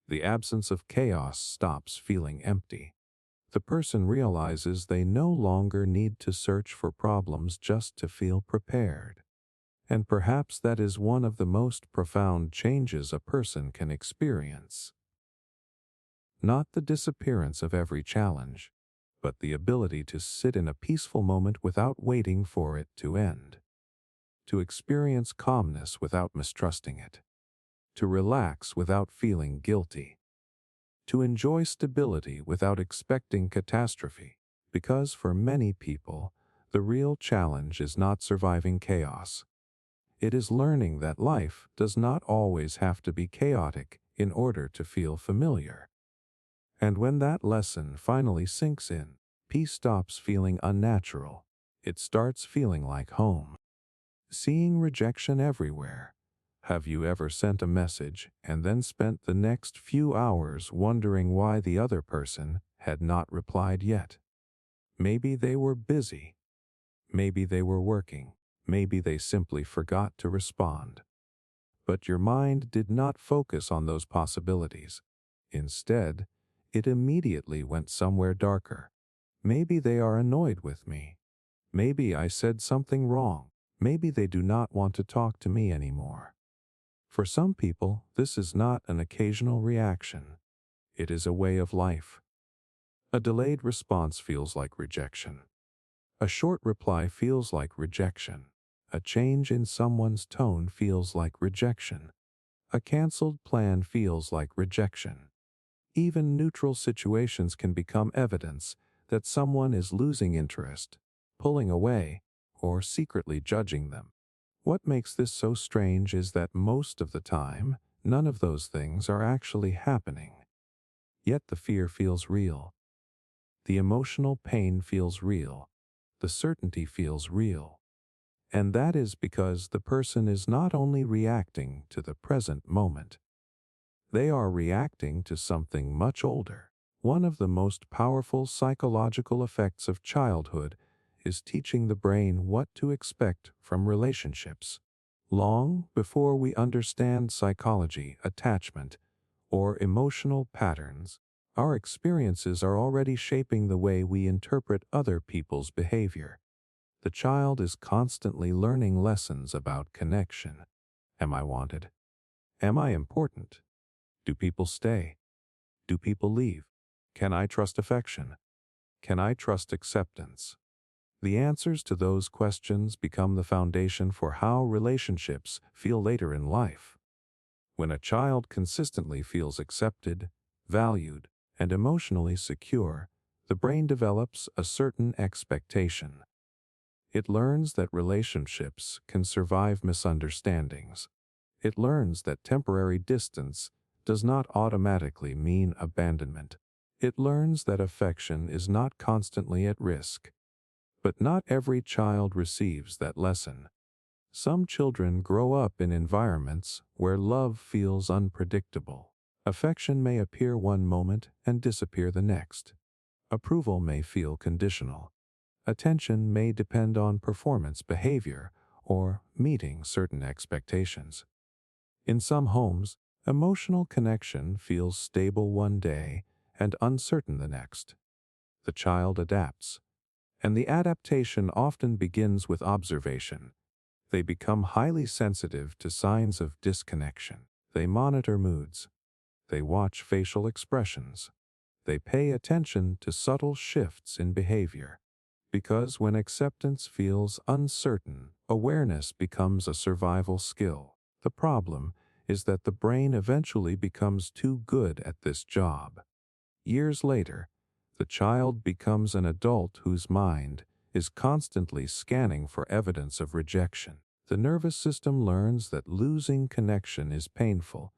The absence of chaos stops feeling empty. The person realizes they no longer need to search for problems just to feel prepared. And perhaps that is one of the most profound changes a person can experience. Not the disappearance of every challenge, but the ability to sit in a peaceful moment without waiting for it to end. To experience calmness without mistrusting it. To relax without feeling guilty. To enjoy stability without expecting catastrophe. Because for many people, the real challenge is not surviving chaos. It is learning that life does not always have to be chaotic in order to feel familiar. And when that lesson finally sinks in, peace stops feeling unnatural. It starts feeling like home. Seeing rejection everywhere. Have you ever sent a message and then spent the next few hours wondering why the other person had not replied yet? Maybe they were busy. Maybe they were working. Maybe they simply forgot to respond. But your mind did not focus on those possibilities. Instead, it immediately went somewhere darker. Maybe they are annoyed with me. Maybe I said something wrong. Maybe they do not want to talk to me anymore. For some people, this is not an occasional reaction. It is a way of life. A delayed response feels like rejection. A short reply feels like rejection. A change in someone's tone feels like rejection. A canceled plan feels like rejection. Even neutral situations can become evidence that someone is losing interest, pulling away, or secretly judging them. What makes this so strange is that most of the time, none of those things are actually happening. Yet the fear feels real. The emotional pain feels real. The certainty feels real. And that is because the person is not only reacting to the present moment. They are reacting to something much older. One of the most powerful psychological effects of childhood is teaching the brain what to expect from relationships. Long before we understand psychology, attachment, or emotional patterns, our experiences are already shaping the way we interpret other people's behavior. The child is constantly learning lessons about connection. Am I wanted? Am I important? Do people stay? Do people leave? Can I trust affection? Can I trust acceptance? The answers to those questions become the foundation for how relationships feel later in life. When a child consistently feels accepted, valued, and emotionally secure, The brain develops a certain expectation. It learns that relationships can survive misunderstandings. It learns that temporary distance does not automatically mean abandonment. It learns that affection is not constantly at risk. But not every child receives that lesson. Some children grow up in environments where love feels unpredictable. Affection may appear one moment and disappear the next. Approval may feel conditional. Attention may depend on performance behavior or meeting certain expectations. In some homes, emotional connection feels stable one day and uncertain the next. The child adapts, and the adaptation often begins with observation. They become highly sensitive to signs of disconnection. They monitor moods. They watch facial expressions. They pay attention to subtle shifts in behavior. Because when acceptance feels uncertain, awareness becomes a survival skill. The problem is that the brain eventually becomes too good at this job. Years later, the child becomes an adult whose mind is constantly scanning for evidence of rejection. The nervous system learns that losing connection is painful,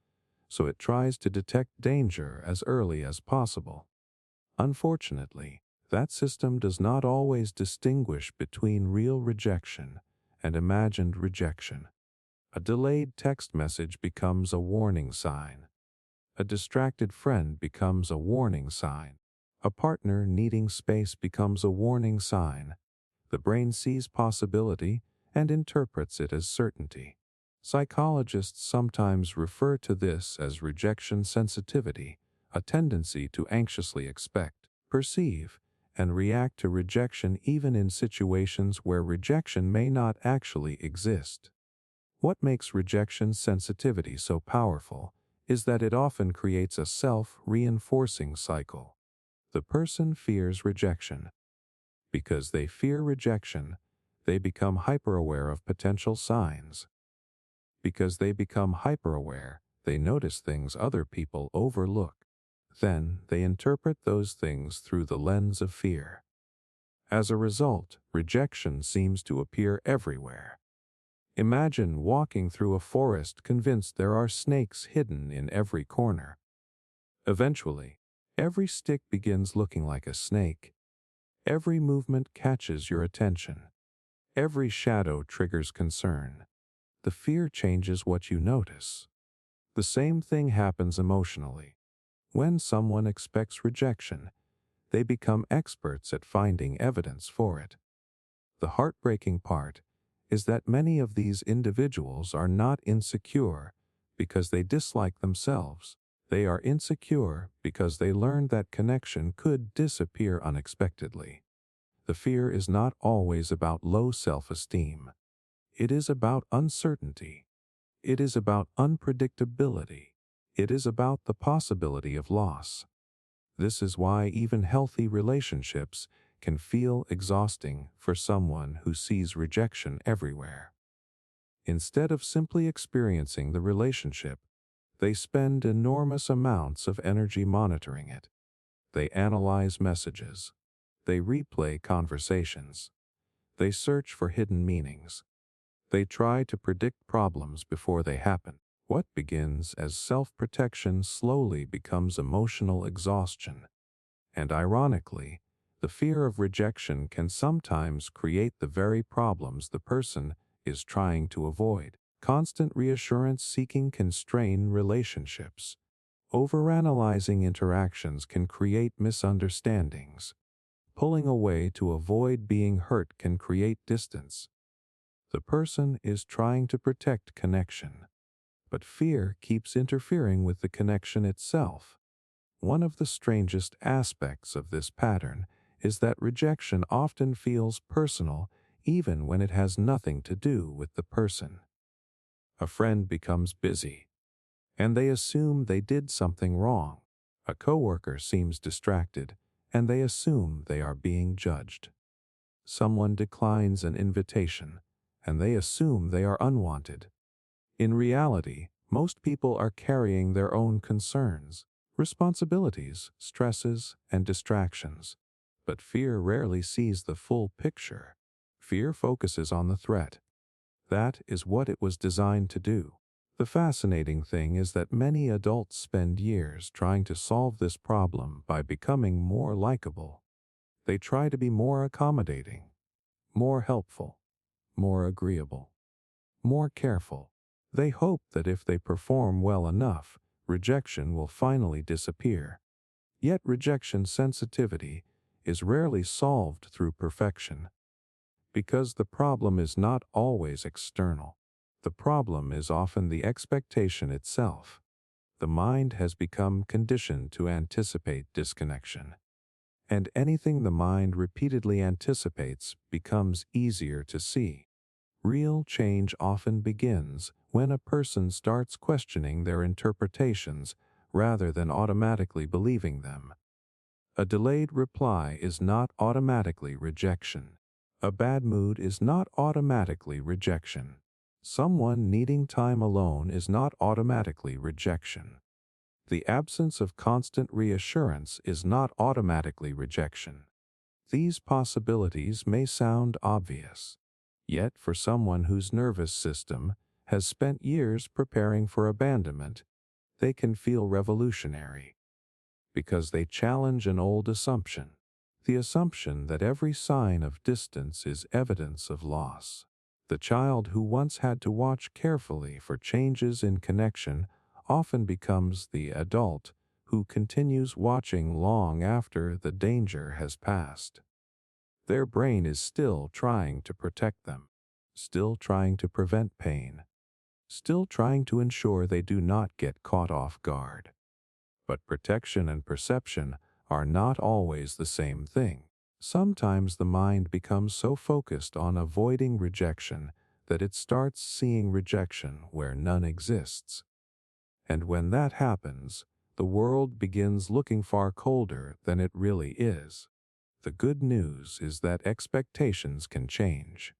so it tries to detect danger as early as possible. Unfortunately, that system does not always distinguish between real rejection and imagined rejection. A delayed text message becomes a warning sign. A distracted friend becomes a warning sign. A partner needing space becomes a warning sign. The brain sees possibility and interprets it as certainty. Psychologists sometimes refer to this as rejection sensitivity, a tendency to anxiously expect, perceive, and react to rejection even in situations where rejection may not actually exist. What makes rejection sensitivity so powerful is that it often creates a self-reinforcing cycle. The person fears rejection. Because they fear rejection, they become hyper-aware of potential signs. Because they become hyper-aware, they notice things other people overlook. Then they interpret those things through the lens of fear. As a result, rejection seems to appear everywhere. Imagine walking through a forest convinced there are snakes hidden in every corner. Eventually, every stick begins looking like a snake. Every movement catches your attention. Every shadow triggers concern. The fear changes what you notice. The same thing happens emotionally. When someone expects rejection, they become experts at finding evidence for it. The heartbreaking part is that many of these individuals are not insecure because they dislike themselves. They are insecure because they learned that connection could disappear unexpectedly. The fear is not always about low self-esteem. It is about uncertainty. It is about unpredictability. It is about the possibility of loss. This is why even healthy relationships can feel exhausting for someone who sees rejection everywhere. Instead of simply experiencing the relationship, they spend enormous amounts of energy monitoring it. They analyze messages. They replay conversations. They search for hidden meanings. They try to predict problems before they happen. What begins as self-protection slowly becomes emotional exhaustion. And ironically, the fear of rejection can sometimes create the very problems the person is trying to avoid. Constant reassurance seeking can strain relationships. Overanalyzing interactions can create misunderstandings. Pulling away to avoid being hurt can create distance. The person is trying to protect connection, but fear keeps interfering with the connection itself. One of the strangest aspects of this pattern is that rejection often feels personal even when it has nothing to do with the person. A friend becomes busy, and they assume they did something wrong. A coworker seems distracted, and they assume they are being judged. Someone declines an invitation, and they assume they are unwanted. In reality, most people are carrying their own concerns, responsibilities, stresses, and distractions. But fear rarely sees the full picture. Fear focuses on the threat. That is what it was designed to do. The fascinating thing is that many adults spend years trying to solve this problem by becoming more likable. They try to be more accommodating, more helpful, more agreeable, more careful. They hope that if they perform well enough, rejection will finally disappear. Yet rejection sensitivity is rarely solved through perfection. Because the problem is not always external. The problem is often the expectation itself. The mind has become conditioned to anticipate disconnection. And anything the mind repeatedly anticipates becomes easier to see. Real change often begins when a person starts questioning their interpretations rather than automatically believing them. A delayed reply is not automatically rejection. A bad mood is not automatically rejection. Someone needing time alone is not automatically rejection. The absence of constant reassurance is not automatically rejection. These possibilities may sound obvious. Yet for someone whose nervous system has spent years preparing for abandonment, they can feel revolutionary. Because they challenge an old assumption. The assumption that every sign of distance is evidence of loss. The child who once had to watch carefully for changes in connection often becomes the adult who continues watching long after the danger has passed. Their brain is still trying to protect them, still trying to prevent pain, still trying to ensure they do not get caught off guard. But protection and perception are not always the same thing. Sometimes the mind becomes so focused on avoiding rejection that it starts seeing rejection where none exists. And when that happens, the world begins looking far colder than it really is. The good news is that expectations can change.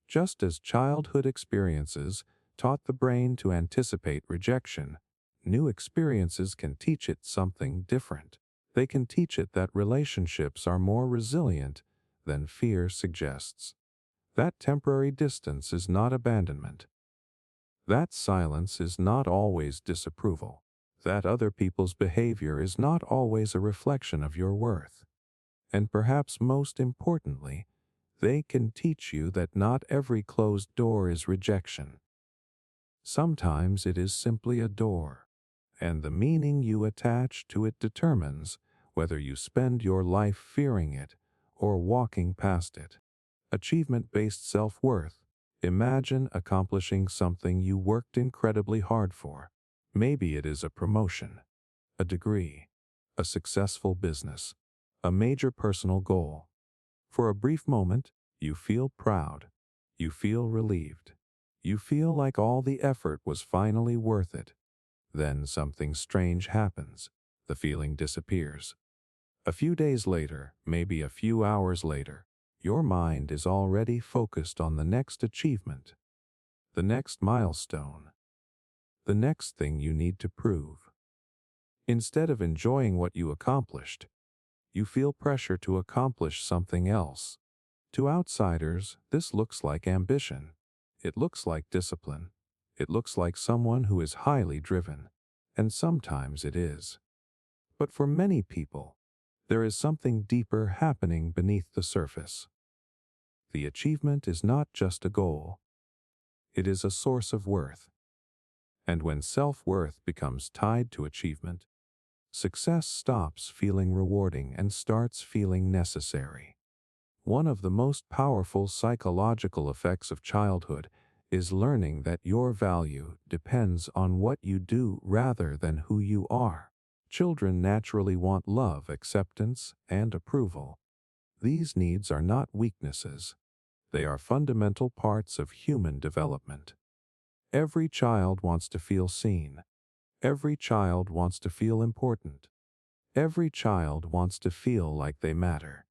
Just as childhood experiences taught the brain to anticipate rejection, new experiences can teach it something different. They can teach it that relationships are more resilient than fear suggests. That temporary distance is not abandonment. That silence is not always disapproval. That other people's behavior is not always a reflection of your worth. And perhaps most importantly, they can teach you that not every closed door is rejection. Sometimes it is simply a door, and the meaning you attach to it determines whether you spend your life fearing it or walking past it. Achievement-based self-worth. Imagine accomplishing something you worked incredibly hard for. Maybe it is a promotion, a degree, a successful business, a major personal goal. For a brief moment, you feel proud. You feel relieved. You feel like all the effort was finally worth it. Then something strange happens. The feeling disappears. A few days later, maybe a few hours later, your mind is already focused on the next achievement, the next milestone, the next thing you need to prove. Instead of enjoying what you accomplished, you feel pressure to accomplish something else. To outsiders, this looks like ambition. It looks like discipline. It looks like someone who is highly driven. And sometimes it is. But for many people, there is something deeper happening beneath the surface. The achievement is not just a goal. It is a source of worth. And when self-worth becomes tied to achievement, success stops feeling rewarding and starts feeling necessary. One of the most powerful psychological effects of childhood is learning that your value depends on what you do rather than who you are. Children naturally want love, acceptance, and approval. These needs are not weaknesses. They are fundamental parts of human development. Every child wants to feel seen. Every child wants to feel important. Every child wants to feel like they matter.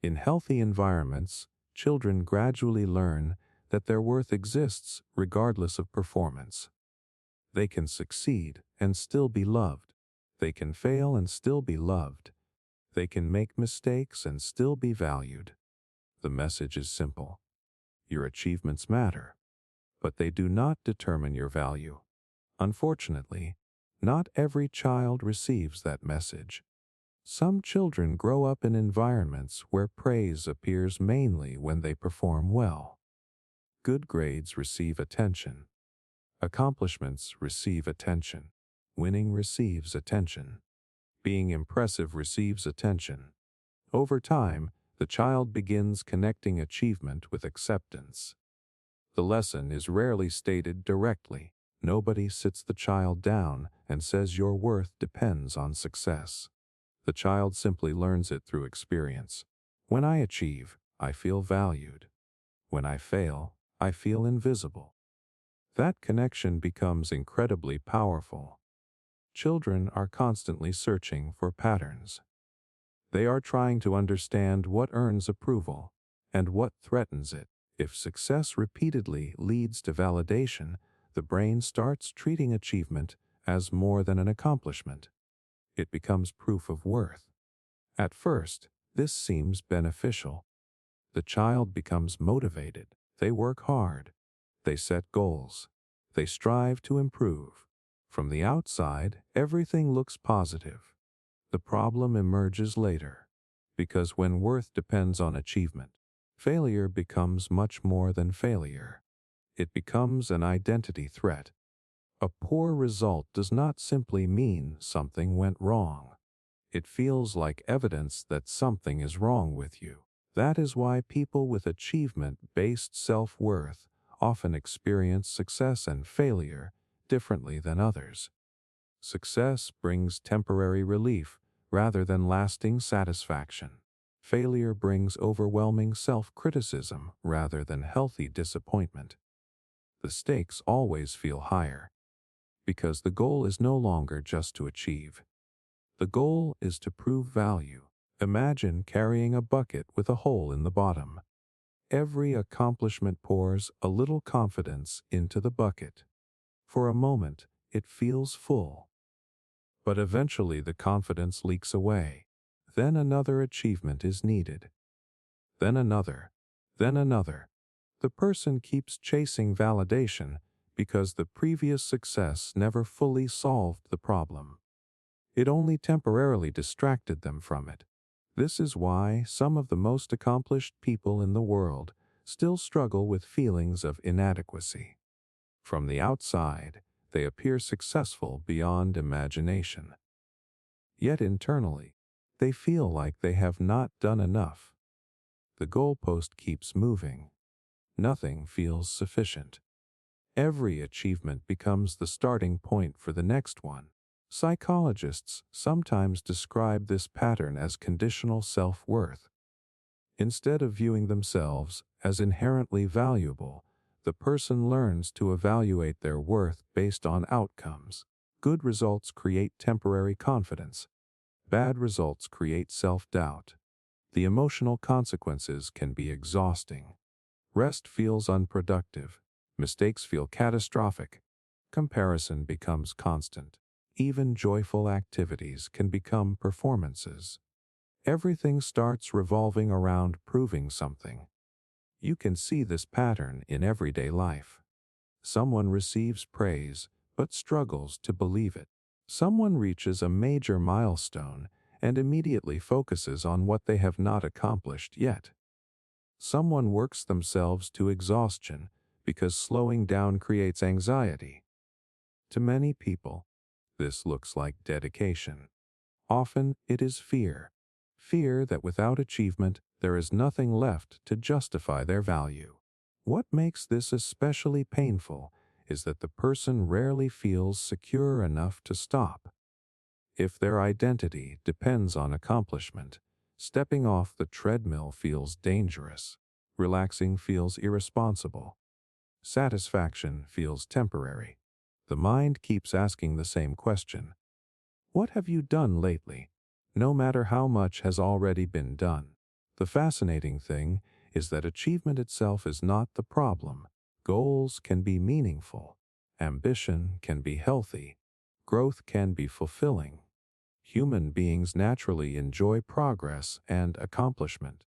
In healthy environments, children gradually learn that their worth exists regardless of performance. They can succeed and still be loved. They can fail and still be loved. They can make mistakes and still be valued. The message is simple. Your achievements matter, but they do not determine your value. Unfortunately, not every child receives that message. Some children grow up in environments where praise appears mainly when they perform well. Good grades receive attention. Accomplishments receive attention. Winning receives attention. Being impressive receives attention. Over time, the child begins connecting achievement with acceptance. The lesson is rarely stated directly. Nobody sits the child down and says your worth depends on success. The child simply learns it through experience. When I achieve, I feel valued. When I fail, I feel invisible. That connection becomes incredibly powerful. Children are constantly searching for patterns. They are trying to understand what earns approval and what threatens it. If success repeatedly leads to validation, the brain starts treating achievement as more than an accomplishment. It becomes proof of worth. At first, this seems beneficial. The child becomes motivated. They work hard. They set goals. They strive to improve. From the outside, everything looks positive. The problem emerges later, because when worth depends on achievement, failure becomes much more than failure. It becomes an identity threat. A poor result does not simply mean something went wrong. It feels like evidence that something is wrong with you. That is why people with achievement-based self-worth often experience success and failure differently than others. Success brings temporary relief rather than lasting satisfaction. Failure brings overwhelming self-criticism rather than healthy disappointment. The stakes always feel higher, because the goal is no longer just to achieve. The goal is to prove value. Imagine carrying a bucket with a hole in the bottom. Every accomplishment pours a little confidence into the bucket. For a moment, it feels full. But eventually the confidence leaks away. Then another achievement is needed. Then another. Then another. The person keeps chasing validation because the previous success never fully solved the problem. It only temporarily distracted them from it. This is why some of the most accomplished people in the world still struggle with feelings of inadequacy. From the outside, they appear successful beyond imagination. Yet internally, they feel like they have not done enough. The goalpost keeps moving. Nothing feels sufficient. Every achievement becomes the starting point for the next one. Psychologists sometimes describe this pattern as conditional self-worth. Instead of viewing themselves as inherently valuable, the person learns to evaluate their worth based on outcomes. Good results create temporary confidence. Bad results create self-doubt. The emotional consequences can be exhausting. Rest feels unproductive. Mistakes feel catastrophic. Comparison becomes constant. Even joyful activities can become performances. Everything starts revolving around proving something. You can see this pattern in everyday life. Someone receives praise but struggles to believe it. Someone reaches a major milestone and immediately focuses on what they have not accomplished yet. Someone works themselves to exhaustion because slowing down creates anxiety. To many people, this looks like dedication. Often it is fear. Fear that without achievement, there is nothing left to justify their value. What makes this especially painful is that the person rarely feels secure enough to stop. If their identity depends on accomplishment, stepping off the treadmill feels dangerous. Relaxing feels irresponsible. Satisfaction feels temporary. The mind keeps asking the same question. What have you done lately? No matter how much has already been done. The fascinating thing is that achievement itself is not the problem. Goals can be meaningful. Ambition can be healthy. Growth can be fulfilling. Human beings naturally enjoy progress and accomplishment.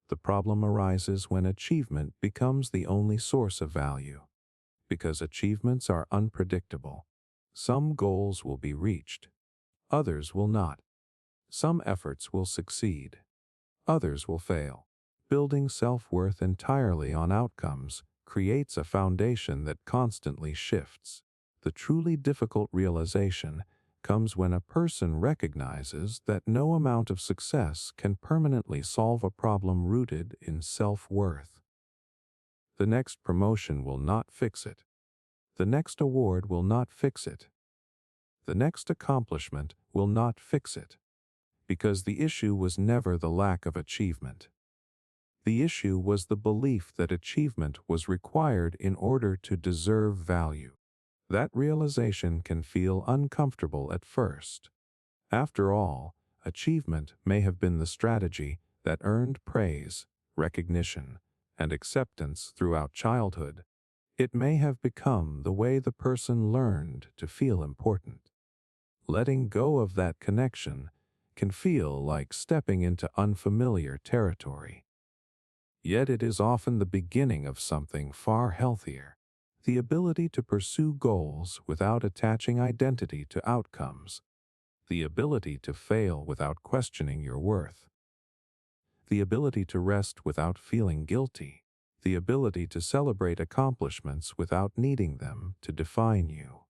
The problem arises when achievement becomes the only source of value. Because achievements are unpredictable. Some goals will be reached. Others will not. Some efforts will succeed. Others will fail. Building self-worth entirely on outcomes creates a foundation that constantly shifts. The truly difficult realization comes when a person recognizes that no amount of success can permanently solve a problem rooted in self-worth. The next promotion will not fix it. The next award will not fix it. The next accomplishment will not fix it. Because the issue was never the lack of achievement. The issue was the belief that achievement was required in order to deserve value. That realization can feel uncomfortable at first. After all, achievement may have been the strategy that earned praise, recognition, and acceptance throughout childhood. It may have become the way the person learned to feel important. Letting go of that connection can feel like stepping into unfamiliar territory. Yet it is often the beginning of something far healthier. The ability to pursue goals without attaching identity to outcomes. The ability to fail without questioning your worth. The ability to rest without feeling guilty. The ability to celebrate accomplishments without needing them to define you.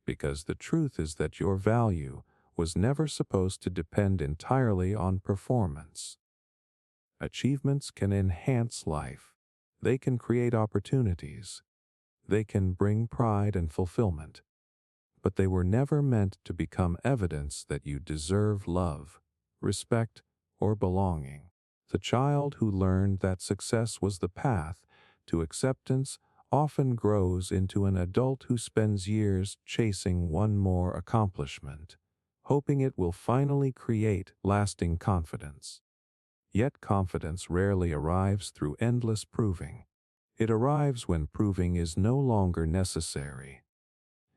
Because the truth is that your value was never supposed to depend entirely on performance. Achievements can enhance life. They can create opportunities. They can bring pride and fulfillment. But they were never meant to become evidence that you deserve love, respect, or belonging. The child who learned that success was the path to acceptance often grows into an adult who spends years chasing one more accomplishment, hoping it will finally create lasting confidence. Yet confidence rarely arrives through endless proving. It arrives when proving is no longer necessary.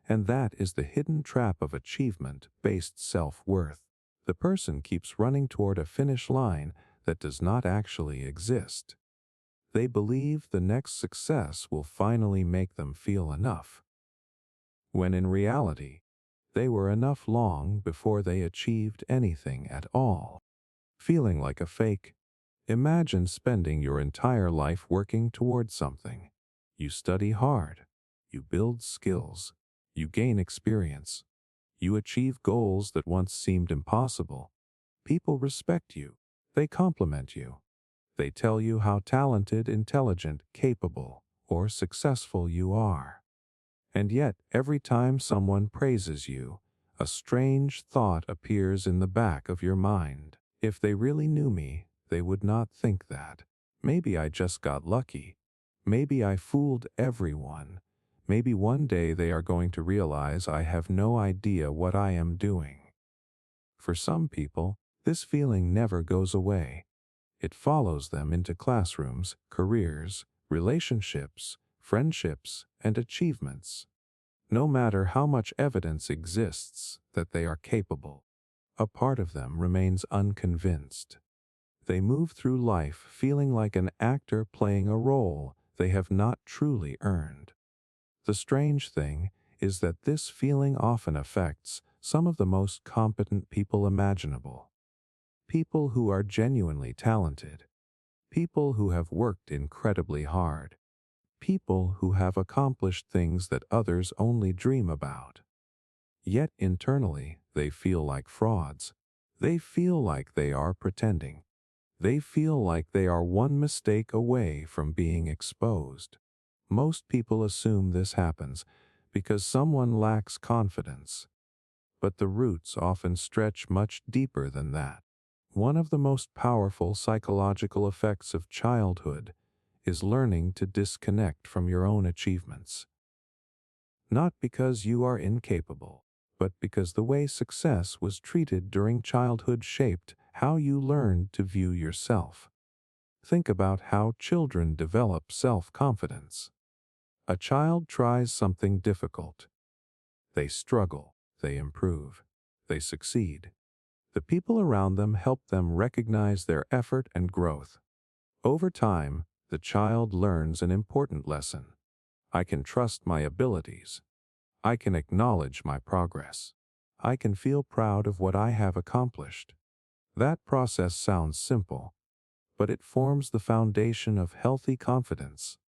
And that is the hidden trap of achievement-based self-worth. The person keeps running toward a finish line that does not actually exist. They believe the next success will finally make them feel enough, when in reality, they were enough long before they achieved anything at all. Feeling like a fake? Imagine spending your entire life working toward something. You study hard. You build skills. You gain experience. You achieve goals that once seemed impossible. People respect you. They compliment you. They tell you how talented, intelligent, capable, or successful you are. And yet, every time someone praises you, a strange thought appears in the back of your mind. If they really knew me, they would not think that. Maybe I just got lucky. Maybe I fooled everyone. Maybe one day they are going to realize I have no idea what I am doing. For some people, this feeling never goes away. It follows them into classrooms, careers, relationships, friendships, and achievements. No matter how much evidence exists that they are capable, a part of them remains unconvinced. They move through life feeling like an actor playing a role they have not truly earned. The strange thing is that this feeling often affects some of the most competent people imaginable. People who are genuinely talented. People who have worked incredibly hard. People who have accomplished things that others only dream about. Yet internally, they feel like frauds. They feel like they are pretending. They feel like they are one mistake away from being exposed. Most people assume this happens because someone lacks confidence. But the roots often stretch much deeper than that. One of the most powerful psychological effects of childhood is learning to disconnect from your own achievements. Not because you are incapable, but because the way success was treated during childhood shaped how you learned to view yourself. Think about how children develop self-confidence. A child tries something difficult. They struggle, they improve, they succeed. The people around them help them recognize their effort and growth. Over time, the child learns an important lesson. I can trust my abilities. I can acknowledge my progress. I can feel proud of what I have accomplished. That process sounds simple, but it forms the foundation of healthy confidence.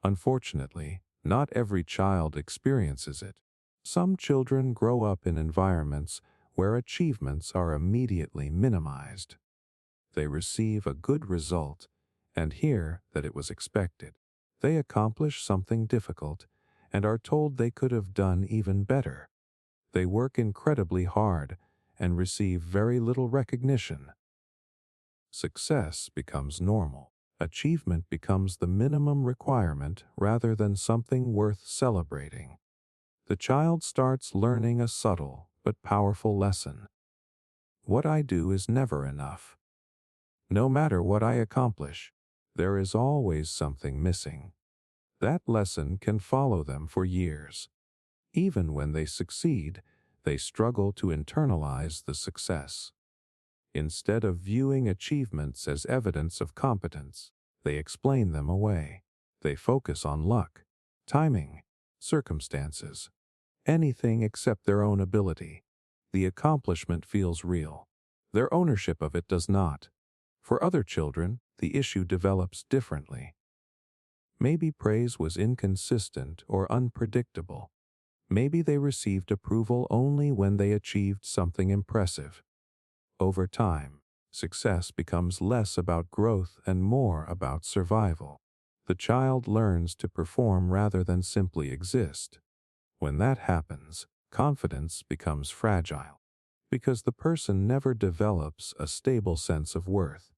Unfortunately, not every child experiences it. Some children grow up in environments where achievements are immediately minimized. They receive a good result and hear that it was expected. They accomplish something difficult and are told they could have done even better. They work incredibly hard and receive very little recognition. Success becomes normal. Achievement becomes the minimum requirement rather than something worth celebrating. The child starts learning a subtle but powerful lesson. What I do is never enough. No matter what I accomplish, there is always something missing. That lesson can follow them for years. Even when they succeed, they struggle to internalize the success. Instead of viewing achievements as evidence of competence, they explain them away. They focus on luck, timing, circumstances, anything except their own ability. The accomplishment feels real. Their ownership of it does not. For other children, the issue develops differently. Maybe praise was inconsistent or unpredictable. Maybe they received approval only when they achieved something impressive. Over time, success becomes less about growth and more about survival. The child learns to perform rather than simply exist. When that happens, confidence becomes fragile, because the person never develops a stable sense of worth.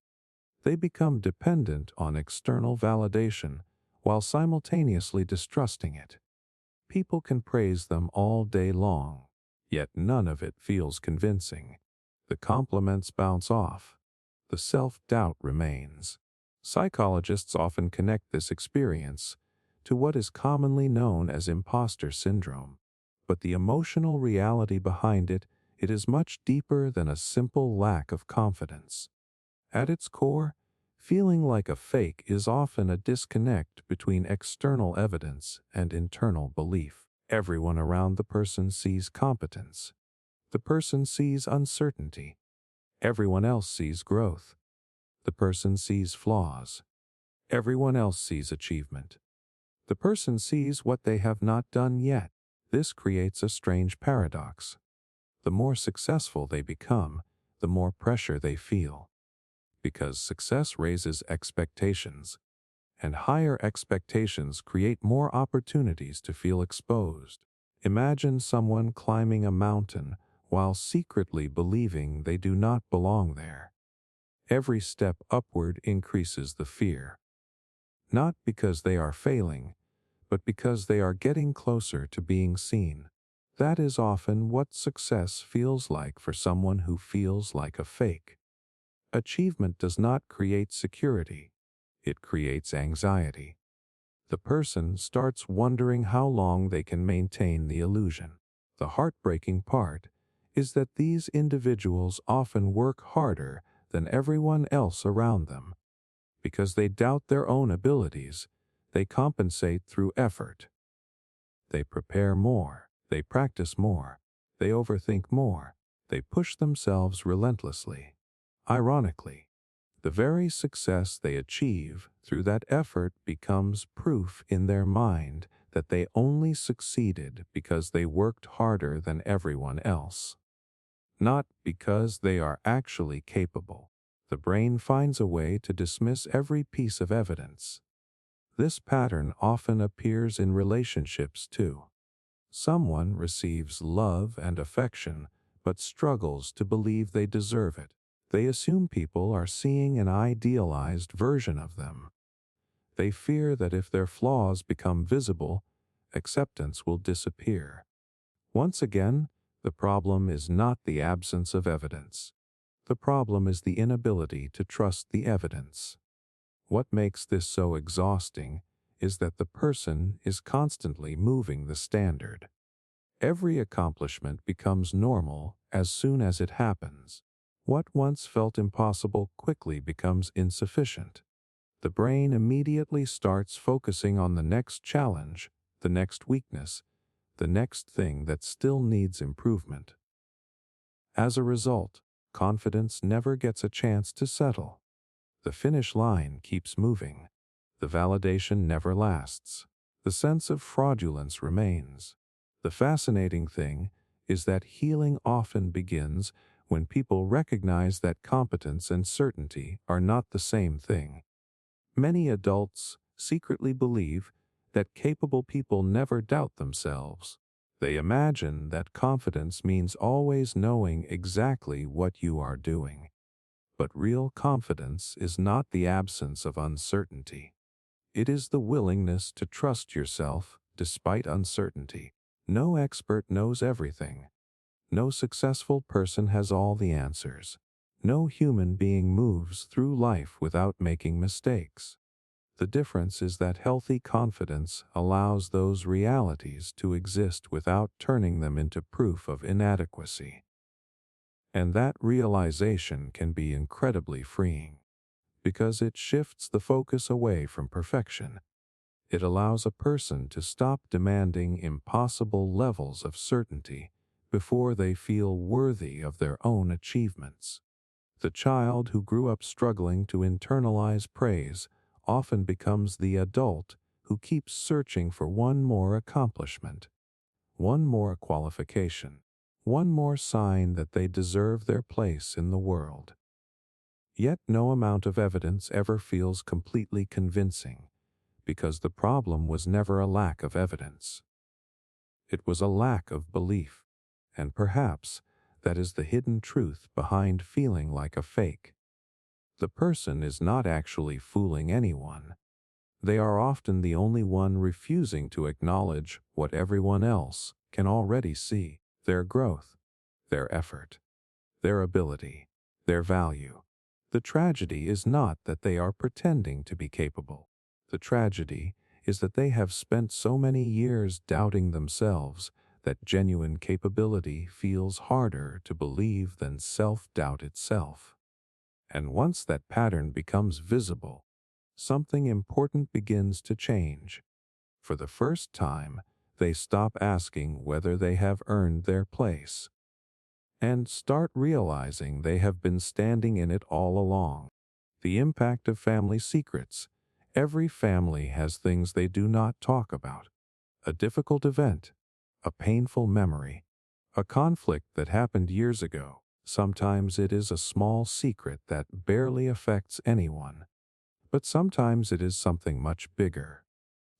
They become dependent on external validation while simultaneously distrusting it. People can praise them all day long, yet none of it feels convincing. The compliments bounce off. The self-doubt remains. Psychologists often connect this experience to what is commonly known as imposter syndrome. But the emotional reality behind it is much deeper than a simple lack of confidence. At its core, feeling like a fake is often a disconnect between external evidence and internal belief. Everyone around the person sees competence. The person sees uncertainty. Everyone else sees growth. The person sees flaws. Everyone else sees achievement. The person sees what they have not done yet. This creates a strange paradox. The more successful they become, the more pressure they feel. Because success raises expectations, and higher expectations create more opportunities to feel exposed. Imagine someone climbing a mountain while secretly believing they do not belong there. Every step upward increases the fear. Not because they are failing, but because they are getting closer to being seen. That is often what success feels like for someone who feels like a fake. Achievement does not create security. It creates anxiety. The person starts wondering how long they can maintain the illusion. The heartbreaking part is that these individuals often work harder than everyone else around them. Because they doubt their own abilities, they compensate through effort. They prepare more, they practice more, they overthink more, they push themselves relentlessly. Ironically, the very success they achieve through that effort becomes proof in their mind that they only succeeded because they worked harder than everyone else. Not because they are actually capable. The brain finds a way to dismiss every piece of evidence. This pattern often appears in relationships too. Someone receives love and affection but struggles to believe they deserve it. They assume people are seeing an idealized version of them. They fear that if their flaws become visible, acceptance will disappear. Once again, the problem is not the absence of evidence. The problem is the inability to trust the evidence. What makes this so exhausting is that the person is constantly moving the standard. Every accomplishment becomes normal as soon as it happens. What once felt impossible quickly becomes insufficient. The brain immediately starts focusing on the next challenge, the next weakness, the next thing that still needs improvement. As a result, confidence never gets a chance to settle. The finish line keeps moving. The validation never lasts. The sense of fraudulence remains. The fascinating thing is that healing often begins when people recognize that competence and certainty are not the same thing. Many adults secretly believe that capable people never doubt themselves. They imagine that confidence means always knowing exactly what you are doing. But real confidence is not the absence of uncertainty. It is the willingness to trust yourself despite uncertainty. No expert knows everything. No successful person has all the answers. No human being moves through life without making mistakes. The difference is that healthy confidence allows those realities to exist without turning them into proof of inadequacy. And that realization can be incredibly freeing, because it shifts the focus away from perfection. It allows a person to stop demanding impossible levels of certainty before they feel worthy of their own achievements. The child who grew up struggling to internalize praise often becomes the adult who keeps searching for one more accomplishment, one more qualification, one more sign that they deserve their place in the world. Yet no amount of evidence ever feels completely convincing, because the problem was never a lack of evidence. It was a lack of belief, and perhaps that is the hidden truth behind feeling like a fake. The person is not actually fooling anyone. They are often the only one refusing to acknowledge what everyone else can already see: their growth, their effort, their ability, their value. The tragedy is not that they are pretending to be capable. The tragedy is that they have spent so many years doubting themselves that genuine capability feels harder to believe than self-doubt itself. And once that pattern becomes visible, something important begins to change. For the first time, they stop asking whether they have earned their place, and start realizing they have been standing in it all along. The impact of family secrets. Every family has things they do not talk about. A difficult event, a painful memory, a conflict that happened years ago. Sometimes it is a small secret that barely affects anyone. But sometimes it is something much bigger.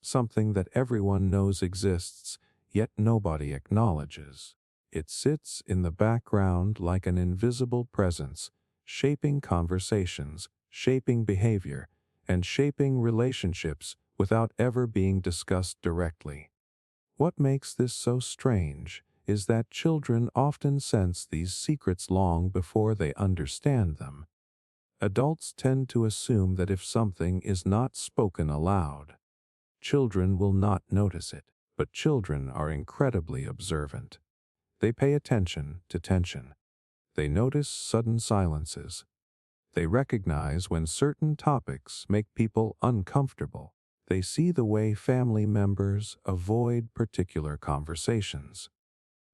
Something that everyone knows exists, yet nobody acknowledges. It sits in the background like an invisible presence, shaping conversations, shaping behavior, and shaping relationships without ever being discussed directly. What makes this so strange is that children often sense these secrets long before they understand them. Adults tend to assume that if something is not spoken aloud, children will not notice it. But children are incredibly observant. They pay attention to tension. They notice sudden silences. They recognize when certain topics make people uncomfortable. They see the way family members avoid particular conversations.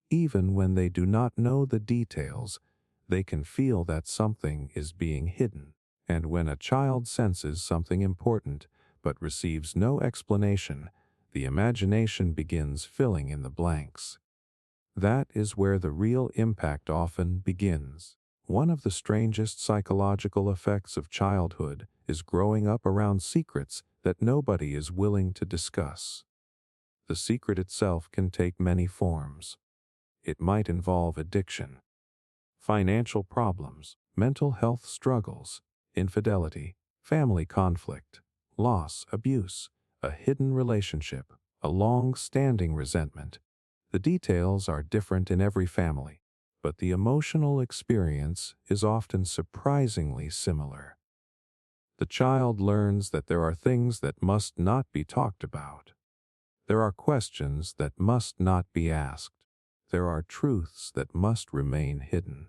Even when they do not know the details, they can feel that something is being hidden. And when a child senses something important but receives no explanation, the imagination begins filling in the blanks. That is where the real impact often begins. One of the strangest psychological effects of childhood is growing up around secrets that nobody is willing to discuss. The secret itself can take many forms. It might involve addiction, financial problems, mental health struggles, infidelity, family conflict, loss, abuse, a hidden relationship, a long-standing resentment. The details are different in every family, but the emotional experience is often surprisingly similar. The child learns that there are things that must not be talked about. There are questions that must not be asked. There are truths that must remain hidden.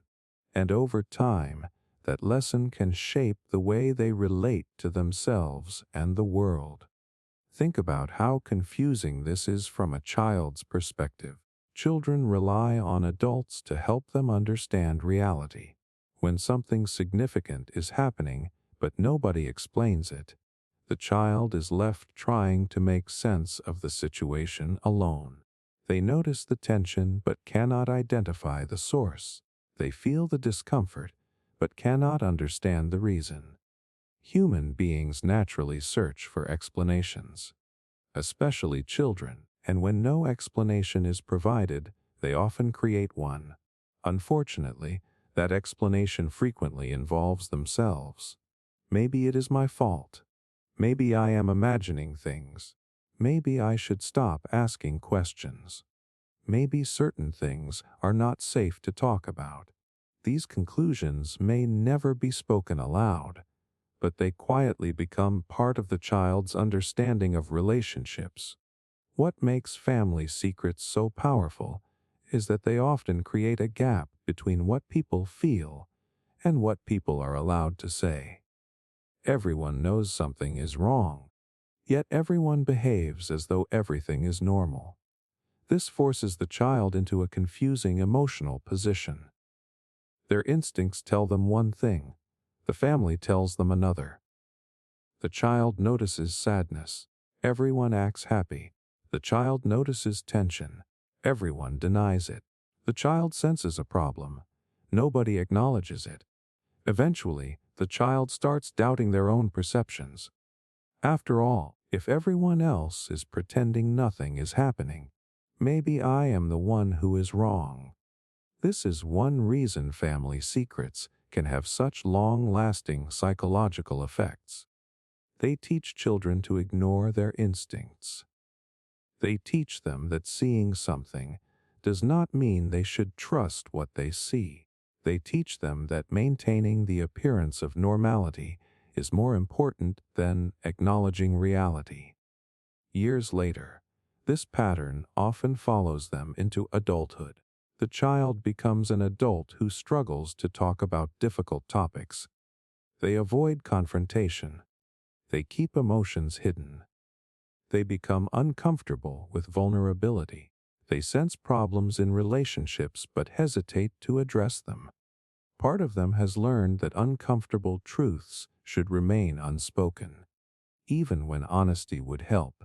And over time, that lesson can shape the way they relate to themselves and the world. Think about how confusing this is from a child's perspective. Children rely on adults to help them understand reality. When something significant is happening, but nobody explains it, the child is left trying to make sense of the situation alone. They notice the tension but cannot identify the source. They feel the discomfort but cannot understand the reason. Human beings naturally search for explanations, especially children, and when no explanation is provided, they often create one. Unfortunately, that explanation frequently involves themselves. Maybe it is my fault. Maybe I am imagining things. Maybe I should stop asking questions. Maybe certain things are not safe to talk about. These conclusions may never be spoken aloud, but they quietly become part of the child's understanding of relationships. What makes family secrets so powerful is that they often create a gap between what people feel and what people are allowed to say. Everyone knows something is wrong, yet everyone behaves as though everything is normal. This forces the child into a confusing emotional position. Their instincts tell them one thing, the family tells them another. The child notices sadness. Everyone acts happy. The child notices tension. Everyone denies it. The child senses a problem. Nobody acknowledges it. Eventually, the child starts doubting their own perceptions. After all, if everyone else is pretending nothing is happening, maybe I am the one who is wrong. This is one reason family secrets can have such long-lasting psychological effects. They teach children to ignore their instincts. They teach them that seeing something does not mean they should trust what they see. They teach them that maintaining the appearance of normality is more important than acknowledging reality. Years later, this pattern often follows them into adulthood. The child becomes an adult who struggles to talk about difficult topics. They avoid confrontation. They keep emotions hidden. They become uncomfortable with vulnerability. They sense problems in relationships but hesitate to address them. Part of them has learned that uncomfortable truths should remain unspoken, even when honesty would help.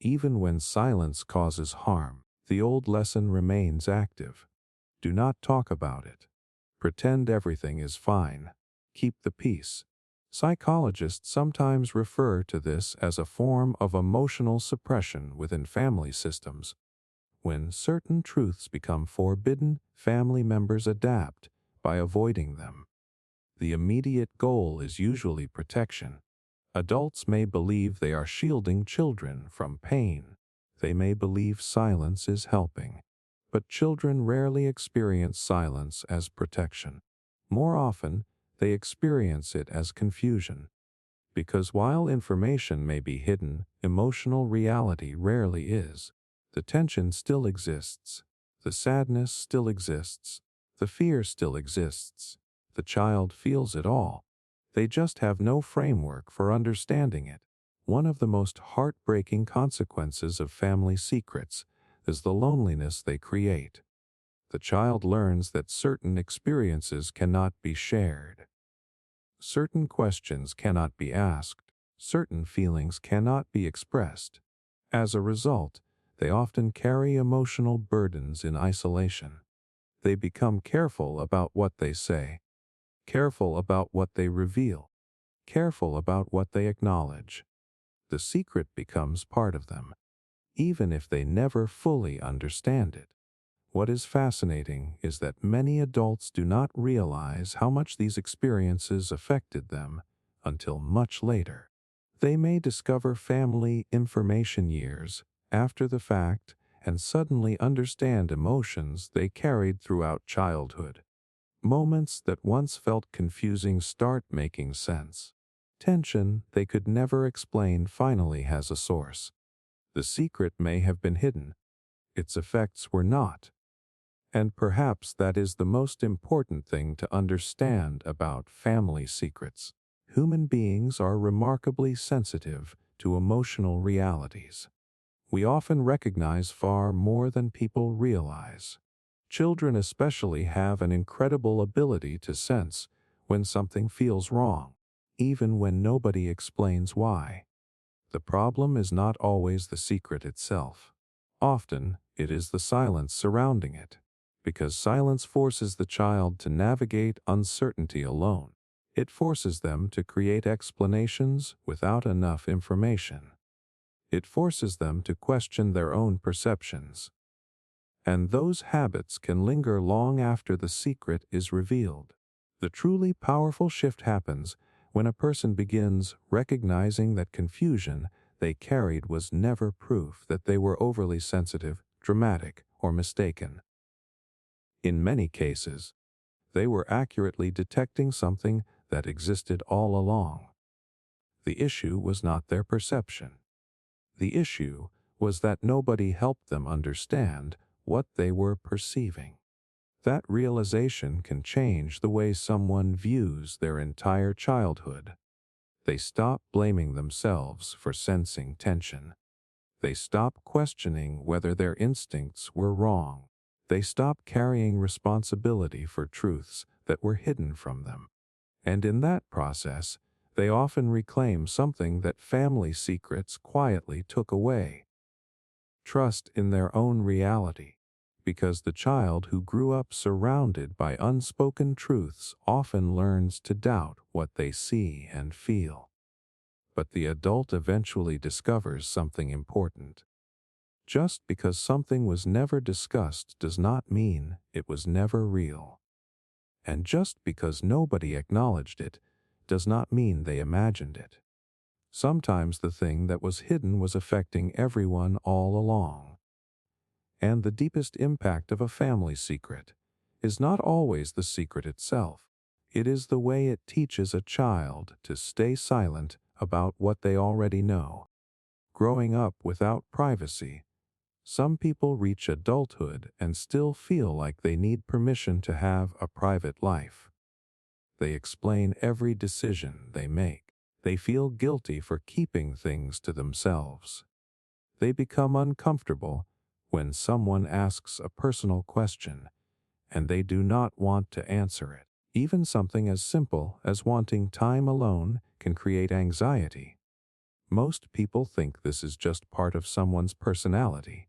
Even when silence causes harm, the old lesson remains active. Do not talk about it. Pretend everything is fine. Keep the peace. Psychologists sometimes refer to this as a form of emotional suppression within family systems. When certain truths become forbidden, family members adapt by avoiding them. The immediate goal is usually protection. Adults may believe they are shielding children from pain. They may believe silence is helping. But children rarely experience silence as protection. More often, they experience it as confusion. Because while information may be hidden, emotional reality rarely is. The tension still exists. The sadness still exists. The fear still exists. The child feels it all. They just have no framework for understanding it. One of the most heartbreaking consequences of family secrets is the loneliness they create. The child learns that certain experiences cannot be shared. Certain questions cannot be asked. Certain feelings cannot be expressed. As a result, they often carry emotional burdens in isolation. They become careful about what they say, careful about what they reveal, careful about what they acknowledge. The secret becomes part of them, even if they never fully understand it. What is fascinating is that many adults do not realize how much these experiences affected them until much later. They may discover family information years after the fact and suddenly understand emotions they carried throughout childhood. Moments that once felt confusing start making sense. Tension they could never explain finally has a source. The secret may have been hidden. Its effects were not. And perhaps that is the most important thing to understand about family secrets. Human beings are remarkably sensitive to emotional realities. We often recognize far more than people realize. Children especially have an incredible ability to sense when something feels wrong, even when nobody explains why. The problem is not always the secret itself. Often, it is the silence surrounding it, because silence forces the child to navigate uncertainty alone. It forces them to create explanations without enough information. It forces them to question their own perceptions. And those habits can linger long after the secret is revealed. The truly powerful shift happens when a person begins recognizing that confusion they carried was never proof that they were overly sensitive, dramatic, or mistaken. In many cases, they were accurately detecting something that existed all along. The issue was not their perception. The issue was that nobody helped them understand what they were perceiving. That realization can change the way someone views their entire childhood. They stop blaming themselves for sensing tension. They stop questioning whether their instincts were wrong. They stop carrying responsibility for truths that were hidden from them. And in that process, they often reclaim something that family secrets quietly took away: trust in their own reality. Because the child who grew up surrounded by unspoken truths often learns to doubt what they see and feel. But the adult eventually discovers something important. Just because something was never discussed does not mean it was never real. And just because nobody acknowledged it does not mean they imagined it. Sometimes the thing that was hidden was affecting everyone all along. And the deepest impact of a family secret is not always the secret itself. It is the way it teaches a child to stay silent about what they already know. Growing up without privacy, some people reach adulthood and still feel like they need permission to have a private life. They explain every decision they make. They feel guilty for keeping things to themselves. They become uncomfortable when someone asks a personal question and they do not want to answer it. Even something as simple as wanting time alone can create anxiety. Most people think this is just part of someone's personality.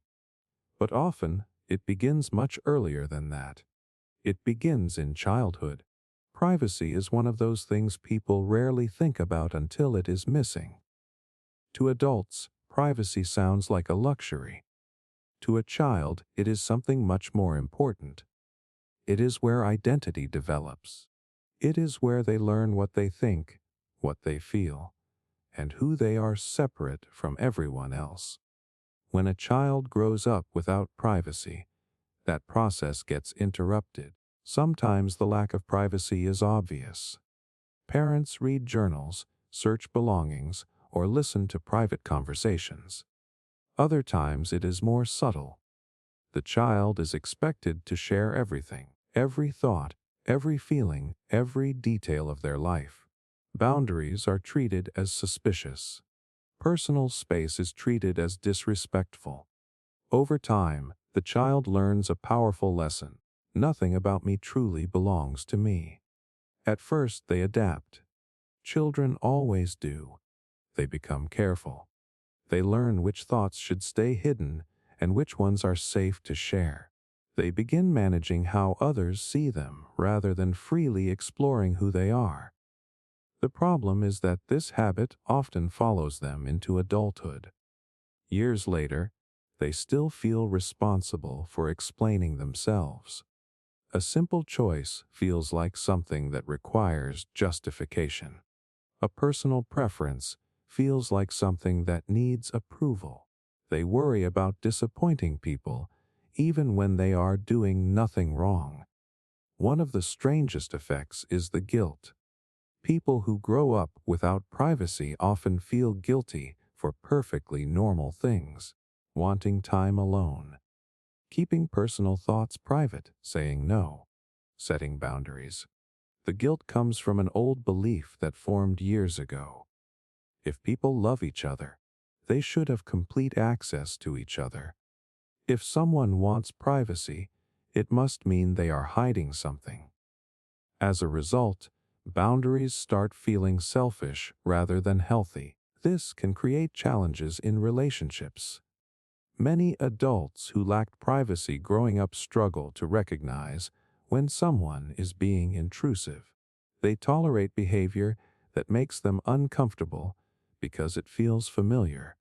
But often, it begins much earlier than that. It begins in childhood. Privacy is one of those things people rarely think about until it is missing. To adults, privacy sounds like a luxury. To a child, it is something much more important. It is where identity develops. It is where they learn what they think, what they feel, and who they are separate from everyone else. When a child grows up without privacy, that process gets interrupted. Sometimes the lack of privacy is obvious. Parents read journals, search belongings, or listen to private conversations. Other times it is more subtle. The child is expected to share everything, every thought, every feeling, every detail of their life. Boundaries are treated as suspicious. Personal space is treated as disrespectful. Over time, the child learns a powerful lesson. Nothing about me truly belongs to me. At first, they adapt. Children always do. They become careful. They learn which thoughts should stay hidden and which ones are safe to share. They begin managing how others see them rather than freely exploring who they are. The problem is that this habit often follows them into adulthood. Years later, they still feel responsible for explaining themselves. A simple choice feels like something that requires justification. A personal preference feels like something that needs approval. They worry about disappointing people, even when they are doing nothing wrong. One of the strangest effects is the guilt. People who grow up without privacy often feel guilty for perfectly normal things: wanting time alone, keeping personal thoughts private, saying no, setting boundaries. The guilt comes from an old belief that formed years ago. If people love each other, they should have complete access to each other. If someone wants privacy, it must mean they are hiding something. As a result, boundaries start feeling selfish rather than healthy. This can create challenges in relationships. Many adults who lacked privacy growing up struggle to recognize when someone is being intrusive. They tolerate behavior that makes them uncomfortable because it feels familiar.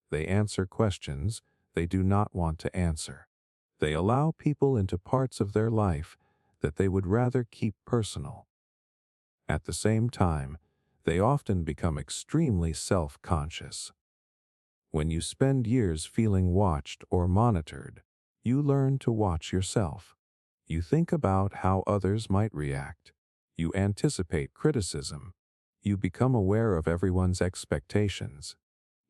They answer questions they do not want to answer. They allow people into parts of their life that they would rather keep personal. At the same time, they often become extremely self-conscious. When you spend years feeling watched or monitored, you learn to watch yourself. You think about how others might react. You anticipate criticism. You become aware of everyone's expectations.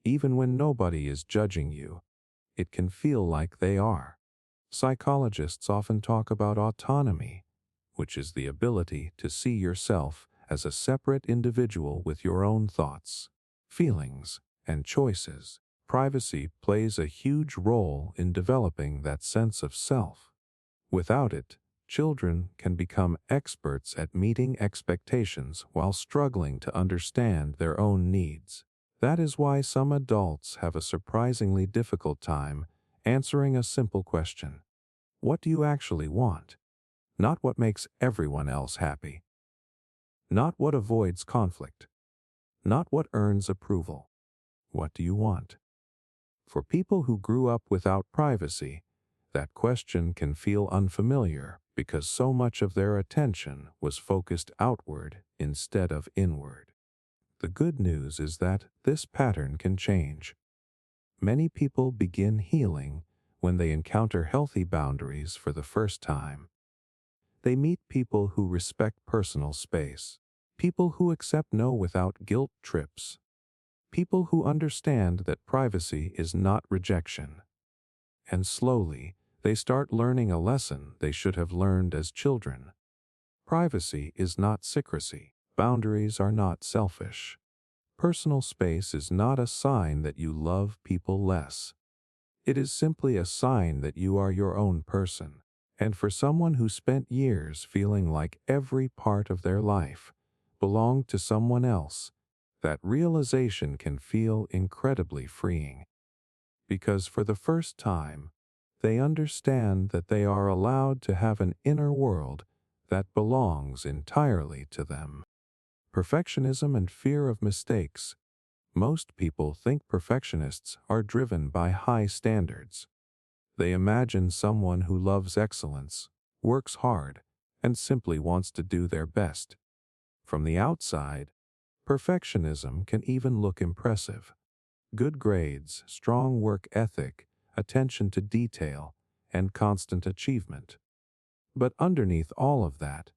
Even when nobody is judging you, it can feel like they are. Psychologists often talk about autonomy, which is the ability to see yourself as a separate individual with your own thoughts, feelings, and choices. Privacy plays a huge role in developing that sense of self. Without it, children can become experts at meeting expectations while struggling to understand their own needs. That is why some adults have a surprisingly difficult time answering a simple question. What do you actually want? Not what makes everyone else happy. Not what avoids conflict. Not what earns approval. What do you want? For people who grew up without privacy, that question can feel unfamiliar because so much of their attention was focused outward instead of inward. The good news is that this pattern can change. Many people begin healing when they encounter healthy boundaries for the first time. They meet people who respect personal space, people who accept no without guilt trips, people who understand that privacy is not rejection. And slowly, they start learning a lesson they should have learned as children. Privacy is not secrecy. Boundaries are not selfish. Personal space is not a sign that you love people less. It is simply a sign that you are your own person. And for someone who spent years feeling like every part of their life belonged to someone else, that realization can feel incredibly freeing. Because for the first time, they understand that they are allowed to have an inner world that belongs entirely to them. Perfectionism and fear of mistakes. Most people think perfectionists are driven by high standards. They imagine someone who loves excellence, works hard, and simply wants to do their best. From the outside, perfectionism can even look impressive. Good grades, strong work ethic, attention to detail, and constant achievement. But underneath all of that,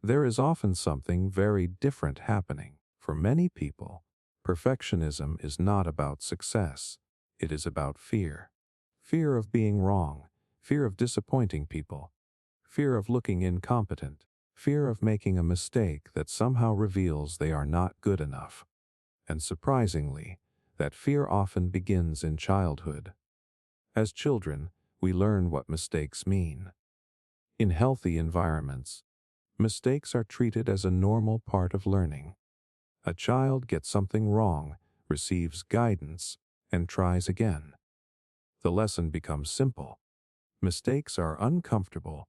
there is often something very different happening. For many people, perfectionism is not about success. It is about fear. Fear of being wrong, fear of disappointing people, fear of looking incompetent, fear of making a mistake that somehow reveals they are not good enough. And surprisingly, that fear often begins in childhood. As children, we learn what mistakes mean. In healthy environments, mistakes are treated as a normal part of learning. A child gets something wrong, receives guidance, and tries again. The lesson becomes simple. Mistakes are uncomfortable,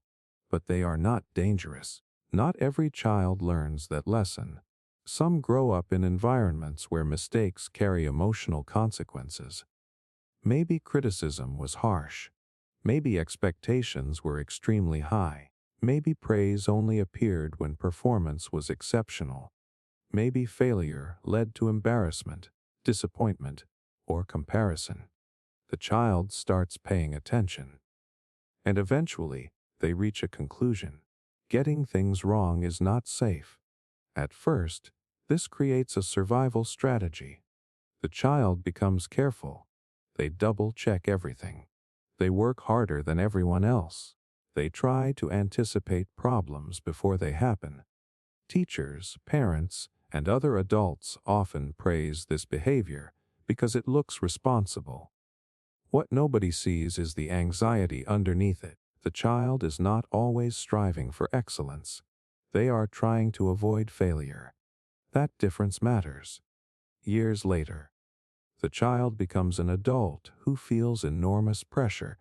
but they are not dangerous. Not every child learns that lesson. Some grow up in environments where mistakes carry emotional consequences. Maybe criticism was harsh. Maybe expectations were extremely high. Maybe praise only appeared when performance was exceptional. Maybe failure led to embarrassment, disappointment, or comparison. The child starts paying attention. And eventually, they reach a conclusion. Getting things wrong is not safe. At first, this creates a survival strategy. The child becomes careful. They double-check everything. They work harder than everyone else. They try to anticipate problems before they happen. Teachers, parents, and other adults often praise this behavior because it looks responsible. What nobody sees is the anxiety underneath it. The child is not always striving for excellence. They are trying to avoid failure. That difference matters. Years later, the child becomes an adult who feels enormous pressure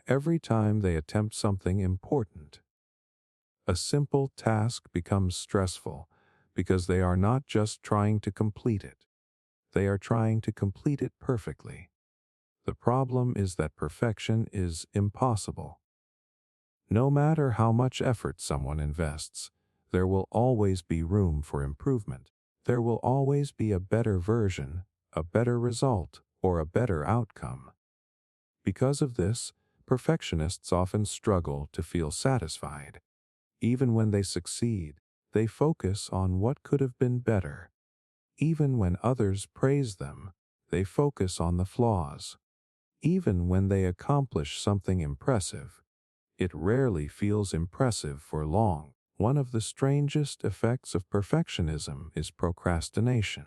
every time they attempt something important. A simple task becomes stressful because they are not just trying to complete it. They are trying to complete it perfectly. The problem is that perfection is impossible. No matter how much effort someone invests, there will always be room for improvement. There will always be a better version, a better result, or a better outcome. Because of this, perfectionists often struggle to feel satisfied. Even when they succeed, they focus on what could have been better. Even when others praise them, they focus on the flaws. Even when they accomplish something impressive, it rarely feels impressive for long. One of the strangest effects of perfectionism is procrastination.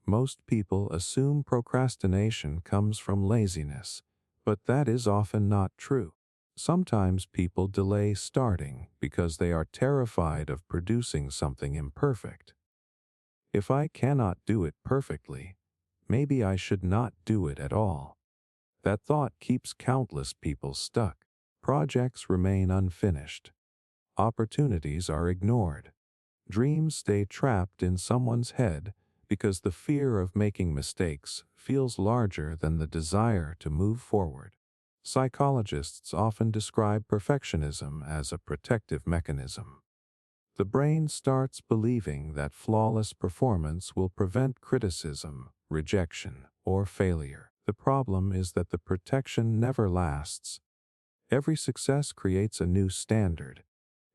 Most people assume procrastination comes from laziness, but that is often not true. Sometimes people delay starting because they are terrified of producing something imperfect. If I cannot do it perfectly, maybe I should not do it at all. That thought keeps countless people stuck. Projects remain unfinished. Opportunities are ignored. Dreams stay trapped in someone's head because the fear of making mistakes feels larger than the desire to move forward. Psychologists often describe perfectionism as a protective mechanism. The brain starts believing that flawless performance will prevent criticism, rejection, or failure. The problem is that the protection never lasts. Every success creates a new standard.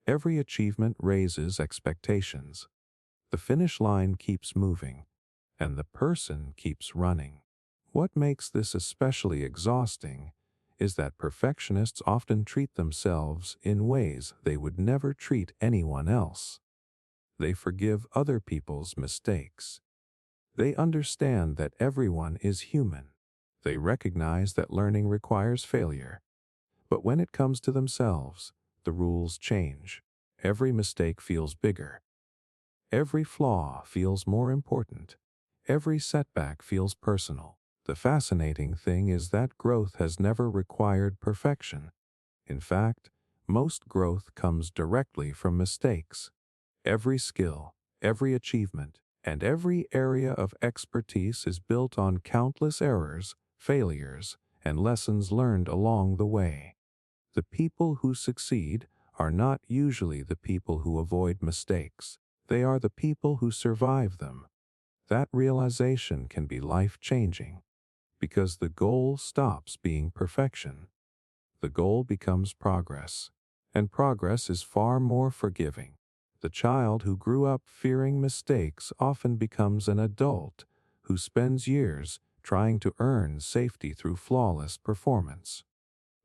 Every achievement raises expectations. The finish line keeps moving, and the person keeps running. What makes this especially exhausting is that perfectionists often treat themselves in ways they would never treat anyone else. They forgive other people's mistakes. They understand that everyone is human. They recognize that learning requires failure. But when it comes to themselves, the rules change. Every mistake feels bigger. Every flaw feels more important. Every setback feels personal. The fascinating thing is that growth has never required perfection. In fact, most growth comes directly from mistakes. Every skill, every achievement, and every area of expertise is built on countless errors, failures, and lessons learned along the way. The people who succeed are not usually the people who avoid mistakes. They are the people who survive them. That realization can be life-changing because the goal stops being perfection. The goal becomes progress, and progress is far more forgiving. The child who grew up fearing mistakes often becomes an adult who spends years trying to earn safety through flawless performance.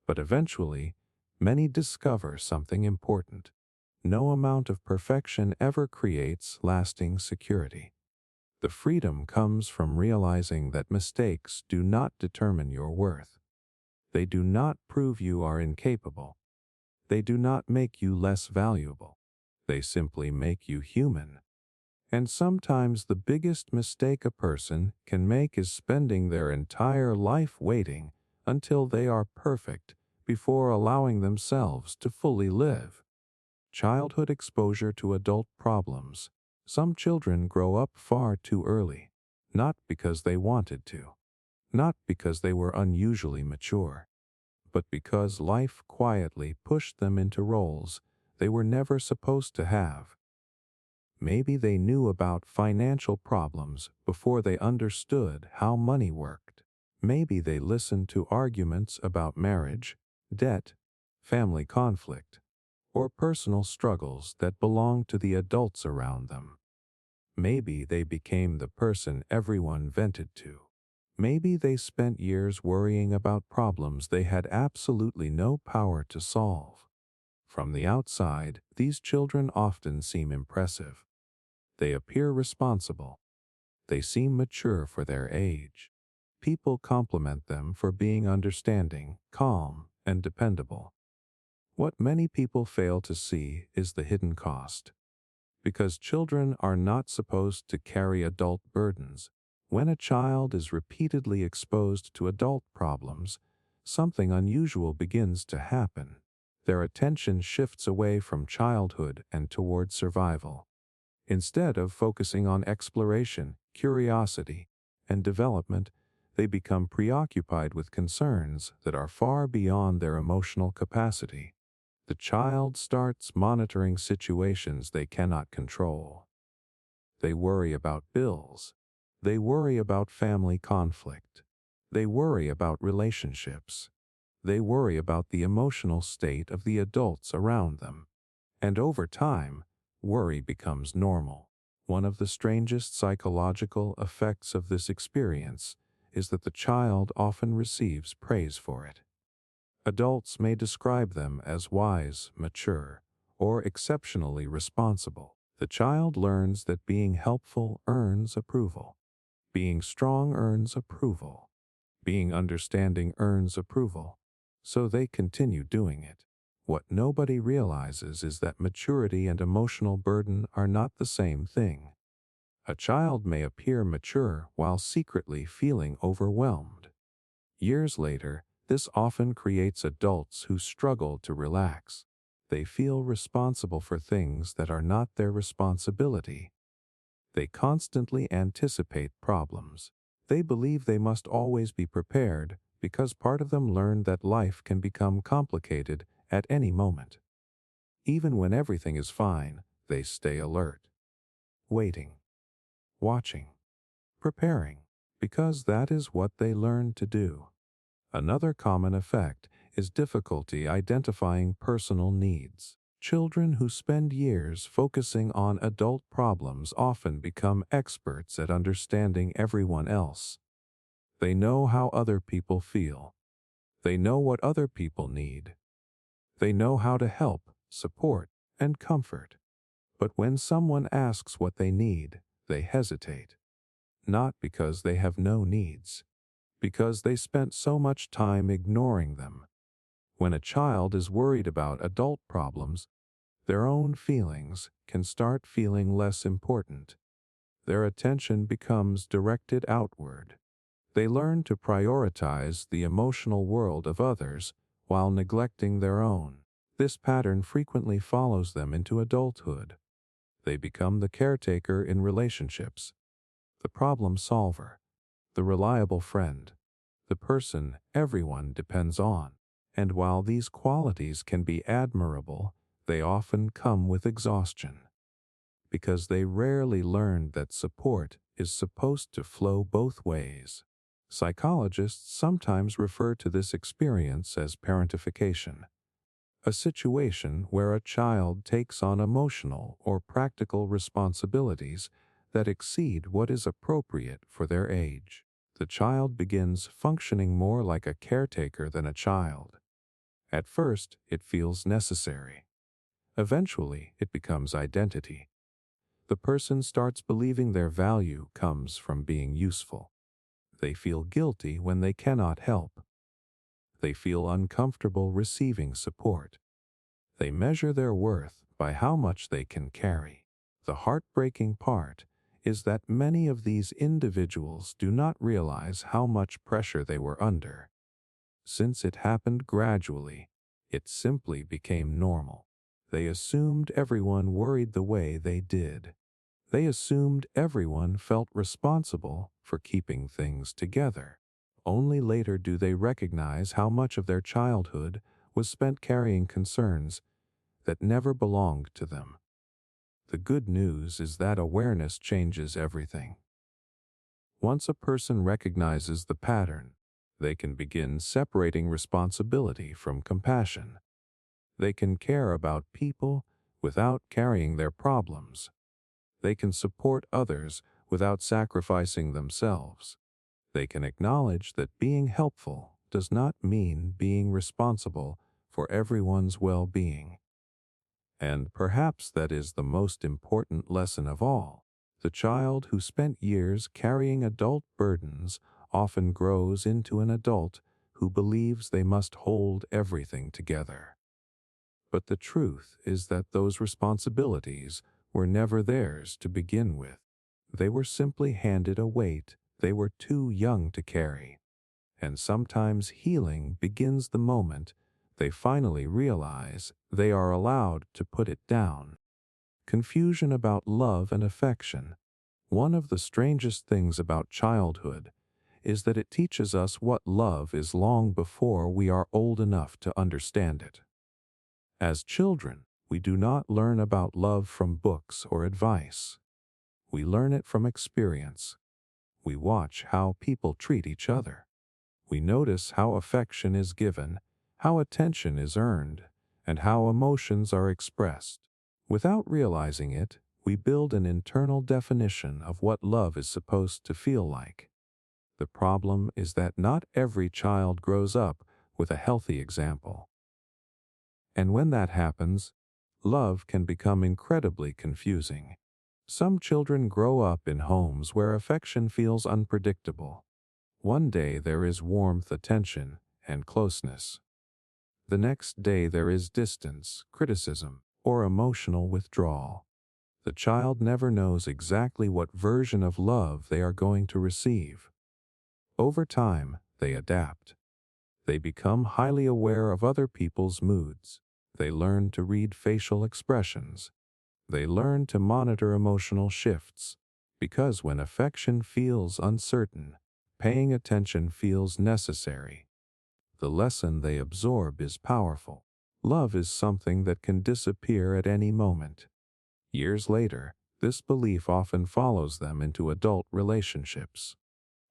But eventually, many discover something important. No amount of perfection ever creates lasting security. The freedom comes from realizing that mistakes do not determine your worth. They do not prove you are incapable. They do not make you less valuable. They simply make you human. And sometimes the biggest mistake a person can make is spending their entire life waiting until they are perfect before allowing themselves to fully live. Childhood exposure to adult problems. Some children grow up far too early, not because they wanted to, not because they were unusually mature, but because life quietly pushed them into roles they were never supposed to have. Maybe they knew about financial problems before they understood how money worked. Maybe they listened to arguments about marriage, debt, family conflict, or personal struggles that belonged to the adults around them. Maybe they became the person everyone vented to. Maybe they spent years worrying about problems they had absolutely no power to solve. From the outside, these children often seem impressive. They appear responsible. They seem mature for their age. People compliment them for being understanding, calm, and dependable. What many people fail to see is the hidden cost. Because children are not supposed to carry adult burdens, when a child is repeatedly exposed to adult problems, something unusual begins to happen. Their attention shifts away from childhood and toward survival. Instead of focusing on exploration, curiosity, and development, they become preoccupied with concerns that are far beyond their emotional capacity. The child starts monitoring situations they cannot control. They worry about bills. They worry about family conflict. They worry about relationships. They worry about the emotional state of the adults around them. And over time, worry becomes normal. One of the strangest psychological effects of this experience is that the child often receives praise for it. Adults may describe them as wise, mature, or exceptionally responsible. The child learns that being helpful earns approval. Being strong earns approval. Being understanding earns approval. So they continue doing it. What nobody realizes is that maturity and emotional burden are not the same thing. A child may appear mature while secretly feeling overwhelmed. Years later, this often creates adults who struggle to relax. They feel responsible for things that are not their responsibility. They constantly anticipate problems. They believe they must always be prepared because part of them learned that life can become complicated at any moment. Even when everything is fine, they stay alert, waiting, watching, preparing, because that is what they learned to do. Another common effect is difficulty identifying personal needs. Children who spend years focusing on adult problems often become experts at understanding everyone else. They know how other people feel. They know what other people need. They know how to help, support, and comfort. But when someone asks what they need, they hesitate. Not because they have no needs, because they spent so much time ignoring them. When a child is worried about adult problems, their own feelings can start feeling less important. Their attention becomes directed outward. They learn to prioritize the emotional world of others while neglecting their own. This pattern frequently follows them into adulthood. They become the caretaker in relationships, the problem solver, the reliable friend, the person everyone depends on. And while these qualities can be admirable, they often come with exhaustion, because they rarely learned that support is supposed to flow both ways. Psychologists sometimes refer to this experience as parentification, a situation where a child takes on emotional or practical responsibilities that exceed what is appropriate for their age. The child begins functioning more like a caretaker than a child. At first, it feels necessary. Eventually, it becomes identity. The person starts believing their value comes from being useful. They feel guilty when they cannot help. They feel uncomfortable receiving support. They measure their worth by how much they can carry. The heartbreaking part is that many of these individuals do not realize how much pressure they were under. Since it happened gradually, it simply became normal. They assumed everyone worried the way they did. They assumed everyone felt responsible for keeping things together. Only later do they recognize how much of their childhood was spent carrying concerns that never belonged to them. The good news is that awareness changes everything. Once a person recognizes the pattern, they can begin separating responsibility from compassion. They can care about people without carrying their problems. They can support others without sacrificing themselves. They can acknowledge that being helpful does not mean being responsible for everyone's well-being. And perhaps that is the most important lesson of all. The child who spent years carrying adult burdens often grows into an adult who believes they must hold everything together. But the truth is that those responsibilities were never theirs to begin with. They were simply handed a weight they were too young to carry. And sometimes healing begins the moment they finally realize they are allowed to put it down. Confusion about love and affection. One of the strangest things about childhood is that it teaches us what love is long before we are old enough to understand it. As children, we do not learn about love from books or advice. We learn it from experience. We watch how people treat each other. We notice how affection is given, how attention is earned, and how emotions are expressed. Without realizing it, we build an internal definition of what love is supposed to feel like. The problem is that not every child grows up with a healthy example. And when that happens, love can become incredibly confusing. Some children grow up in homes where affection feels unpredictable. One day there is warmth, attention, and closeness. The next day there is distance, criticism, or emotional withdrawal. The child never knows exactly what version of love they are going to receive. Over time, they adapt. They become highly aware of other people's moods. They learn to read facial expressions. They learn to monitor emotional shifts. Because when affection feels uncertain, paying attention feels necessary. The lesson they absorb is powerful. Love is something that can disappear at any moment. Years later, this belief often follows them into adult relationships.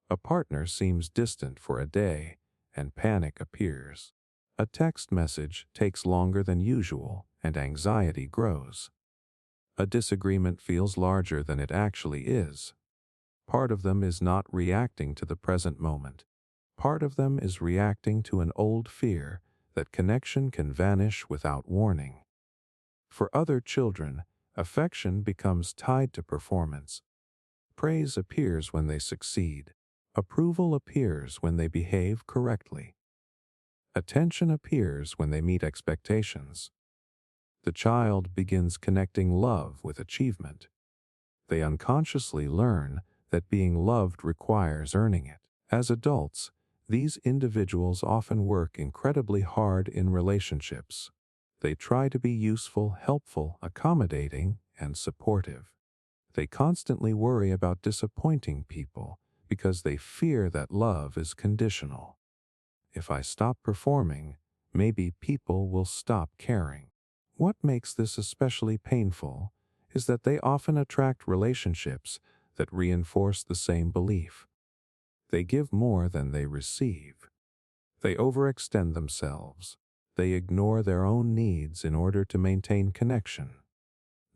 A partner seems distant for a day, and panic appears. A text message takes longer than usual, and anxiety grows. A disagreement feels larger than it actually is. Part of them is not reacting to the present moment. Part of them is reacting to an old fear that connection can vanish without warning. For other children, affection becomes tied to performance. Praise appears when they succeed. Approval appears when they behave correctly. Attention appears when they meet expectations. The child begins connecting love with achievement. They unconsciously learn that being loved requires earning it. As adults, these individuals often work incredibly hard in relationships. They try to be useful, helpful, accommodating, and supportive. They constantly worry about disappointing people because they fear that love is conditional. If I stop performing, maybe people will stop caring. What makes this especially painful is that they often attract relationships that reinforce the same belief. They give more than they receive. They overextend themselves. They ignore their own needs in order to maintain connection.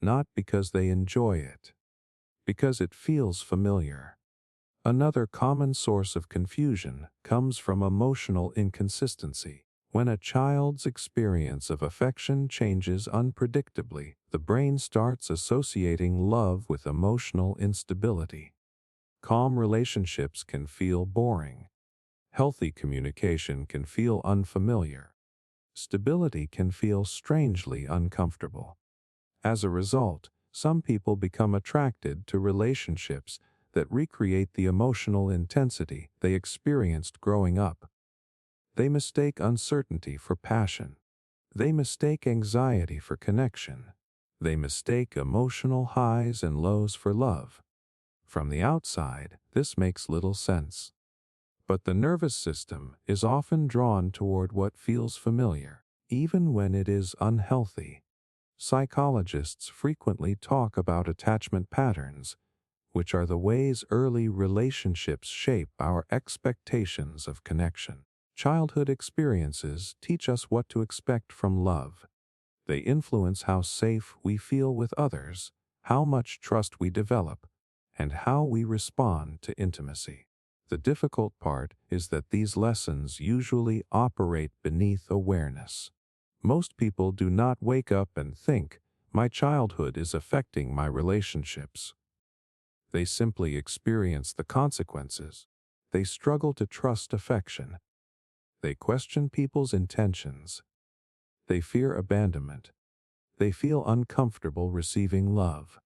Not because they enjoy it, because it feels familiar. Another common source of confusion comes from emotional inconsistency. When a child's experience of affection changes unpredictably, the brain starts associating love with emotional instability. Calm relationships can feel boring. Healthy communication can feel unfamiliar. Stability can feel strangely uncomfortable. As a result, some people become attracted to relationships that recreate the emotional intensity they experienced growing up. They mistake uncertainty for passion. They mistake anxiety for connection. They mistake emotional highs and lows for love. From the outside, this makes little sense. But the nervous system is often drawn toward what feels familiar, even when it is unhealthy. Psychologists frequently talk about attachment patterns, which are the ways early relationships shape our expectations of connection. Childhood experiences teach us what to expect from love. They influence how safe we feel with others, how much trust we develop, and how we respond to intimacy. The difficult part is that these lessons usually operate beneath awareness. Most people do not wake up and think, "My childhood is affecting my relationships." They simply experience the consequences. They struggle to trust affection. They question people's intentions. They fear abandonment. They feel uncomfortable receiving love.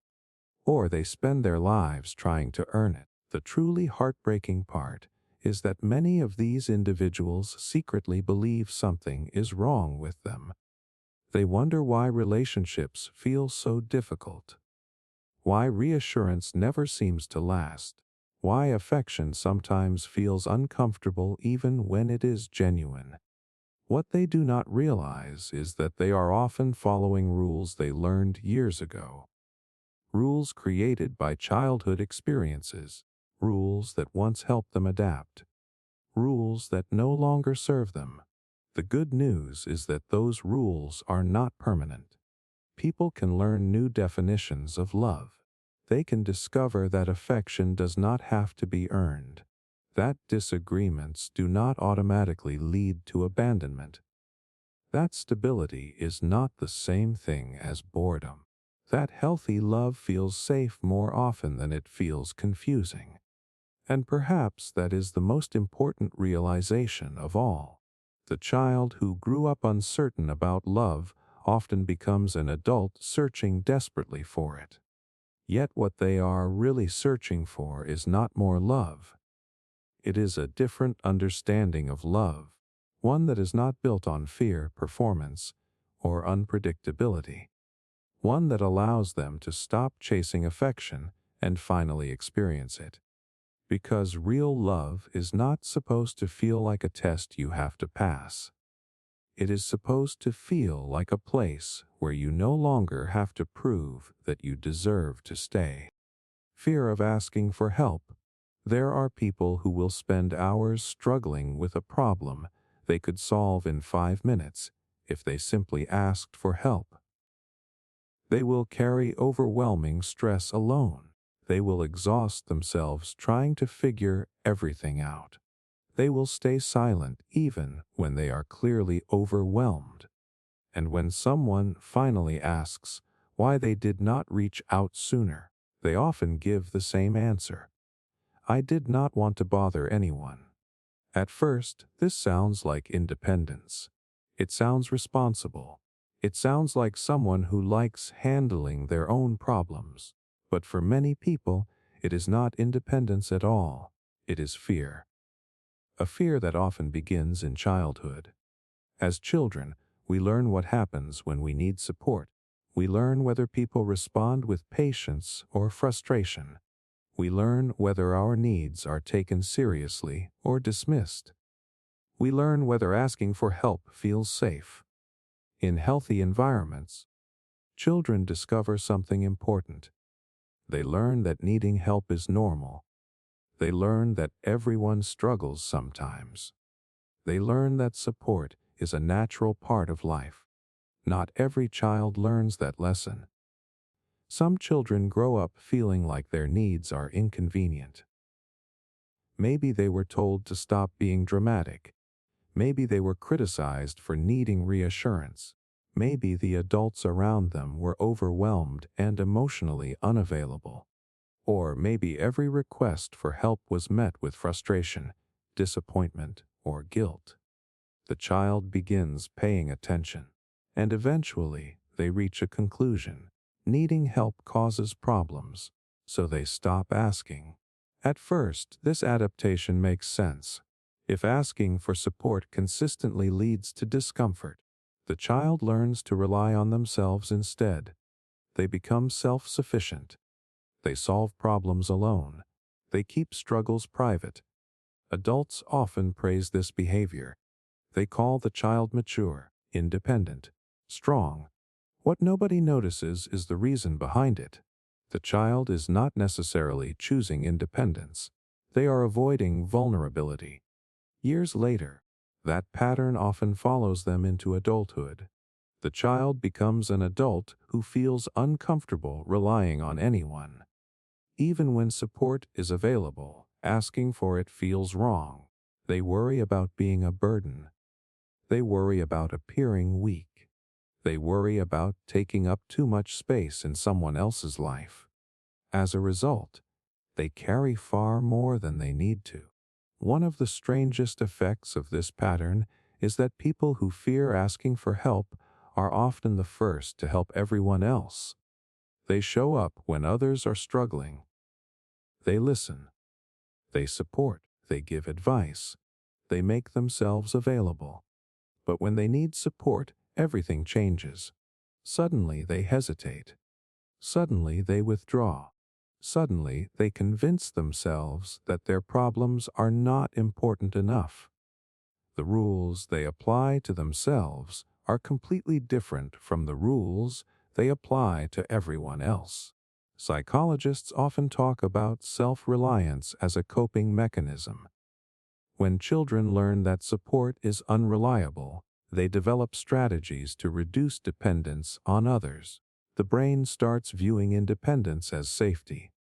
Or they spend their lives trying to earn it. The truly heartbreaking part is that many of these individuals secretly believe something is wrong with them. They wonder why relationships feel so difficult, why reassurance never seems to last, why affection sometimes feels uncomfortable even when it is genuine. What they do not realize is that they are often following rules they learned years ago. Rules created by childhood experiences, rules that once helped them adapt, rules that no longer serve them. The good news is that those rules are not permanent. People can learn new definitions of love. They can discover that affection does not have to be earned, that disagreements do not automatically lead to abandonment, that stability is not the same thing as boredom, that healthy love feels safe more often than it feels confusing. And perhaps that is the most important realization of all. The child who grew up uncertain about love often becomes an adult searching desperately for it. Yet what they are really searching for is not more love. It is a different understanding of love, one that is not built on fear, performance, or unpredictability, one that allows them to stop chasing affection and finally experience it. Because real love is not supposed to feel like a test you have to pass. It is supposed to feel like a place where you no longer have to prove that you deserve to stay. Fear of asking for help. There are people who will spend hours struggling with a problem they could solve in 5 minutes if they simply asked for help. They will carry overwhelming stress alone. They will exhaust themselves trying to figure everything out. They will stay silent even when they are clearly overwhelmed. And when someone finally asks why they did not reach out sooner, they often give the same answer: "I did not want to bother anyone." At first, this sounds like independence. It sounds responsible. It sounds like someone who likes handling their own problems. But for many people, it is not independence at all. It is fear. A fear that often begins in childhood. As children, we learn what happens when we need support. We learn whether people respond with patience or frustration. We learn whether our needs are taken seriously or dismissed. We learn whether asking for help feels safe. In healthy environments, children discover something important. They learn that needing help is normal. They learn that everyone struggles sometimes. They learn that support is a natural part of life. Not every child learns that lesson. Some children grow up feeling like their needs are inconvenient. Maybe they were told to stop being dramatic. Maybe they were criticized for needing reassurance. Maybe the adults around them were overwhelmed and emotionally unavailable. Or maybe every request for help was met with frustration, disappointment, or guilt. The child begins paying attention, and eventually they reach a conclusion. Needing help causes problems, so they stop asking. At first, this adaptation makes sense. If asking for support consistently leads to discomfort, the child learns to rely on themselves instead. They become self-sufficient. They solve problems alone. They keep struggles private. Adults often praise this behavior. They call the child mature, independent, strong. What nobody notices is the reason behind it. The child is not necessarily choosing independence. They are avoiding vulnerability. Years later, that pattern often follows them into adulthood. The child becomes an adult who feels uncomfortable relying on anyone. Even when support is available, Asking for it feels wrong. They worry about being a burden. They worry about appearing weak. They worry about taking up too much space in someone else's life. As a result, they carry far more than they need to. One of the strangest effects of this pattern is that people who fear asking for help are often the first to help everyone else. They show up when others are struggling. They listen. They support. They give advice. They make themselves available. But when they need support, everything changes. Suddenly they hesitate. Suddenly they withdraw. Suddenly they convince themselves that their problems are not important enough. The rules they apply to themselves are completely different from the rules they apply to everyone else. Psychologists often talk about self-reliance as a coping mechanism. When children learn that support is unreliable, they develop strategies to reduce dependence on others. The brain starts viewing independence as safety.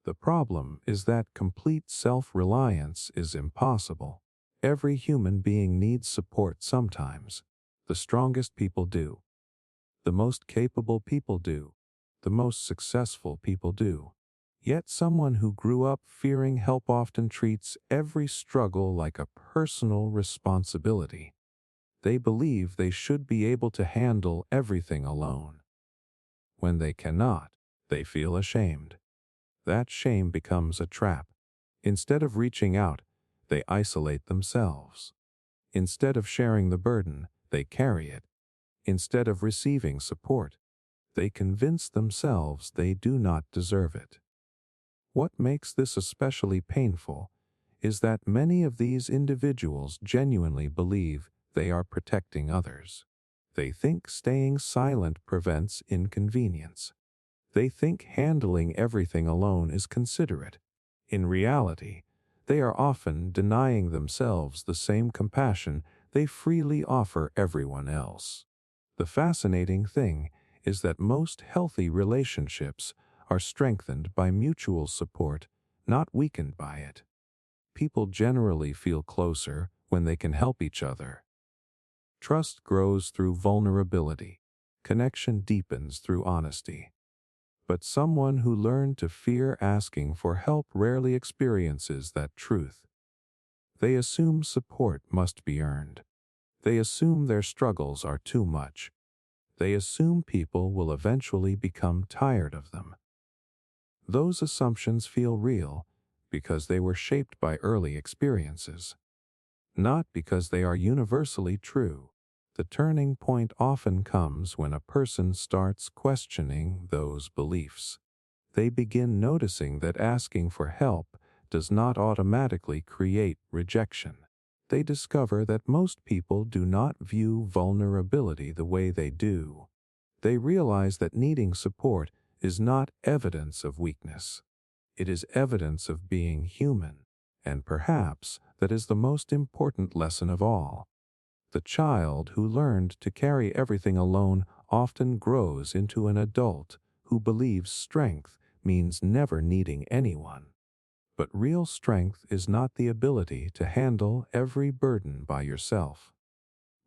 The problem is that complete self-reliance is impossible. Every human being needs support sometimes. The strongest people do. The most capable people do. The most successful people do. Yet someone who grew up fearing help often treats every struggle like a personal responsibility. They believe they should be able to handle everything alone. When they cannot, they feel ashamed. That shame becomes a trap. Instead of reaching out, they isolate themselves. Instead of sharing the burden, they carry it. Instead of receiving support, they convince themselves they do not deserve it. What makes this especially painful is that many of these individuals genuinely believe they are protecting others. They think staying silent prevents inconvenience. They think handling everything alone is considerate. In reality, they are often denying themselves the same compassion they freely offer everyone else. The fascinating thing is that most healthy relationships are strengthened by mutual support, not weakened by it. People generally feel closer when they can help each other. Trust grows through vulnerability. Connection deepens through honesty. But someone who learned to fear asking for help rarely experiences that truth. They assume support must be earned. They assume their struggles are too much. They assume people will eventually become tired of them. Those assumptions feel real because they were shaped by early experiences, not because they are universally true. The turning point often comes when a person starts questioning those beliefs. They begin noticing that asking for help does not automatically create rejection. They discover that most people do not view vulnerability the way they do. They realize that needing support is not evidence of weakness. It is evidence of being human, and perhaps that is the most important lesson of all. The child who learned to carry everything alone often grows into an adult who believes strength means never needing anyone. But real strength is not the ability to handle every burden by yourself.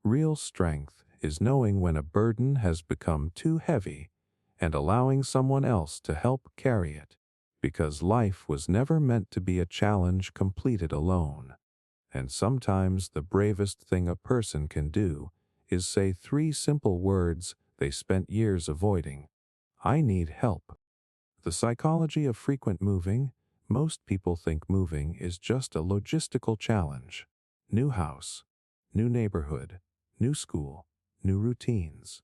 Real strength is knowing when a burden has become too heavy and allowing someone else to help carry it, because life was never meant to be a challenge completed alone. And sometimes the bravest thing a person can do is say 3 simple words they spent years avoiding. I need help. The psychology of frequent moving. Most people think moving is just a logistical challenge. New house, new neighborhood, new school, new routines.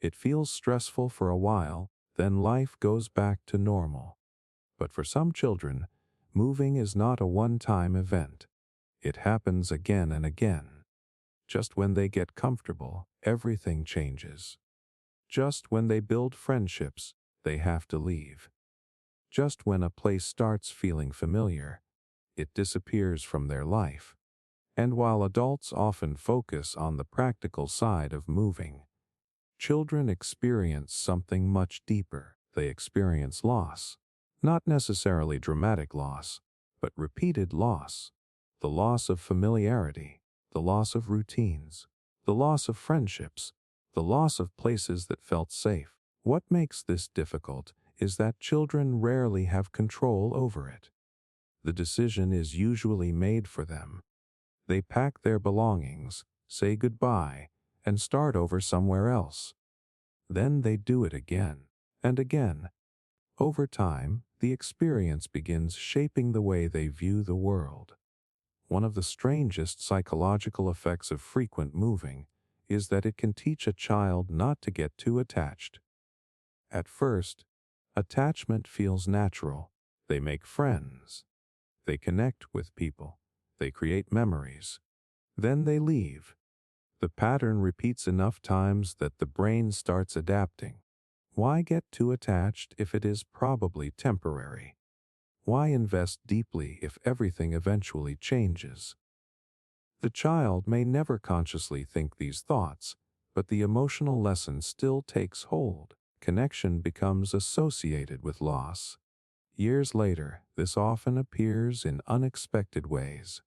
It feels stressful for a while, then life goes back to normal. But for some children, moving is not a one-time event. It happens again and again. Just when they get comfortable, everything changes. Just when they build friendships, they have to leave. Just when a place starts feeling familiar, it disappears from their life. And while adults often focus on the practical side of moving, children experience something much deeper. They experience loss. Not necessarily dramatic loss, but repeated loss. The loss of familiarity, the loss of routines, the loss of friendships, the loss of places that felt safe. What makes this difficult is that children rarely have control over it. The decision is usually made for them. They pack their belongings, say goodbye, and start over somewhere else. Then they do it again and again. Over time, the experience begins shaping the way they view the world. One of the strangest psychological effects of frequent moving is that it can teach a child not to get too attached. At first, attachment feels natural. They make friends. They connect with people. They create memories. Then they leave. The pattern repeats enough times that the brain starts adapting. Why get too attached if it is probably temporary? Why invest deeply if everything eventually changes? The child may never consciously think these thoughts, but the emotional lesson still takes hold. Connection becomes associated with loss. Years later, this often appears in unexpected ways.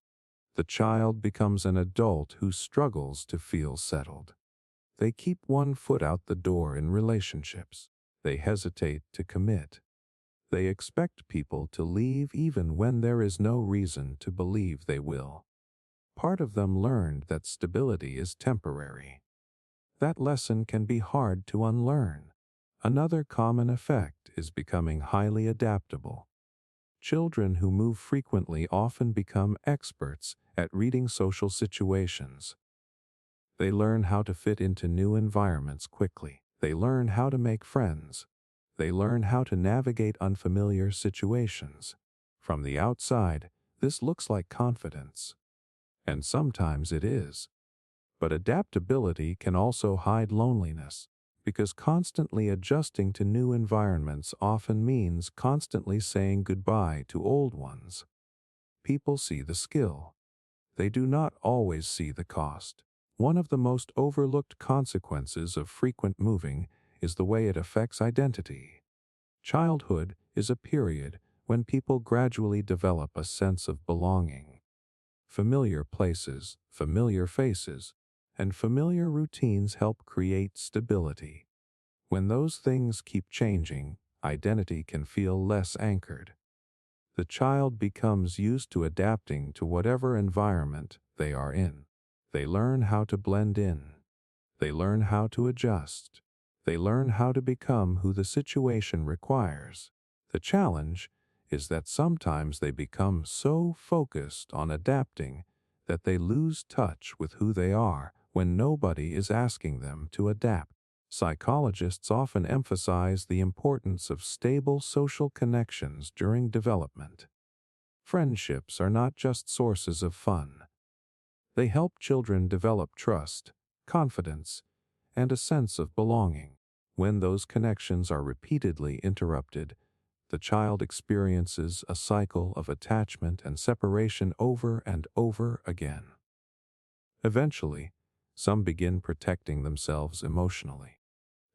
The child becomes an adult who struggles to feel settled. They keep one foot out the door in relationships. They hesitate to commit. They expect people to leave even when there is no reason to believe they will. Part of them learned that stability is temporary. That lesson can be hard to unlearn. Another common effect is becoming highly adaptable. Children who move frequently often become experts at reading social situations. They learn how to fit into new environments quickly. They learn how to make friends. They learn how to navigate unfamiliar situations. From the outside, this looks like confidence. And sometimes it is. But adaptability can also hide loneliness, because constantly adjusting to new environments often means constantly saying goodbye to old ones. People see the skill. They do not always see the cost. One of the most overlooked consequences of frequent moving is the way it affects identity. Childhood is a period when people gradually develop a sense of belonging. Familiar places, familiar faces, and familiar routines help create stability. When those things keep changing, identity can feel less anchored. The child becomes used to adapting to whatever environment they are in. They learn how to blend in. They learn how to adjust. They learn how to become who the situation requires. The challenge is that sometimes they become so focused on adapting that they lose touch with who they are when nobody is asking them to adapt. Psychologists often emphasize the importance of stable social connections during development. Friendships are not just sources of fun. They help children develop trust, confidence, and a sense of belonging. When those connections are repeatedly interrupted, the child experiences a cycle of attachment and separation over and over again. Eventually, some begin protecting themselves emotionally.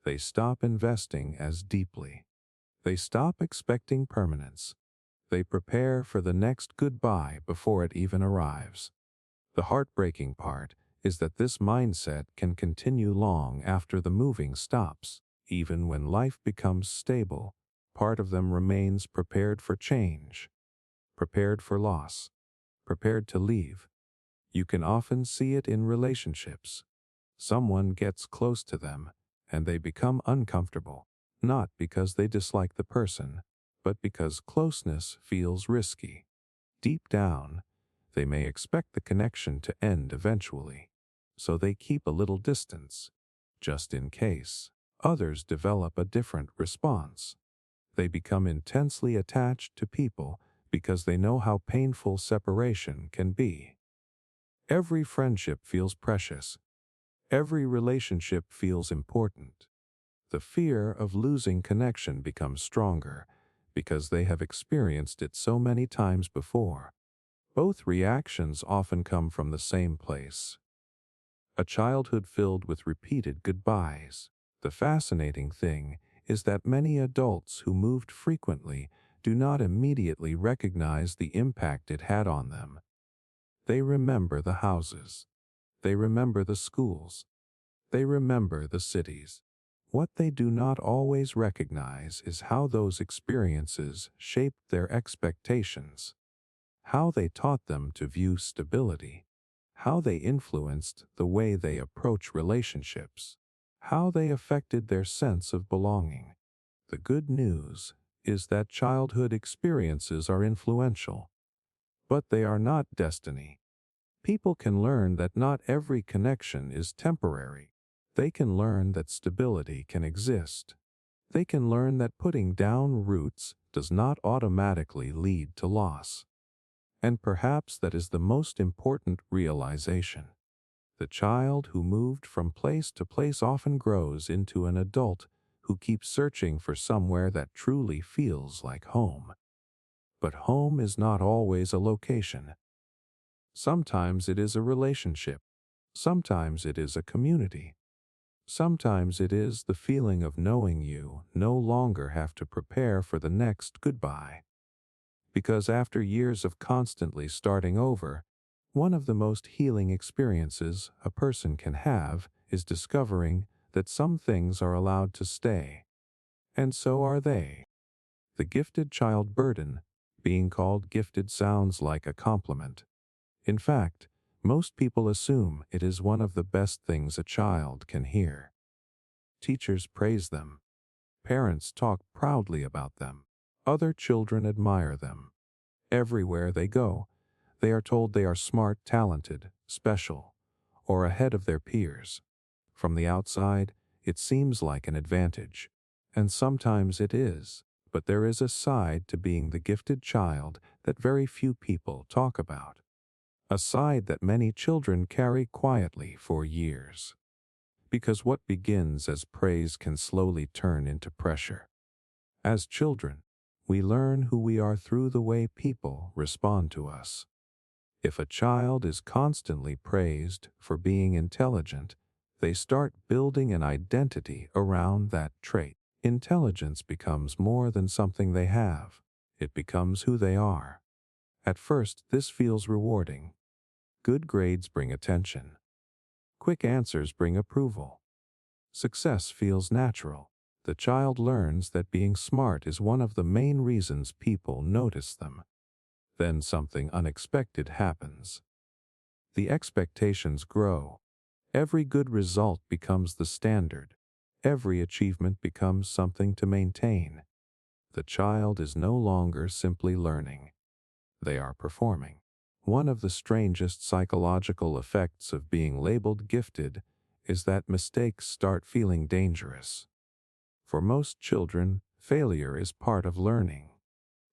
They stop investing as deeply. They stop expecting permanence. They prepare for the next goodbye before it even arrives. The heartbreaking part is that this mindset can continue long after the moving stops. Even when life becomes stable, part of them remains prepared for change, prepared for loss, prepared to leave. You can often see it in relationships. Someone gets close to them, and they become uncomfortable, not because they dislike the person, but because closeness feels risky. Deep down, they may expect the connection to end eventually, so they keep a little distance, just in case. Others develop a different response. They become intensely attached to people because they know how painful separation can be. Every friendship feels precious. Every relationship feels important. The fear of losing connection becomes stronger because they have experienced it so many times before. Both reactions often come from the same place: a childhood filled with repeated goodbyes. The fascinating thing is that many adults who moved frequently do not immediately recognize the impact it had on them. They remember the houses. They remember the schools. They remember the cities. What they do not always recognize is how those experiences shaped their expectations, how they taught them to view stability, how they influenced the way they approach relationships, how they affected their sense of belonging. The good news is that childhood experiences are influential, but they are not destiny. People can learn that not every connection is temporary. They can learn that stability can exist. They can learn that putting down roots does not automatically lead to loss. And perhaps that is the most important realization. The child who moved from place to place often grows into an adult who keeps searching for somewhere that truly feels like home. But home is not always a location. Sometimes it is a relationship. Sometimes it is a community. Sometimes it is the feeling of knowing you no longer have to prepare for the next goodbye. Because after years of constantly starting over, one of the most healing experiences a person can have is discovering that some things are allowed to stay. And so are they. The gifted child burden. Being called gifted sounds like a compliment. In fact, most people assume it is one of the best things a child can hear. Teachers praise them. Parents talk proudly about them. Other children admire them. Everywhere they go, they are told they are smart, talented, special, or ahead of their peers. From the outside, it seems like an advantage, and sometimes it is, but there is a side to being the gifted child that very few people talk about. A side that many children carry quietly for years. Because what begins as praise can slowly turn into pressure. As children, we learn who we are through the way people respond to us. If a child is constantly praised for being intelligent, they start building an identity around that trait. Intelligence becomes more than something they have. It becomes who they are. At first, this feels rewarding. Good grades bring attention. Quick answers bring approval. Success feels natural. The child learns that being smart is one of the main reasons people notice them. Then something unexpected happens. The expectations grow. Every good result becomes the standard. Every achievement becomes something to maintain. The child is no longer simply learning. They are performing. One of the strangest psychological effects of being labeled gifted is that mistakes start feeling dangerous. For most children, failure is part of learning.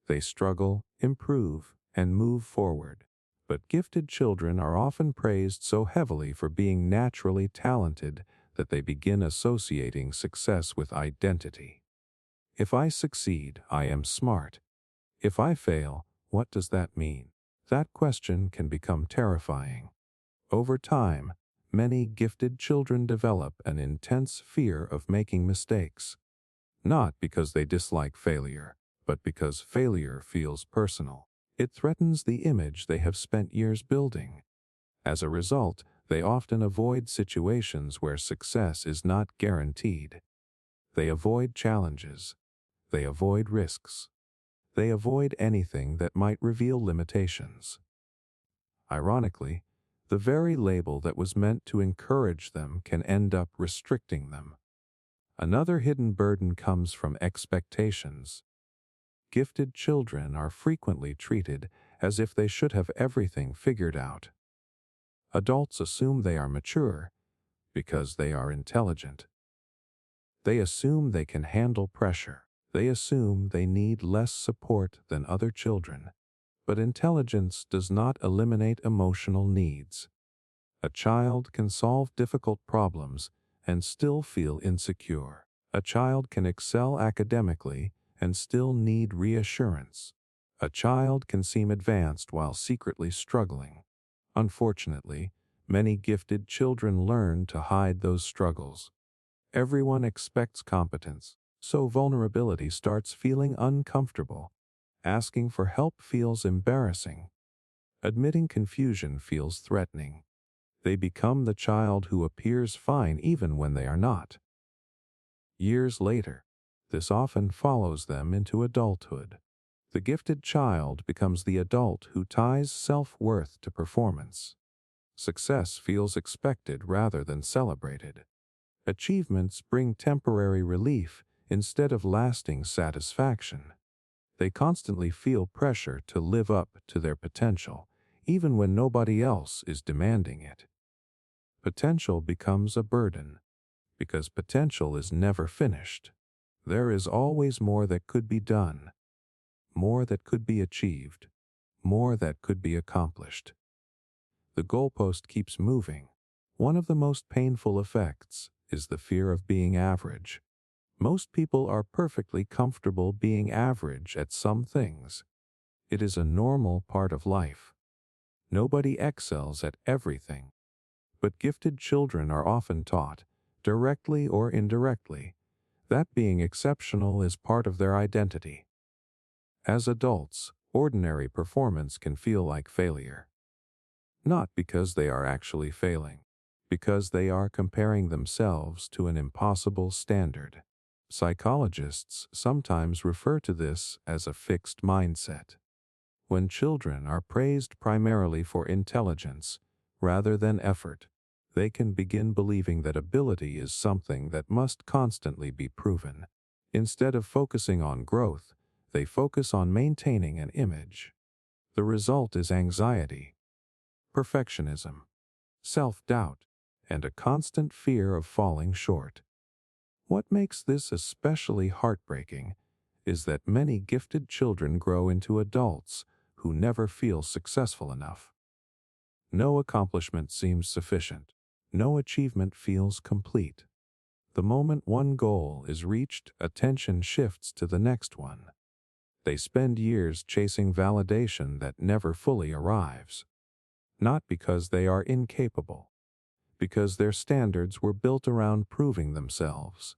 They struggle, improve, and move forward. But gifted children are often praised so heavily for being naturally talented that they begin associating success with identity. If I succeed, I am smart. If I fail, what does that mean? That question can become terrifying. Over time, many gifted children develop an intense fear of making mistakes. Not because they dislike failure, but because failure feels personal. It threatens the image they have spent years building. As a result, they often avoid situations where success is not guaranteed. They avoid challenges. They avoid risks. They avoid anything that might reveal limitations. Ironically, the very label that was meant to encourage them can end up restricting them. Another hidden burden comes from expectations. Gifted children are frequently treated as if they should have everything figured out. Adults assume they are mature because they are intelligent. They assume they can handle pressure. They assume they need less support than other children. But intelligence does not eliminate emotional needs. A child can solve difficult problems and still feel insecure. A child can excel academically and still need reassurance. A child can seem advanced while secretly struggling. Unfortunately, many gifted children learn to hide those struggles. Everyone expects competence, so vulnerability starts feeling uncomfortable. Asking for help feels embarrassing. Admitting confusion feels threatening. They become the child who appears fine even when they are not. Years later, this often follows them into adulthood. The gifted child becomes the adult who ties self-worth to performance. Success feels expected rather than celebrated. Achievements bring temporary relief instead of lasting satisfaction. They constantly feel pressure to live up to their potential, even when nobody else is demanding it. Potential becomes a burden, because potential is never finished. There is always more that could be done, more that could be achieved, more that could be accomplished. The goalpost keeps moving. One of the most painful effects is the fear of being average. Most people are perfectly comfortable being average at some things. It is a normal part of life. Nobody excels at everything. But gifted children are often taught, directly or indirectly, that being exceptional is part of their identity. As adults, ordinary performance can feel like failure. Not because they are actually failing, because they are comparing themselves to an impossible standard. Psychologists sometimes refer to this as a fixed mindset. When children are praised primarily for intelligence rather than effort, they can begin believing that ability is something that must constantly be proven. Instead of focusing on growth, they focus on maintaining an image. The result is anxiety, perfectionism, self-doubt, and a constant fear of falling short. What makes this especially heartbreaking is that many gifted children grow into adults who never feel successful enough. No accomplishment seems sufficient. No achievement feels complete. The moment one goal is reached, attention shifts to the next one. They spend years chasing validation that never fully arrives. Not because they are incapable, because their standards were built around proving themselves.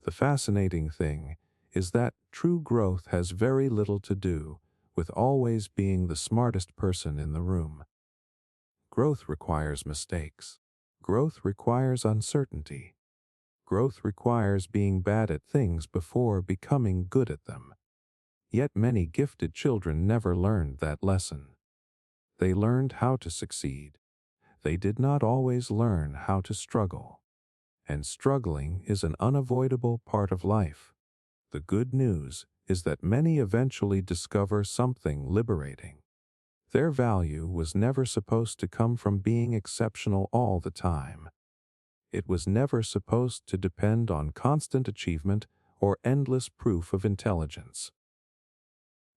The fascinating thing is that true growth has very little to do with always being the smartest person in the room. Growth requires mistakes. Growth requires uncertainty. Growth requires being bad at things before becoming good at them. Yet many gifted children never learned that lesson. They learned how to succeed. They did not always learn how to struggle. And struggling is an unavoidable part of life. The good news is that many eventually discover something liberating. Their value was never supposed to come from being exceptional all the time. It was never supposed to depend on constant achievement or endless proof of intelligence.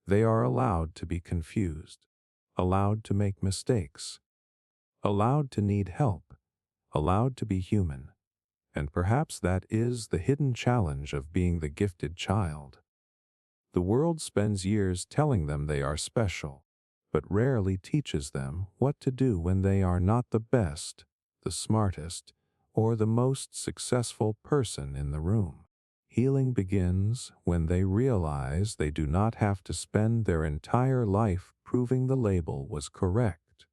They are allowed to be confused, allowed to make mistakes, allowed to need help, allowed to be human. And perhaps that is the hidden challenge of being the gifted child. The world spends years telling them they are special, but rarely teaches them what to do when they are not the best, the smartest, or the most successful person in the room. Healing begins when they realize they do not have to spend their entire life proving the label was correct,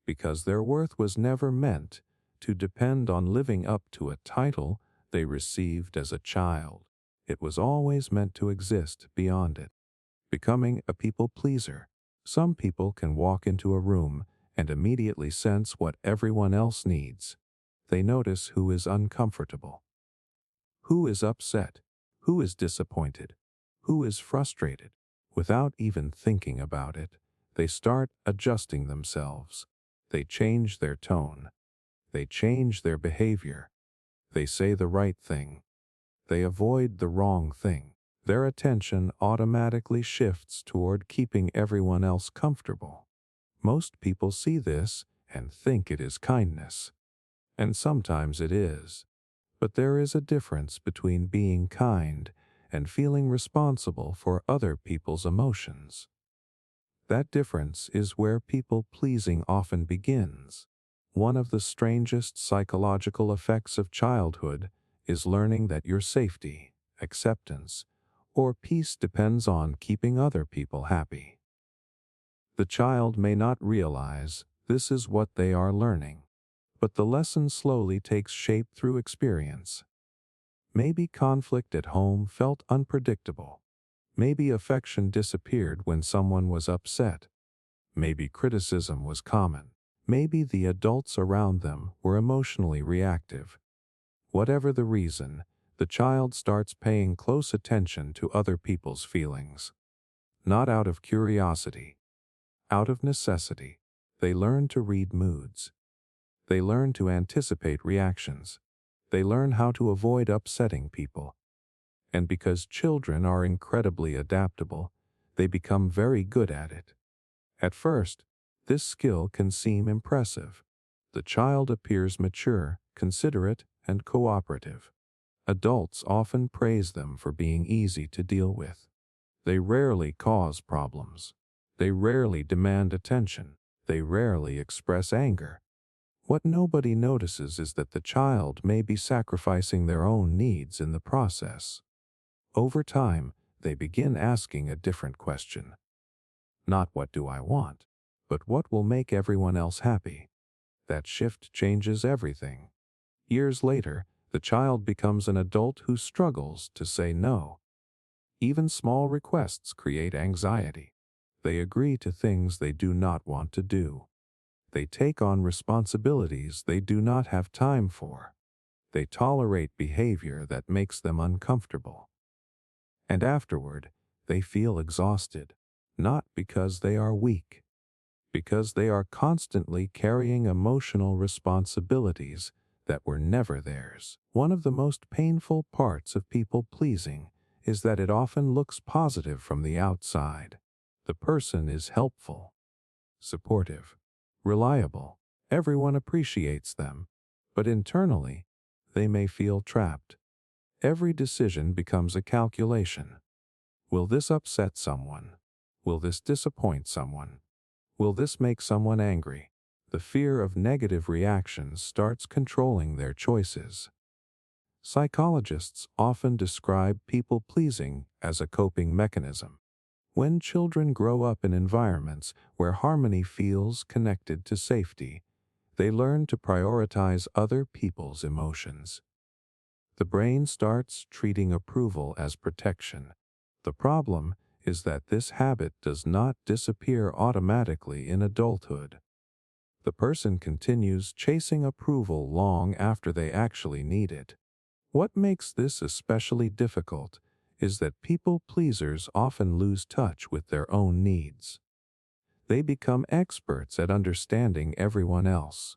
because their worth was never meant to depend on living up to a title they received as a child. It was always meant to exist beyond it. Becoming a people pleaser. Some people can walk into a room and immediately sense what everyone else needs. They notice who is uncomfortable, who is upset, who is disappointed, who is frustrated. Without even thinking about it, they start adjusting themselves. They change their tone. They change their behavior. They say the right thing. They avoid the wrong thing. Their attention automatically shifts toward keeping everyone else comfortable. Most people see this and think it is kindness. And sometimes it is. But there is a difference between being kind and feeling responsible for other people's emotions. That difference is where people-pleasing often begins. One of the strangest psychological effects of childhood is learning that your safety, acceptance, or peace depends on keeping other people happy. The child may not realize this is what they are learning, but the lesson slowly takes shape through experience. Maybe conflict at home felt unpredictable. Maybe affection disappeared when someone was upset. Maybe criticism was common. Maybe the adults around them were emotionally reactive. Whatever the reason, the child starts paying close attention to other people's feelings. Not out of curiosity, out of necessity. They learn to read moods. They learn to anticipate reactions. They learn how to avoid upsetting people. And because children are incredibly adaptable, they become very good at it. At first, this skill can seem impressive. The child appears mature, considerate, and cooperative. Adults often praise them for being easy to deal with. They rarely cause problems. They rarely demand attention. They rarely express anger. What nobody notices is that the child may be sacrificing their own needs in the process. Over time, they begin asking a different question. Not what do I want, but what will make everyone else happy. That shift changes everything. Years later, the child becomes an adult who struggles to say no. Even small requests create anxiety. They agree to things they do not want to do. They take on responsibilities they do not have time for. They tolerate behavior that makes them uncomfortable. And afterward, they feel exhausted, not because they are weak, because they are constantly carrying emotional responsibilities that were never theirs. One of the most painful parts of people pleasing is that it often looks positive from the outside. The person is helpful, supportive, reliable. Everyone appreciates them, but internally, they may feel trapped. Every decision becomes a calculation. Will this upset someone? Will this disappoint someone? Will this make someone angry? The fear of negative reactions starts controlling their choices. Psychologists often describe people-pleasing as a coping mechanism. When children grow up in environments where harmony feels connected to safety, they learn to prioritize other people's emotions. The brain starts treating approval as protection. The problem is that this habit does not disappear automatically in adulthood. The person continues chasing approval long after they actually need it. What makes this especially difficult is that people-pleasers often lose touch with their own needs. They become experts at understanding everyone else.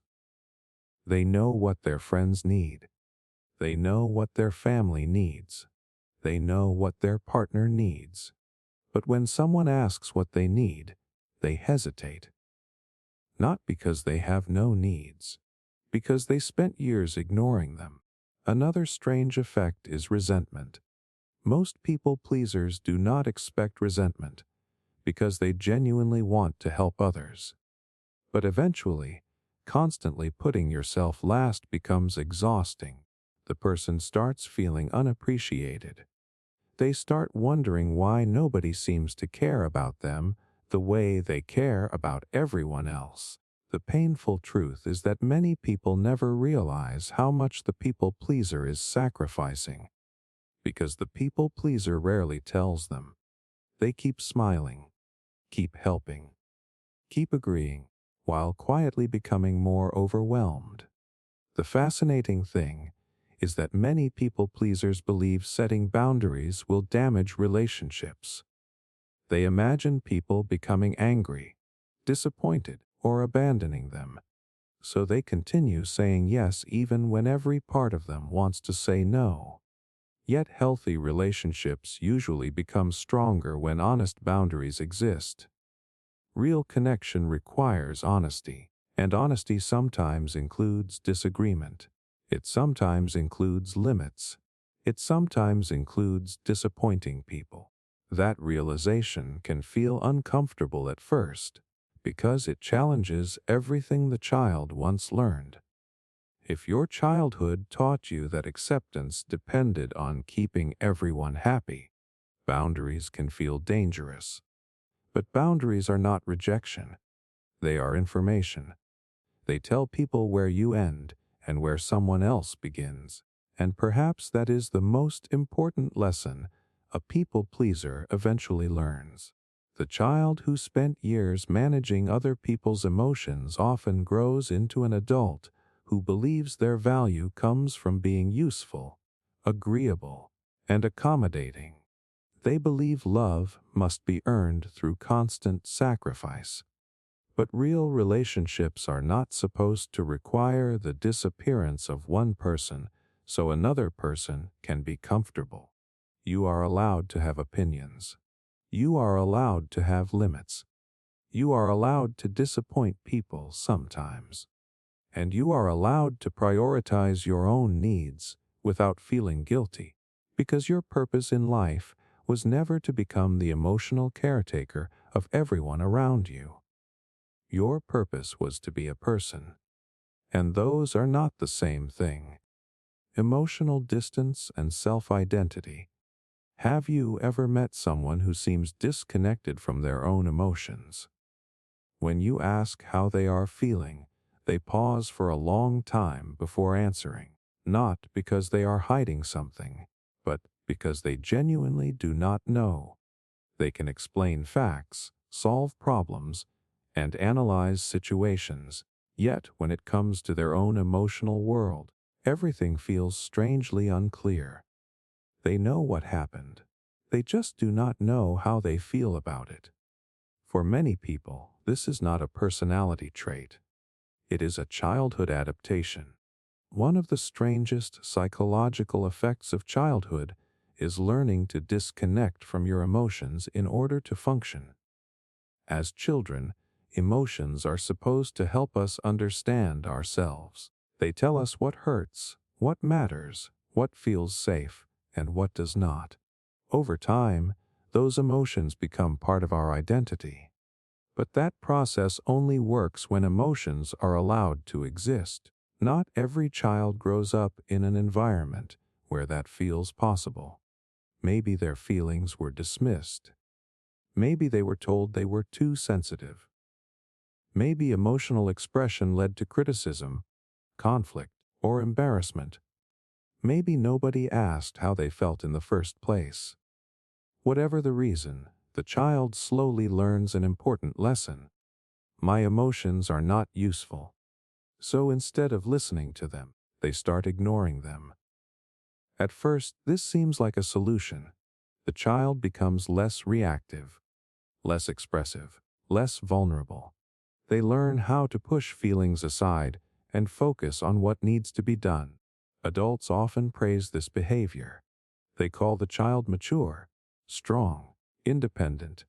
They know what their friends need. They know what their family needs. They know what their partner needs. But when someone asks what they need, they hesitate. Not because they have no needs, because they spent years ignoring them. Another strange effect is resentment. Most people-pleasers do not expect resentment because they genuinely want to help others. But eventually, constantly putting yourself last becomes exhausting. The person starts feeling unappreciated. They start wondering why nobody seems to care about them the way they care about everyone else. The painful truth is that many people never realize how much the people-pleaser is sacrificing, because the people-pleaser rarely tells them. They keep smiling, keep helping, keep agreeing, while quietly becoming more overwhelmed. The fascinating thing is that many people-pleasers believe setting boundaries will damage relationships. They imagine people becoming angry, disappointed, or abandoning them. So they continue saying yes even when every part of them wants to say no. Yet healthy relationships usually become stronger when honest boundaries exist. Real connection requires honesty, and honesty sometimes includes disagreement. It sometimes includes limits. It sometimes includes disappointing people. That realization can feel uncomfortable at first, because it challenges everything the child once learned. If your childhood taught you that acceptance depended on keeping everyone happy, Boundaries can feel dangerous. But boundaries are not rejection. They are information. They tell people where you end and where someone else begins. And perhaps that is the most important lesson a people pleaser eventually learns. The child who spent years managing other people's emotions often grows into an adult who believes their value comes from being useful, agreeable, and accommodating. They believe love must be earned through constant sacrifice. But real relationships are not supposed to require the disappearance of one person so another person can be comfortable. You are allowed to have opinions. You are allowed to have limits. You are allowed to disappoint people sometimes. And you are allowed to prioritize your own needs without feeling guilty, because your purpose in life was never to become the emotional caretaker of everyone around you. Your purpose was to be a person, and those are not the same thing. Emotional distance and self-identity. Have you ever met someone who seems disconnected from their own emotions? When you ask how they are feeling, they pause for a long time before answering, not because they are hiding something, but because they genuinely do not know. They can explain facts, solve problems, and analyze situations, yet when it comes to their own emotional world, everything feels strangely unclear. They know what happened. They just do not know how they feel about it. For many people, this is not a personality trait. It is a childhood adaptation. One of the strangest psychological effects of childhood is learning to disconnect from your emotions in order to function. As children, emotions are supposed to help us understand ourselves. They tell us what hurts, what matters, what feels safe, and what does not. Over time, those emotions become part of our identity. But that process only works when emotions are allowed to exist. Not every child grows up in an environment where that feels possible. Maybe their feelings were dismissed. Maybe they were told they were too sensitive. Maybe emotional expression led to criticism, conflict, or embarrassment. Maybe nobody asked how they felt in the first place. Whatever the reason, the child slowly learns an important lesson. My emotions are not useful. So instead of listening to them, they start ignoring them. At first, this seems like a solution. The child becomes less reactive, less expressive, less vulnerable. They learn how to push feelings aside and focus on what needs to be done. Adults often praise this behavior. They call the child mature, strong, independent.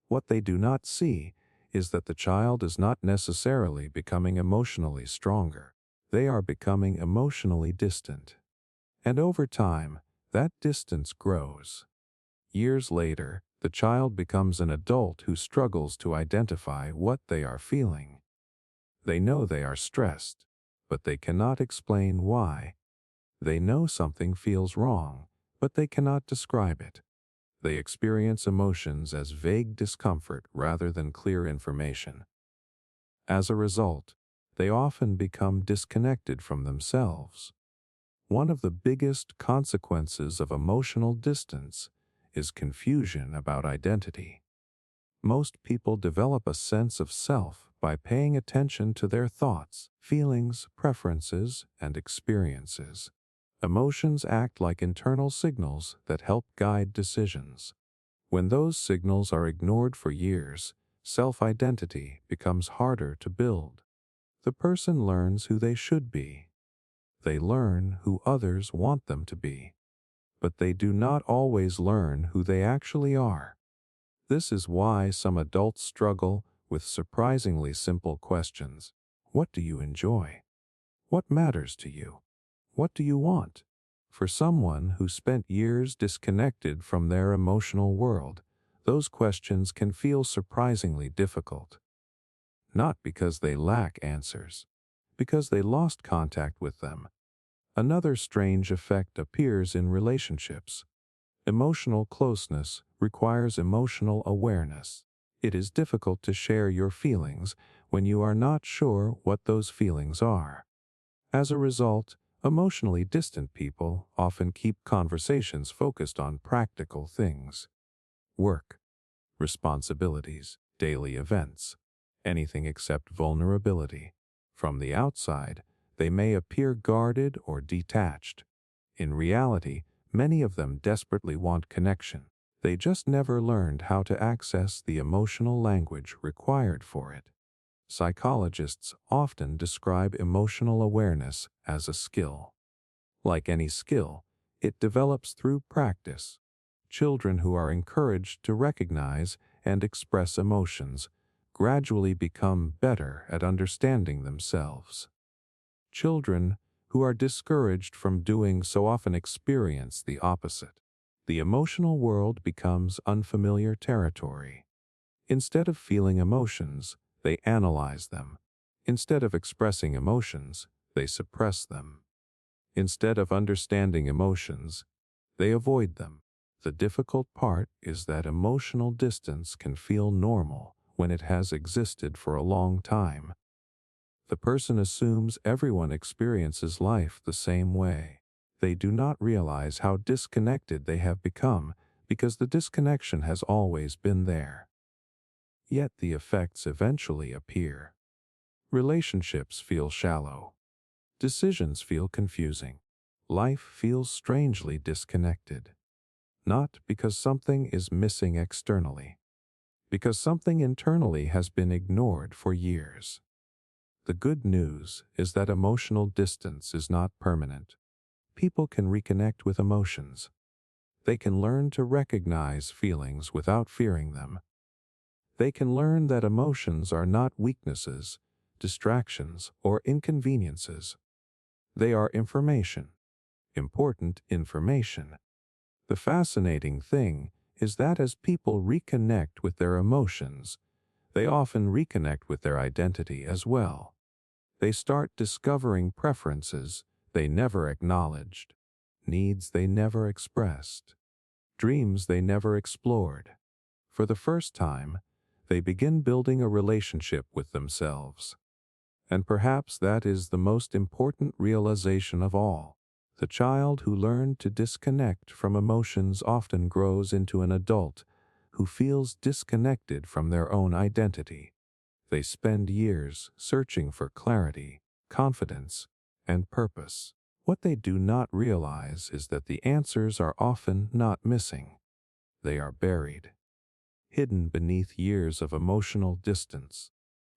What they do not see is that the child is not necessarily becoming emotionally stronger. They are becoming emotionally distant. And over time, that distance grows. Years later, the child becomes an adult who struggles to identify what they are feeling. They know they are stressed, but they cannot explain why. They know something feels wrong, but they cannot describe it. They experience emotions as vague discomfort rather than clear information. As a result, they often become disconnected from themselves. One of the biggest consequences of emotional distance is confusion about identity. Most people develop a sense of self by paying attention to their thoughts, feelings, preferences, and experiences. Emotions act like internal signals that help guide decisions. When those signals are ignored for years, self-identity becomes harder to build. The person learns who they should be. They learn who others want them to be. But they do not always learn who they actually are. This is why some adults struggle with surprisingly simple questions. What do you enjoy? What matters to you? What do you want? For someone who spent years disconnected from their emotional world, those questions can feel surprisingly difficult. Not because they lack answers, because they lost contact with them. Another strange effect appears in relationships. Emotional closeness requires emotional awareness. It is difficult to share your feelings when you are not sure what those feelings are. As a result, emotionally distant people often keep conversations focused on practical things: work, responsibilities, daily events, anything except vulnerability. From the outside, they may appear guarded or detached. In reality, many of them desperately want connection. They just never learned how to access the emotional language required for it. Psychologists often describe emotional awareness as a skill. Like any skill, it develops through practice. Children who are encouraged to recognize and express emotions gradually become better at understanding themselves. Children who are discouraged from doing so often experience the opposite. The emotional world becomes unfamiliar territory. Instead of feeling emotions, they analyze them. Instead of expressing emotions, they suppress them. Instead of understanding emotions, they avoid them. The difficult part is that emotional distance can feel normal when it has existed for a long time. The person assumes everyone experiences life the same way. They do not realize how disconnected they have become because the disconnection has always been there. Yet the effects eventually appear. Relationships feel shallow. Decisions feel confusing. Life feels strangely disconnected. Not because something is missing externally, because something internally has been ignored for years. The good news is that emotional distance is not permanent. People can reconnect with emotions. They can learn to recognize feelings without fearing them. They can learn that emotions are not weaknesses, distractions, or inconveniences. They are information, important information. The fascinating thing is that as people reconnect with their emotions, they often reconnect with their identity as well. They start discovering preferences they never acknowledged, needs they never expressed, dreams they never explored. For the first time, they begin building a relationship with themselves. And perhaps that is the most important realization of all. The child who learned to disconnect from emotions often grows into an adult who feels disconnected from their own identity. They spend years searching for clarity, confidence, and purpose. What they do not realize is that the answers are often not missing. They are buried, hidden beneath years of emotional distance.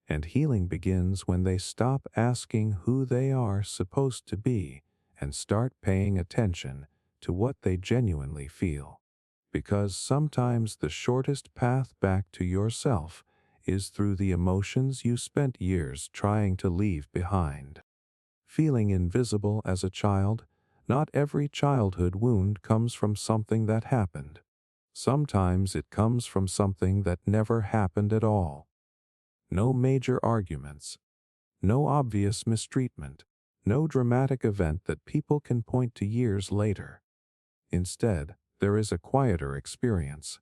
And healing begins when they stop asking who they are supposed to be and start paying attention to what they genuinely feel. Because sometimes the shortest path back to yourself is through the emotions you spent years trying to leave behind. Feeling invisible as a child, not every childhood wound comes from something that happened. Sometimes it comes from something that never happened at all. No major arguments, no obvious mistreatment, no dramatic event that people can point to years later. Instead, there is a quieter experience.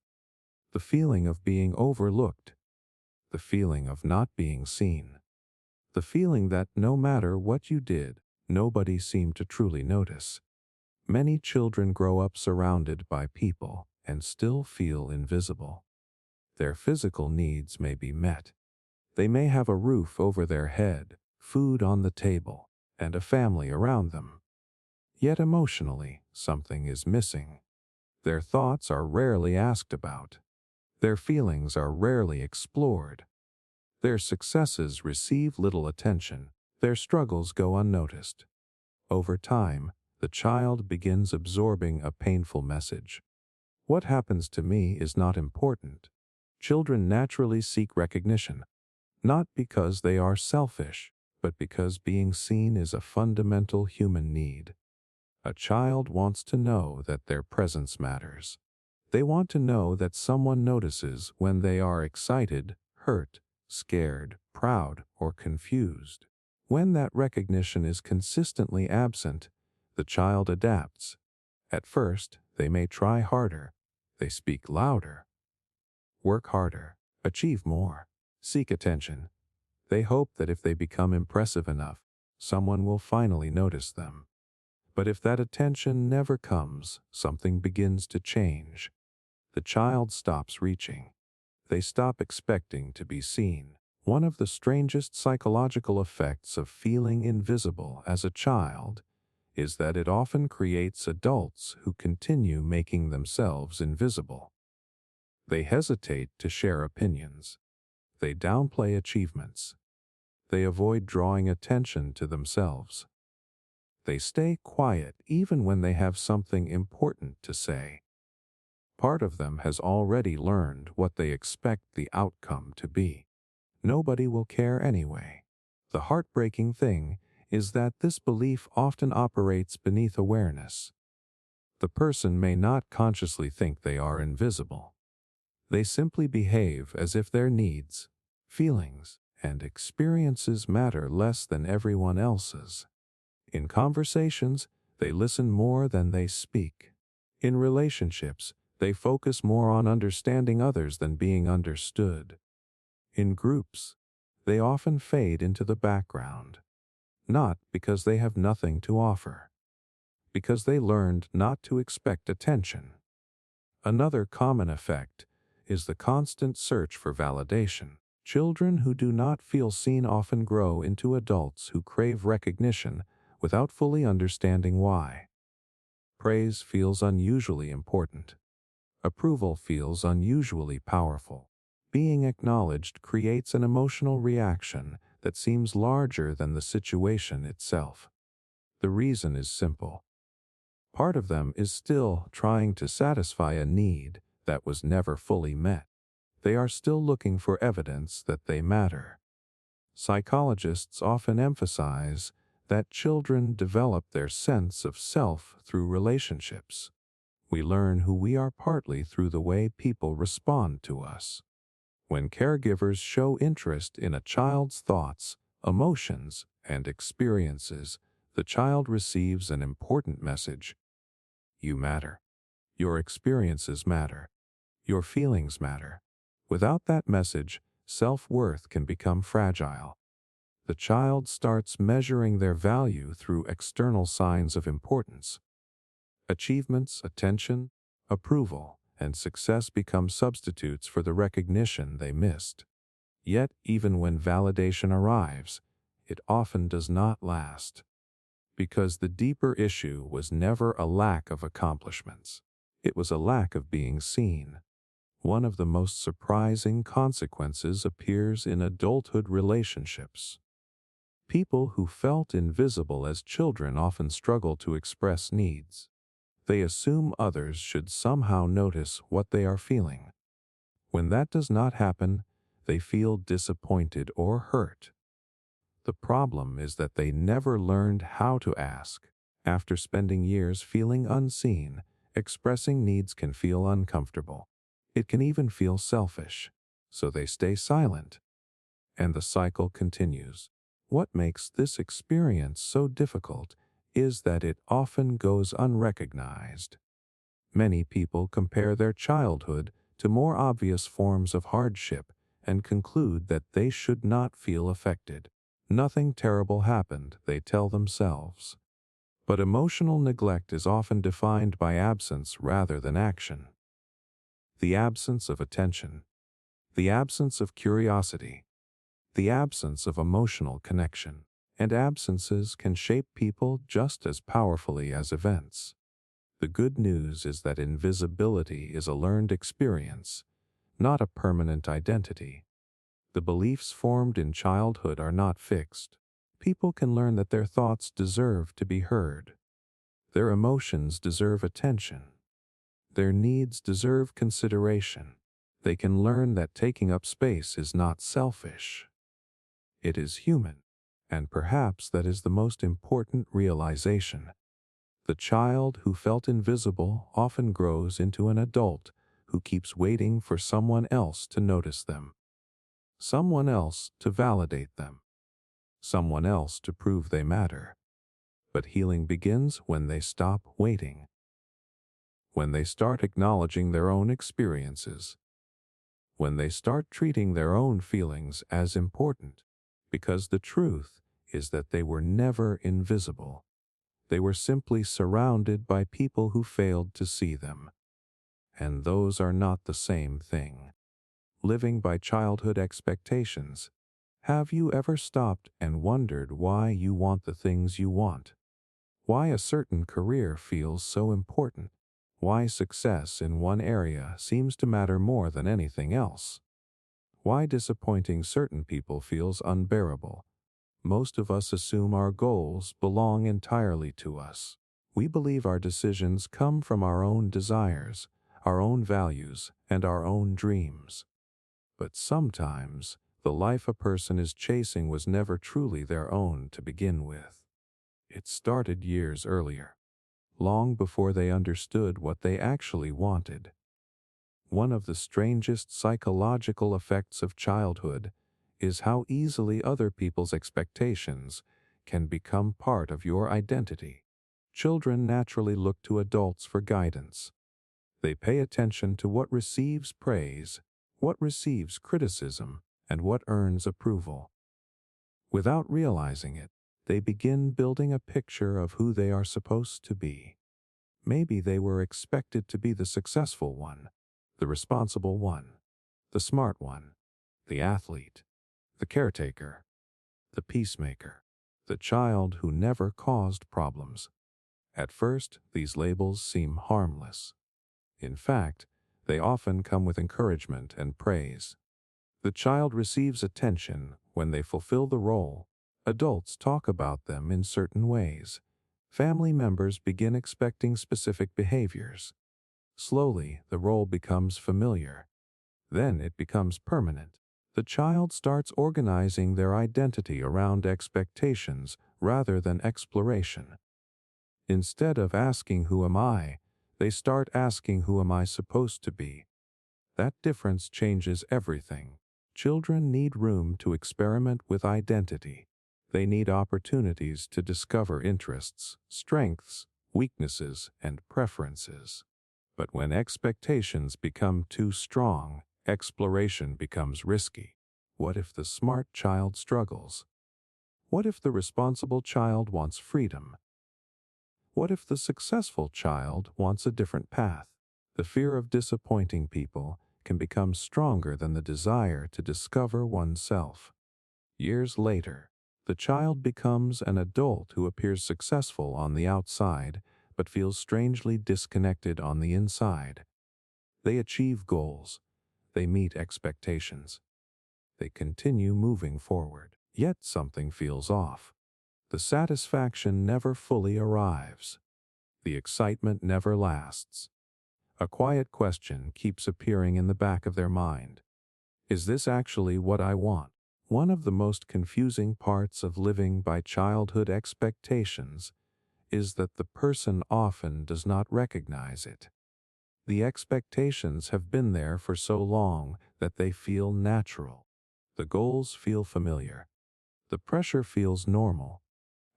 The feeling of being overlooked, the feeling of not being seen, the feeling that no matter what you did, nobody seemed to truly notice. Many children grow up surrounded by people and still feel invisible. Their physical needs may be met. They may have a roof over their head, food on the table, and a family around them. Yet emotionally, something is missing. Their thoughts are rarely asked about. Their feelings are rarely explored. Their successes receive little attention. Their struggles go unnoticed. Over time, the child begins absorbing a painful message. What happens to me is not important. Children naturally seek recognition, not because they are selfish, but because being seen is a fundamental human need. A child wants to know that their presence matters. They want to know that someone notices when they are excited, hurt, scared, proud, or confused. When that recognition is consistently absent, the child adapts. At first, They may try harder, they speak louder, work harder, achieve more, seek attention. They hope that if they become impressive enough, someone will finally notice them. But if that attention never comes, something begins to change. The child stops reaching. They stop expecting to be seen. One of the strangest psychological effects of feeling invisible as a child is that it often creates adults who continue making themselves invisible. They hesitate to share opinions. They downplay achievements. They avoid drawing attention to themselves. They stay quiet even when they have something important to say. Part of them has already learned what they expect the outcome to be. Nobody will care anyway. The heartbreaking thing is that this belief often operates beneath awareness. The person may not consciously think they are invisible. They simply behave as if their needs, feelings, and experiences matter less than everyone else's. In conversations, they listen more than they speak. In relationships, they focus more on understanding others than being understood. In groups, they often fade into the background, not because they have nothing to offer, because they learned not to expect attention. Another common effect is the constant search for validation. Children who do not feel seen often grow into adults who crave recognition without fully understanding why. Praise feels unusually important. Approval feels unusually powerful. Being acknowledged creates an emotional reaction that seems larger than the situation itself. The reason is simple. Part of them is still trying to satisfy a need that was never fully met. They are still looking for evidence that they matter. Psychologists often emphasize that children develop their sense of self through relationships. We learn who we are partly through the way people respond to us. When caregivers show interest in a child's thoughts, emotions, and experiences, the child receives an important message. You matter. Your experiences matter. Your feelings matter. Without that message, self-worth can become fragile. The child starts measuring their value through external signs of importance. Achievements, attention, approval, and success become substitutes for the recognition they missed. Yet, even when validation arrives, it often does not last. Because the deeper issue was never a lack of accomplishments. It was a lack of being seen. One of the most surprising consequences appears in adulthood relationships. People who felt invisible as children often struggle to express needs. They assume others should somehow notice what they are feeling. When that does not happen, they feel disappointed or hurt. The problem is that they never learned how to ask. After spending years feeling unseen, expressing needs can feel uncomfortable. It can even feel selfish, so they stay silent. And the cycle continues. What makes this experience so difficult is that it often goes unrecognized. Many people compare their childhood to more obvious forms of hardship and conclude that they should not feel affected. Nothing terrible happened, they tell themselves. But emotional neglect is often defined by absence rather than action. The absence of attention, the absence of curiosity, the absence of emotional connection, and absences can shape people just as powerfully as events. The good news is that invisibility is a learned experience, not a permanent identity. The beliefs formed in childhood are not fixed. People can learn that their thoughts deserve to be heard. Their emotions deserve attention. Their needs deserve consideration. They can learn that taking up space is not selfish. It is human, and perhaps that is the most important realization. The child who felt invisible often grows into an adult who keeps waiting for someone else to notice them, someone else to validate them, someone else to prove they matter. But healing begins when they stop waiting. when they start acknowledging their own experiences, when they start treating their own feelings as important, because the truth is that they were never invisible. They were simply surrounded by people who failed to see them. And those are not the same thing. Living by childhood expectations. Have you ever stopped and wondered why you want the things you want? Why a certain career feels so important? Why success in one area seems to matter more than anything else? Why disappointing certain people feels unbearable? Most of us assume our goals belong entirely to us. We believe our decisions come from our own desires, our own values, and our own dreams. But sometimes, the life a person is chasing was never truly their own to begin with. It started years earlier, long before they understood what they actually wanted. One of the strangest psychological effects of childhood is how easily other people's expectations can become part of your identity. Children naturally look to adults for guidance. They pay attention to what receives praise, what receives criticism, and what earns approval. Without realizing it, they begin building a picture of who they are supposed to be. Maybe they were expected to be the successful one, the responsible one, the smart one, the athlete, the caretaker, the peacemaker, the child who never caused problems. At first, these labels seem harmless. In fact, they often come with encouragement and praise. The child receives attention when they fulfill the role. Adults talk about them in certain ways. Family members begin expecting specific behaviors. Slowly, the role becomes familiar. Then it becomes permanent. The child starts organizing their identity around expectations rather than exploration. Instead of asking, "Who am I?" they start asking, "Who am I supposed to be?" That difference changes everything. Children need room to experiment with identity. They need opportunities to discover interests, strengths, weaknesses, and preferences. But when expectations become too strong, exploration becomes risky. What if the smart child struggles? What if the responsible child wants freedom? What if the successful child wants a different path? The fear of disappointing people can become stronger than the desire to discover oneself. Years later, the child becomes an adult who appears successful on the outside but feels strangely disconnected on the inside. They achieve goals. They meet expectations. They continue moving forward. Yet something feels off. The satisfaction never fully arrives. The excitement never lasts. A quiet question keeps appearing in the back of their mind. Is this actually what I want? One of the most confusing parts of living by childhood expectations is that the person often does not recognize it. The expectations have been there for so long that they feel natural. The goals feel familiar. The pressure feels normal.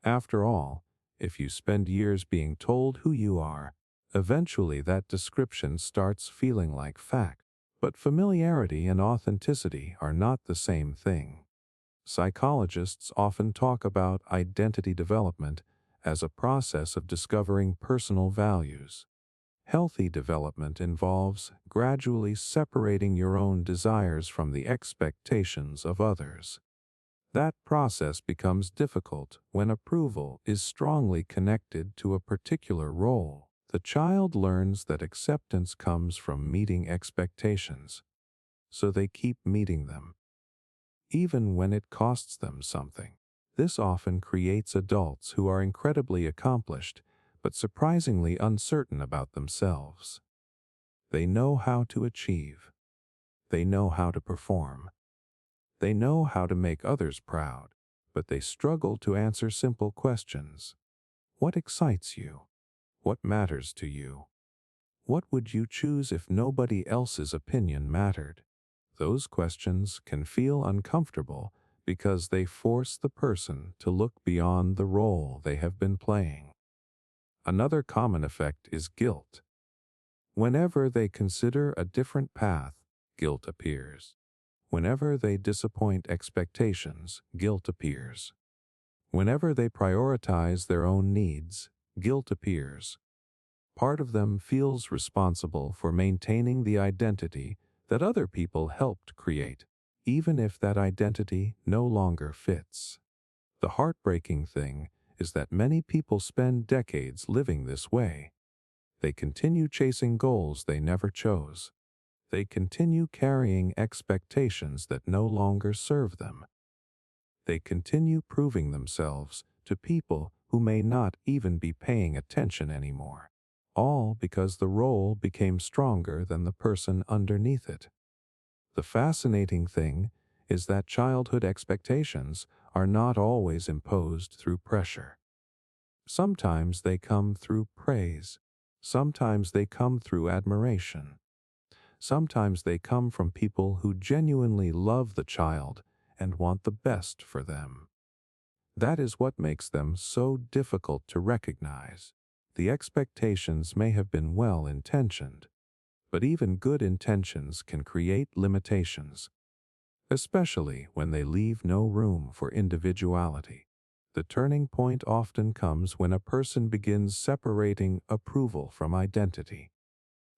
After all, if you spend years being told who you are, eventually that description starts feeling like fact. But familiarity and authenticity are not the same thing. Psychologists often talk about identity development as a process of discovering personal values. Healthy development involves gradually separating your own desires from the expectations of others. That process becomes difficult when approval is strongly connected to a particular role. The child learns that acceptance comes from meeting expectations, so they keep meeting them, even when it costs them something. This often creates adults who are incredibly accomplished, but surprisingly uncertain about themselves. They know how to achieve. They know how to perform. They know how to make others proud, but they struggle to answer simple questions. What excites you? What matters to you? What would you choose if nobody else's opinion mattered? Those questions can feel uncomfortable because they force the person to look beyond the role they have been playing. Another common effect is guilt. Whenever they consider a different path, guilt appears. Whenever they disappoint expectations, guilt appears. Whenever they prioritize their own needs, guilt appears. Part of them feels responsible for maintaining the identity that other people helped create, even if that identity no longer fits. The heartbreaking thing is that many people spend decades living this way. They continue chasing goals they never chose. They continue carrying expectations that no longer serve them. They continue proving themselves to people who may not even be paying attention anymore, all because the role became stronger than the person underneath it. The fascinating thing is that childhood expectations are not always imposed through pressure. Sometimes they come through praise. Sometimes they come through admiration. Sometimes they come from people who genuinely love the child and want the best for them. That is what makes them so difficult to recognize. The expectations may have been well-intentioned, but even good intentions can create limitations, especially when they leave no room for individuality. The turning point often comes when a person begins separating approval from identity.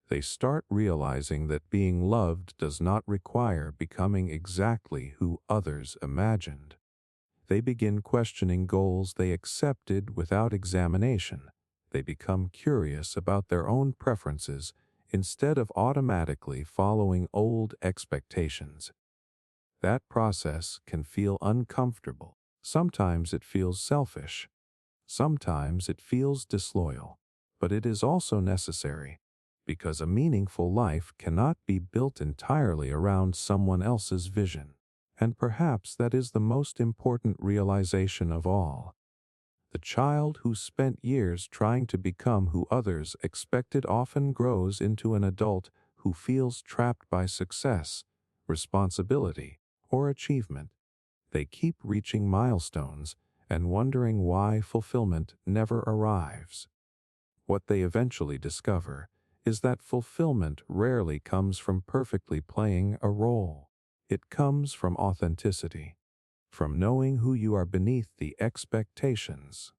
They start realizing that being loved does not require becoming exactly who others imagined. They begin questioning goals they accepted without examination. They become curious about their own preferences instead of automatically following old expectations. That process can feel uncomfortable. Sometimes it feels selfish. Sometimes it feels disloyal. But it is also necessary, because a meaningful life cannot be built entirely around someone else's vision. And perhaps that is the most important realization of all. The child who spent years trying to become who others expected often grows into an adult who feels trapped by success, responsibility, or achievement. They keep reaching milestones and wondering why fulfillment never arrives. What they eventually discover is that fulfillment rarely comes from perfectly playing a role. It comes from authenticity, from knowing who you are beneath the expectations,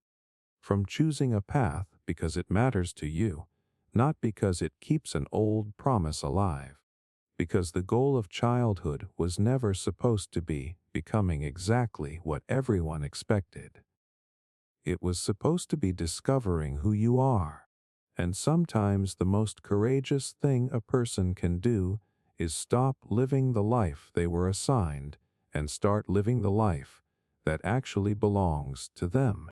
from choosing a path because it matters to you, not because it keeps an old promise alive. Because the goal of childhood was never supposed to be becoming exactly what everyone expected. It was supposed to be discovering who you are. And sometimes the most courageous thing a person can do is stop living the life they were assigned and start living the life that actually belongs to them.